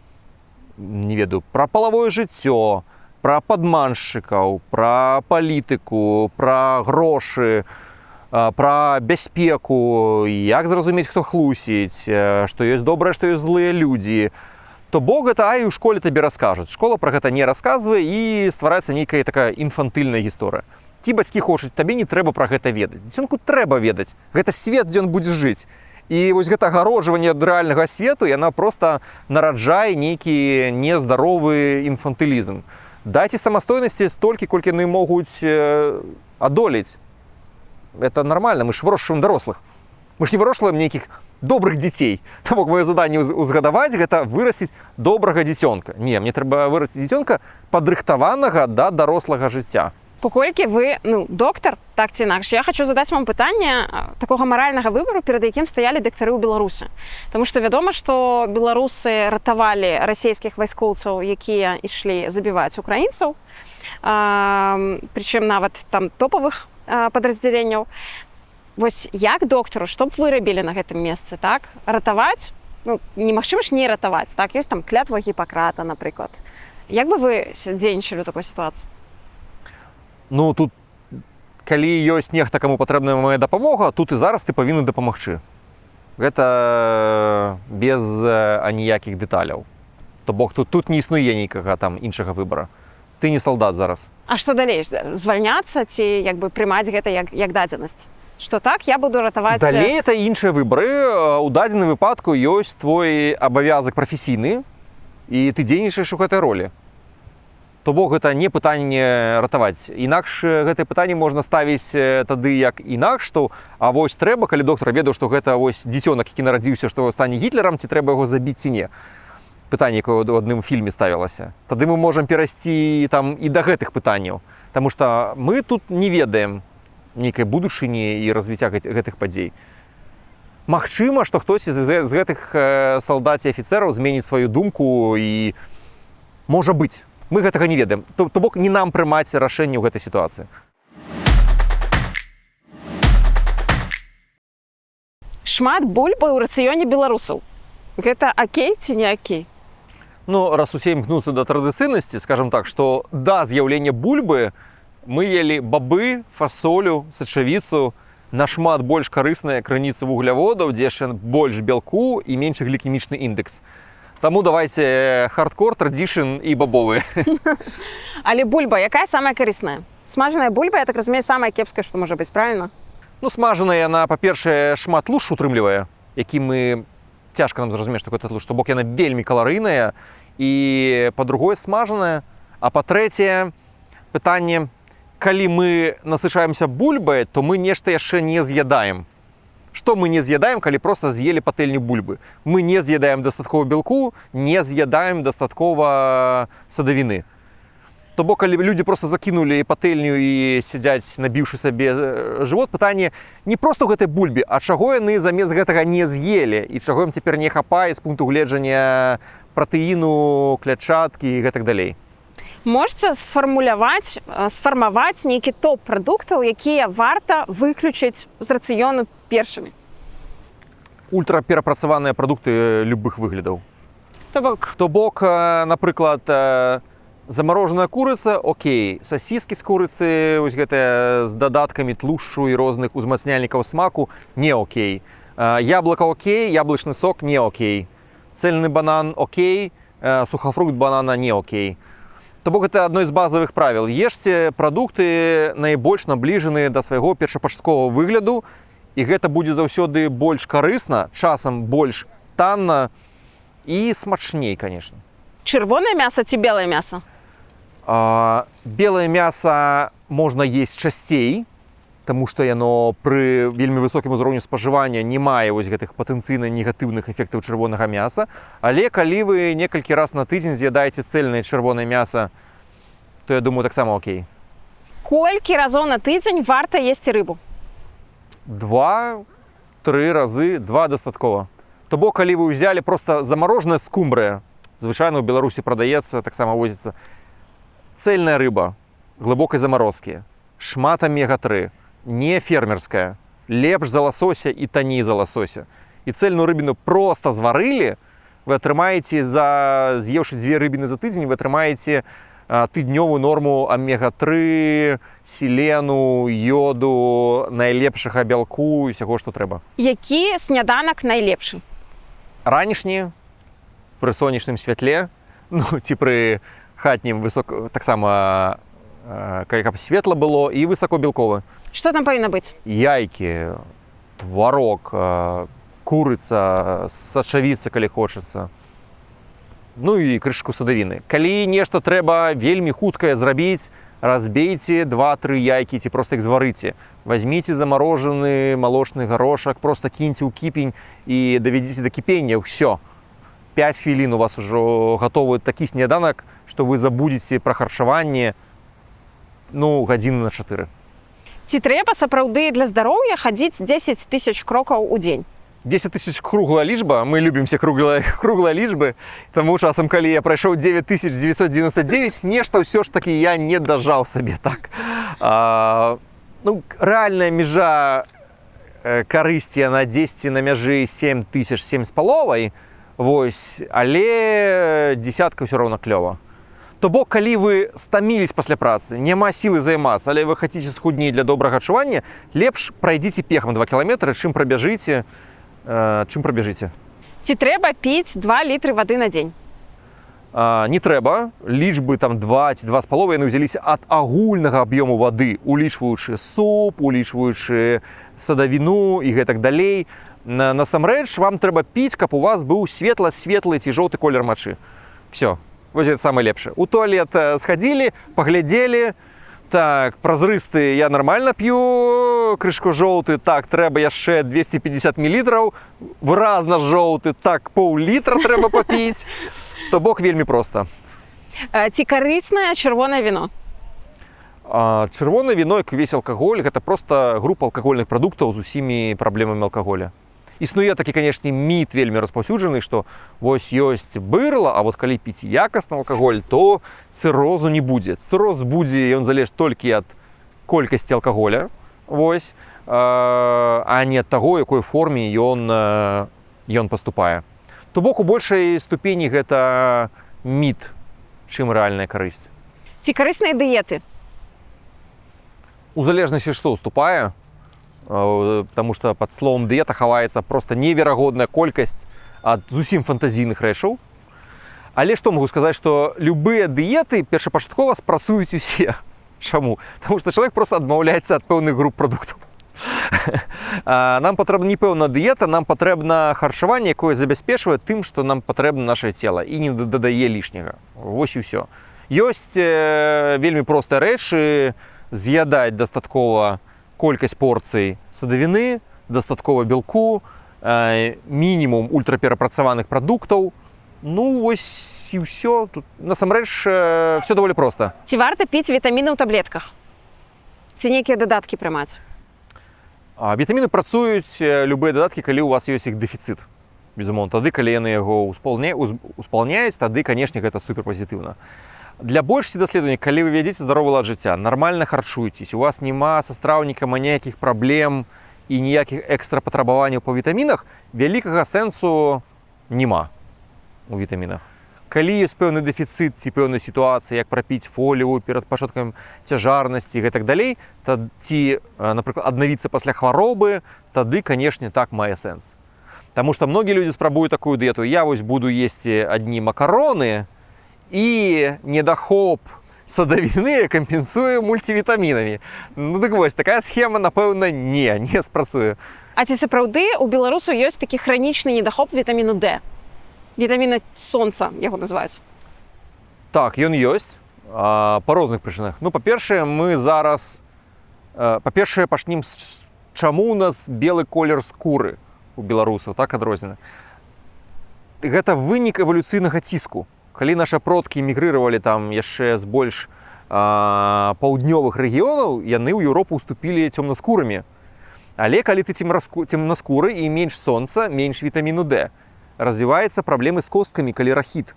пра палавое жыццё, пра падманшчыкаў, пра палітыку, пра грошы, пра бяспеку, як зразумець, хто хлусіць, што ёсць добрае, што ёсць злыя людзі. То бок гэта у школе табе раскажуць. Школа пра гэта не расказвае і ствараецца нейкая такая інфантыльная гісторыя. Ці бацькі хочуць, табе не трэба пра гэта ведаць. Дзіцёнку трэба ведаць. Гэта свет, дзе ён будзе жыць. І вось гэта агароджванне ад рэальнага свету, яна проста нараджае нейкі нездаровы інфантылізм. Дайце самастойнасці столькі, колькі яны могуць адолець. Это нормально, мы ж вырошчваем дарослых. Мы ж не вырошчваем нейкіх добрых дзяцей. То бок маё заданне узгадаваць гэта вырасціць добрага дзіцёнка. Не, мне трэба вырасціць дзіцёнка падрыхтаванага да дарослага жыцця. Паколькі вы, доктар, так ці інакш, я хочу задаць вам пытанне такога маральнага выбару, перад якім стаялі дактары ў Беларусы. Таму што вядома, што беларусы ратавалі расійскіх вайскоўцаў, якія ішлі забіваць украінцаў, прычым нават там топавых падраздзяленняў. Вось як доктору, што б вы рабілі на гэтым месцы, так? Ратаваць? Немагчыма ж не ратаваць, так? Ёсць там клятва Гіппакрата, напрыклад. Як бы вы дзейнічалі ў такой сітуацыі? Тут, калі ёсць нехта, каму патрэбная мая дапамога, тут і зараз ты павінны дапамагчы. Гэта без аніякіх дэталяў. То бок тут не існуе нейкага там іншага выбара. Ты не салдат зараз. А што далей? Звальняцца ці прымаць гэта як дадзенасць? Што так, я буду ратаваць... Далей это іншыя выбары. У дадзеным выпадку ёсць твой абавязак прафесійны, і ты дзейнічаеш у гэтай ролі. То бок гэта не пытанне ратаваць. Інакш гэтае пытанне можна ставіць тады як інакш, што а вось трэба, калі доктар ведаў, што гэта вось дзіцёнак, які нарадзіўся, што стане Гітлерам, ці трэба яго забіць ці не. Пытанне, якое ў адным фільме ставілася. Тады мы можам перайсці там і да гэтых пытанняў. Таму што мы тут не ведаем нейкай будучыні і развіцця гэтых падзей. Магчыма, што хтосьці з гэтых салдат і афіцэраў зменіць сваю думку і можа быць. Мы гэтага не ведаем. То бок не нам прымаць рашэнне ў гэтай сітуацыі. Шмат бульбы ў рацыёне беларусаў. Гэта акей ці не акей? Раз усе імкнуцца да традыцыйнасці, скажам так, што да з'яўлення бульбы мы елі бабы, фасолю, сачавіцу, нашмат больш карысныя крыніцы вугляводаў, дзе яшчэ больш бялку і меншы глікемічны індэкс. Таму давайце хардкор, традішн і бабовы. Але бульба, якая самая карысная? Смажаная бульба, я так разумею, самая кепская, што можа быць, правильно? Смажаная яна, па-першае, шмат луж утрымлівае, які мы... Цяжка нам зразумець, што гэта луж, што бок яна вельмі каларыйная, і па-другое, смажаная. А па-трэцяе, пытанне, калі мы насычаемся бульбай, то мы нешта яшчэ не з'ядаем. Што мы не з'ядаем, калі проста з'елі патэльню бульбы? Мы не з'ядаем дастаткова белку, не з'ядаем дастаткова садавіны. То бок, калі людзі проста закінулі патэльню і сядзяць, набіўшы сабе жывот, пытанне не проста ў гэтай бульбе, а чаго яны замест гэтага не з'елі і чаго ім цяпер не хапае з пункту гледжання пратэіну, клятчаткі і гэтак далей. Можаце сфармаваць нейкі топ прадуктаў, якія варта выключыць з рацыёну першымі? ультраперапрацаваныя прадукты любых выглядаў. То бок, Напрыклад, замарожаная курыца, окей, сасіскі з курыцы, вось гэтыя з дадаткамі тлушчу і розных узмацняльнікаў смаку, не окей. Яблыка окей, яблычны сок не окей. Цельны банан окей, сухафрукт банана не окей. То бок гэта адно з базавых правіл. Ешце прадукты найбольш набліжаныя да свайго першапачатковага выгляду, і гэта будзе заўсёды больш карысна, часам больш танна і смачней, конечно. чырвонае мяса ці белае мяса? Белае мяса можна есць часцей, таму што яно пры вельмі высокім узроўню спажывання не мае вось гэтых патэнцыйна негатыўных эфектаў чырвонага мяса. Але калі вы некалькі раз на тыдзень з'ядаеце цэльнае чырвонае мяса, то я думаю, таксама окей. Колькі разоў на тыдзень варта есці рыбу? 2-3 разы, 2 дастаткова. То бок, калі вы ўзялі проста замарожаная скумбрыя, звычайна ў Беларусі прадаецца, таксама возіцца, цельная рыба, глыбокай замарозкі, шмат омега-3, не фермерская, лепш за ласося і танней за ласося. І цельную рыбіну проста зварылі, вы атрымаеце, з'еўшы 2 рыбіны за тыдзень, вы атрымаеце тыднёвую норму омега-3, селену, йоду, найлепшага бялку і ўсяго, што трэба. Які сняданак найлепшы? Ранішні, пры сонечным святле, ну, ці пры хатнім таксама, каб светла было, і высокабелковы. Што там павінна быць? Яйкі, тварог, курыца, сачавіца, калі хочацца. Ну і крышку садавіны. Калі нешта трэба вельмі хуткае зрабіць, разбейце 2-3 яйкі ці проста іх зварыце. Вазьміце замарожаны малочны гарошак, проста кіньце ў кіпень і давядзіце да кіпення, ўсё. 5 хвілін у вас ужо гатовы такі сняданак, што вы забудзеце пра харчаванне, ну, гадзіны на 4. Ці трэба сапраўды для здароўя хадзіць 10 000 крокаў у дзень? 10 000 круглая лічба, мы любім все круглыя лічбы, таму часам, калі я прайшоў 9999, нешта ўсё ж такі я не дажаў сабе так. Ну, рэальная мяжа карысці на 10 на мяжы 7 000, 7,5, вось, але десятка ўсё роўна клёва. То бок, калі вы стамілись пасля працы, няма сілы займацца, але вы хаце схуднець для добрага адчування, лепш прайдзіце пехам 2 кіламетры, чым прабяжыце. Ці трэба піць 2 літры вады на дзень? Не трэба. Лічбы там 2 ці 2,5 яны ўзяліся ад агульнага аб'ёму вады, улічваючы суп, улічваючы садавіну і гэтак далей. Насамрэч, вам трэба піць, каб у вас быў светла-светлы ці жоўты колер мачы. Всё. Вось гэта самае лепшае. У туалет схадзілі, паглядзелі, так, празрысты я нармальна п'ю, крышку жоўты, так, трэба яшчэ 250 мл, выразна жоўты, так, пол-літра трэба папіць. То бок вельмі проста. Ці карыснае чырвонае віно? Чырвонае віно, як увесь алкаголь, гэта проста група алкагольных прадуктаў з усімі праблемамі алкаголя. Існуе такі, канешне, міт вельмі распаўсюджаны, што вось ёсць бырла, а вот калі піць якасны алкаголь, то цырозу не будзе. Цыроз будзе, ён залежыць толькі ад колькасці алкаголя, вось, а не ад таго, якой форме ён паступае. То бок, у большай ступені гэта міт, чым рэальная карысць. Ці карысныя дыеты? У залежнасці, што уступае, потому что под словом дыета хаваецца просто неверагодная колькасць ад зусім фантазійных рэчаў. Але што могу сказаць, што любыя дыеты першапачаткова спрацуюць усе. Чаму? Таму што чалавек просто адмаўляецца ад пэўных груп прадуктаў. Нам патрэбна не пэўна дыета, нам патрэбна харчаванне, якое забяспечвае тым, што нам патрэбна нашае цела і не дадае лішняга. Вось і ўсё. Ёсць вельмі простыя рэчы, з'ядаць дастаткова колькасць порцый садавіны, дастаткова белку, мінімум ультраперапрацаваных прадуктаў. Ну, вось і ўсё. Тут, насамрэч, все даволі проста. Ці варта піць вітаміны ў таблетках? Ці нейкія дадаткі прымаць? Вітаміны працуюць, любыя дадаткі, калі у вас ёсць іх дэфіцыт. Безумоўна, тады, калі яны яго успалняюць, тады, канешне, гэта суперпазітыўна. Для большасці даследаванняў, калі вы вядзеце здаровы лад жыцця, нармальна харчуецесь, у вас няма са страўнікам ніякіх праблем і ніякіх экстра патрабаванняў па вітамінах, вялікага сэнсу няма у вітамінах. Калі ёсць пэўны дэфіцыт ці пэўнай сітуацыі, як прапіць фоліеву перад пачаткам цяжарнасці і гэтак далей, ці, напрыклад, аднавіцца пасля хваробы, тады, канешне, так мае сэнс. Таму што многія людзі спрабуюць такую дыету. Я вось буду есці адні макароны і недахоп садавіны кампенсую мульцівітамінамі. Ну дык вось, такая схема, напэўна, не спрацуе. А ці сапраўды у беларусаў ёсць такі хранічны недахоп вітаміну D? Вітаміна сонца яго называюць. Так, ён ёсць па розных прычынах. Ну, па-першае, мы зараз... Па-першае, пачнем з чаму у нас белы колер скуры у беларусаў, так адрознена. Гэта вынік эвалюцыйнага ціску. Калі нашы продкі мігрыравалі там яшчэ з больш паўднёвых рэгіёнаў, яны ў Еўропу ўступілі цёмнаскурамі. Але калі ты цемнаскуры і менш сонца, менш вітаміну D, развіваюцца праблемы з косткамі, калі рахіт.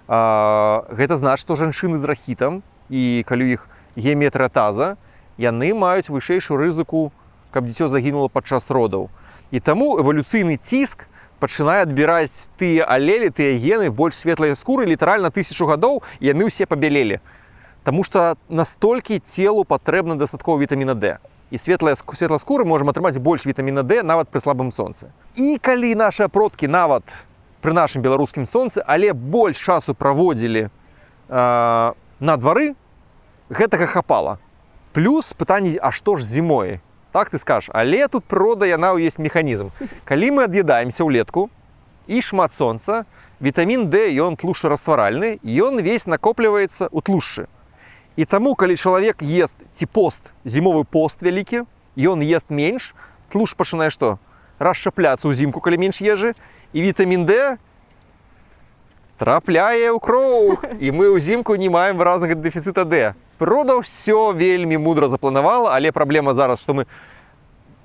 Гэта значыць, што жанчыны з рахітам і калі у іх геметрыатаза, яны маюць вышэйшую рызыку, каб дзіцё загінула падчас родаў. І таму эвалюцыйны ціск пачынае адбіраць тыя алелі, тыя гены больш светлай скуры, літаральна 1000 гадоў, і яны ўсе пабялелі. Таму што настолькі целу патрэбна дастаткова вітаміна D. І светласкуры можам атрымаць больш вітаміна D нават пры слабым сонцы. І калі нашыя продкі нават пры нашым беларускім сонцы, але больш часу праводзілі на двары, гэтага хапала. Плюс пытанне, а што ж зімой? Так ты скажаш, але тут прырода, яна ёсць механізм. Калі мы ад'едаемся ўлетку і шмат сонца, вітамін D, ён тлушчарастваральны, ён весь накопліваецца ў тлушчы. І таму, калі чалавек ест ці пост, зімовы пост вялікі, ён ест менш, тлушч пачынае што? Расшчапляцца ўзімку, калі менш ежы, і вітамін D трапляе ў кроў, і мы ўзімку не маем выразнага дэфіцыта D. Прырода ўсё вельмі мудра запланавала, але праблема зараз, што мы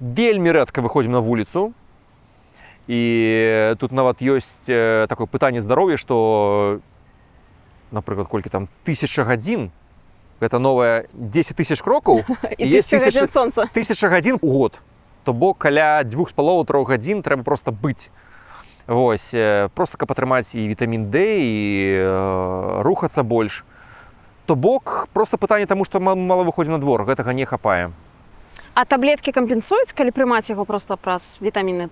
вельмі рэдка выходзім на вуліцу, і тут нават ёсць такое пытанне здароўя, што, напрыклад, колькі там 1000 гадзін, гэта новая 10 000 крокаў, і 1000 гадзін сонца. 1000 гадзін у год. То бок каля 2,5-3 гадзін трэба проста быць. Вось, просто каб атрымаць і вітамін D, і рухацца больш. То бок, просто пытанне таму, што мала выходзім на двор, гэтага не хапае. А таблеткі кампенсуюць, калі прымаць яго проста праз вітаміны?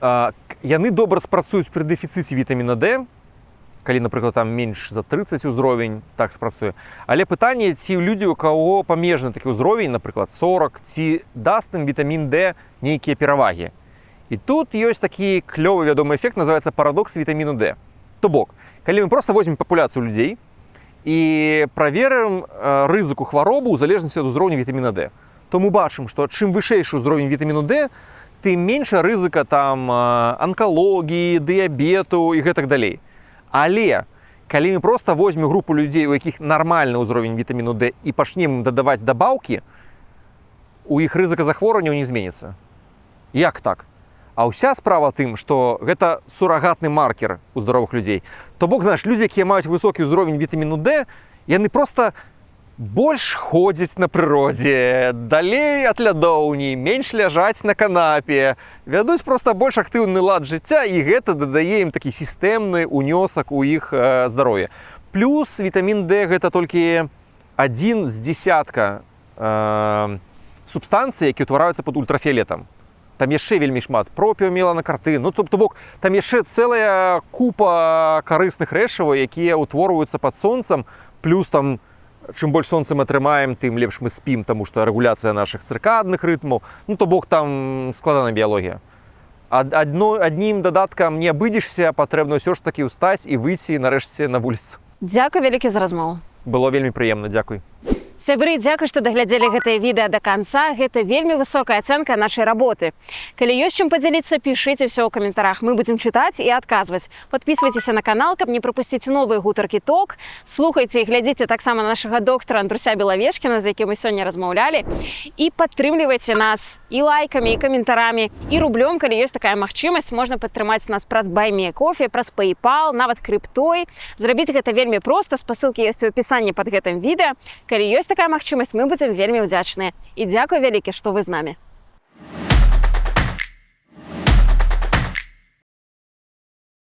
Яны добра спрацуюць пры дэфіцыце вітаміна D, калі, напрыклад, там менш за 30 узровень, так спрацуе. Але пытанне, ці людзі, у каго памежны такі ўзровень, напрыклад, 40, ці даст ім вітамін D нейкія перавагі. І тут ёсць такі клёвы вядомы эфект, называецца парадокс вітаміну D. То бок, калі мы проста возьмем папуляцыю людзей і праверым рызыку хваробы ў залежнасці ад узроўня вітаміна D, то мы бачым, што чым вышэйшы ўзровень вітаміну D, тым менша рызыка там анкалогіі, дыябету і гэтак далей. Але калі мы проста возьмем групу людзей, у якіх нармальны ўзровень вітаміну D, і пачнем дадаваць дабаўкі, у іх рызыка захворванняў не зменіцца. Як так? А ўся справа тым, што гэта сурагатны маркер у здаровых людзей. То бок, знаеш, людзі, якія маюць высокі ўзровень вітаміну D, яны проста больш ходзяць на прыродзе, далей ад лядоўні, менш ляжаць на канапе, вядуць проста больш актыўны лад жыцця, і гэта дадае ім такі сістэмны унёсак у іх здароўе. Плюс вітамін D гэта толькі адзін з дзесятка субстанцый, які ўтвараюцца пад ультрафіялетам. Там яшчэ вельмі шмат пропіо, меланакартын, ну то бок там яшчэ цэлая купа карысных рэчываў, якія ўтворваюцца пад сонцам, плюс там чым больш сонца мы атрымаем, тым лепш мы спім, таму што рэгуляцыя нашых цыркадных рытмаў, ну то бок там складаная біялогія. Аднім дадаткам не абыдзешся, патрэбна ўсё ж такі ўстаць і выйсці нарэшце на вуліцу. Дзякуй вялікі за размову. Было вельмі прыемна, дзякуй. Сябры, дзякуй, што даглядзелі гэтае відэа да канца. Гэта вельмі высокая ацэнка нашай работы. Калі ёсць чым падзяліцца, пішыце ўсё ў каментарах. Мы будзем чытаць і адказваць. Падпісвайцеся на канал, каб не прапусціць новыя гутаркі ТОК. Слухайце і глядзіце таксама нашага доктара Андруся Белавешкіна, з якім мы сёння размаўлялі. І падтрымлівайце нас і лайкамі, і каментарамі, і рублём, калі ёсць такая магчымасць. Можна падтрымаць нас праз BuyMeACoffee, праз PayPal, нават криптой. Зрабіць гэта вельмі проста. Спасылкі ёсць у апісанні пад гэтым відэа. Калі ёсць такая магчымасць, мы будзем вельмі ўдзячныя. І дзякуй вялікі, што вы з намі.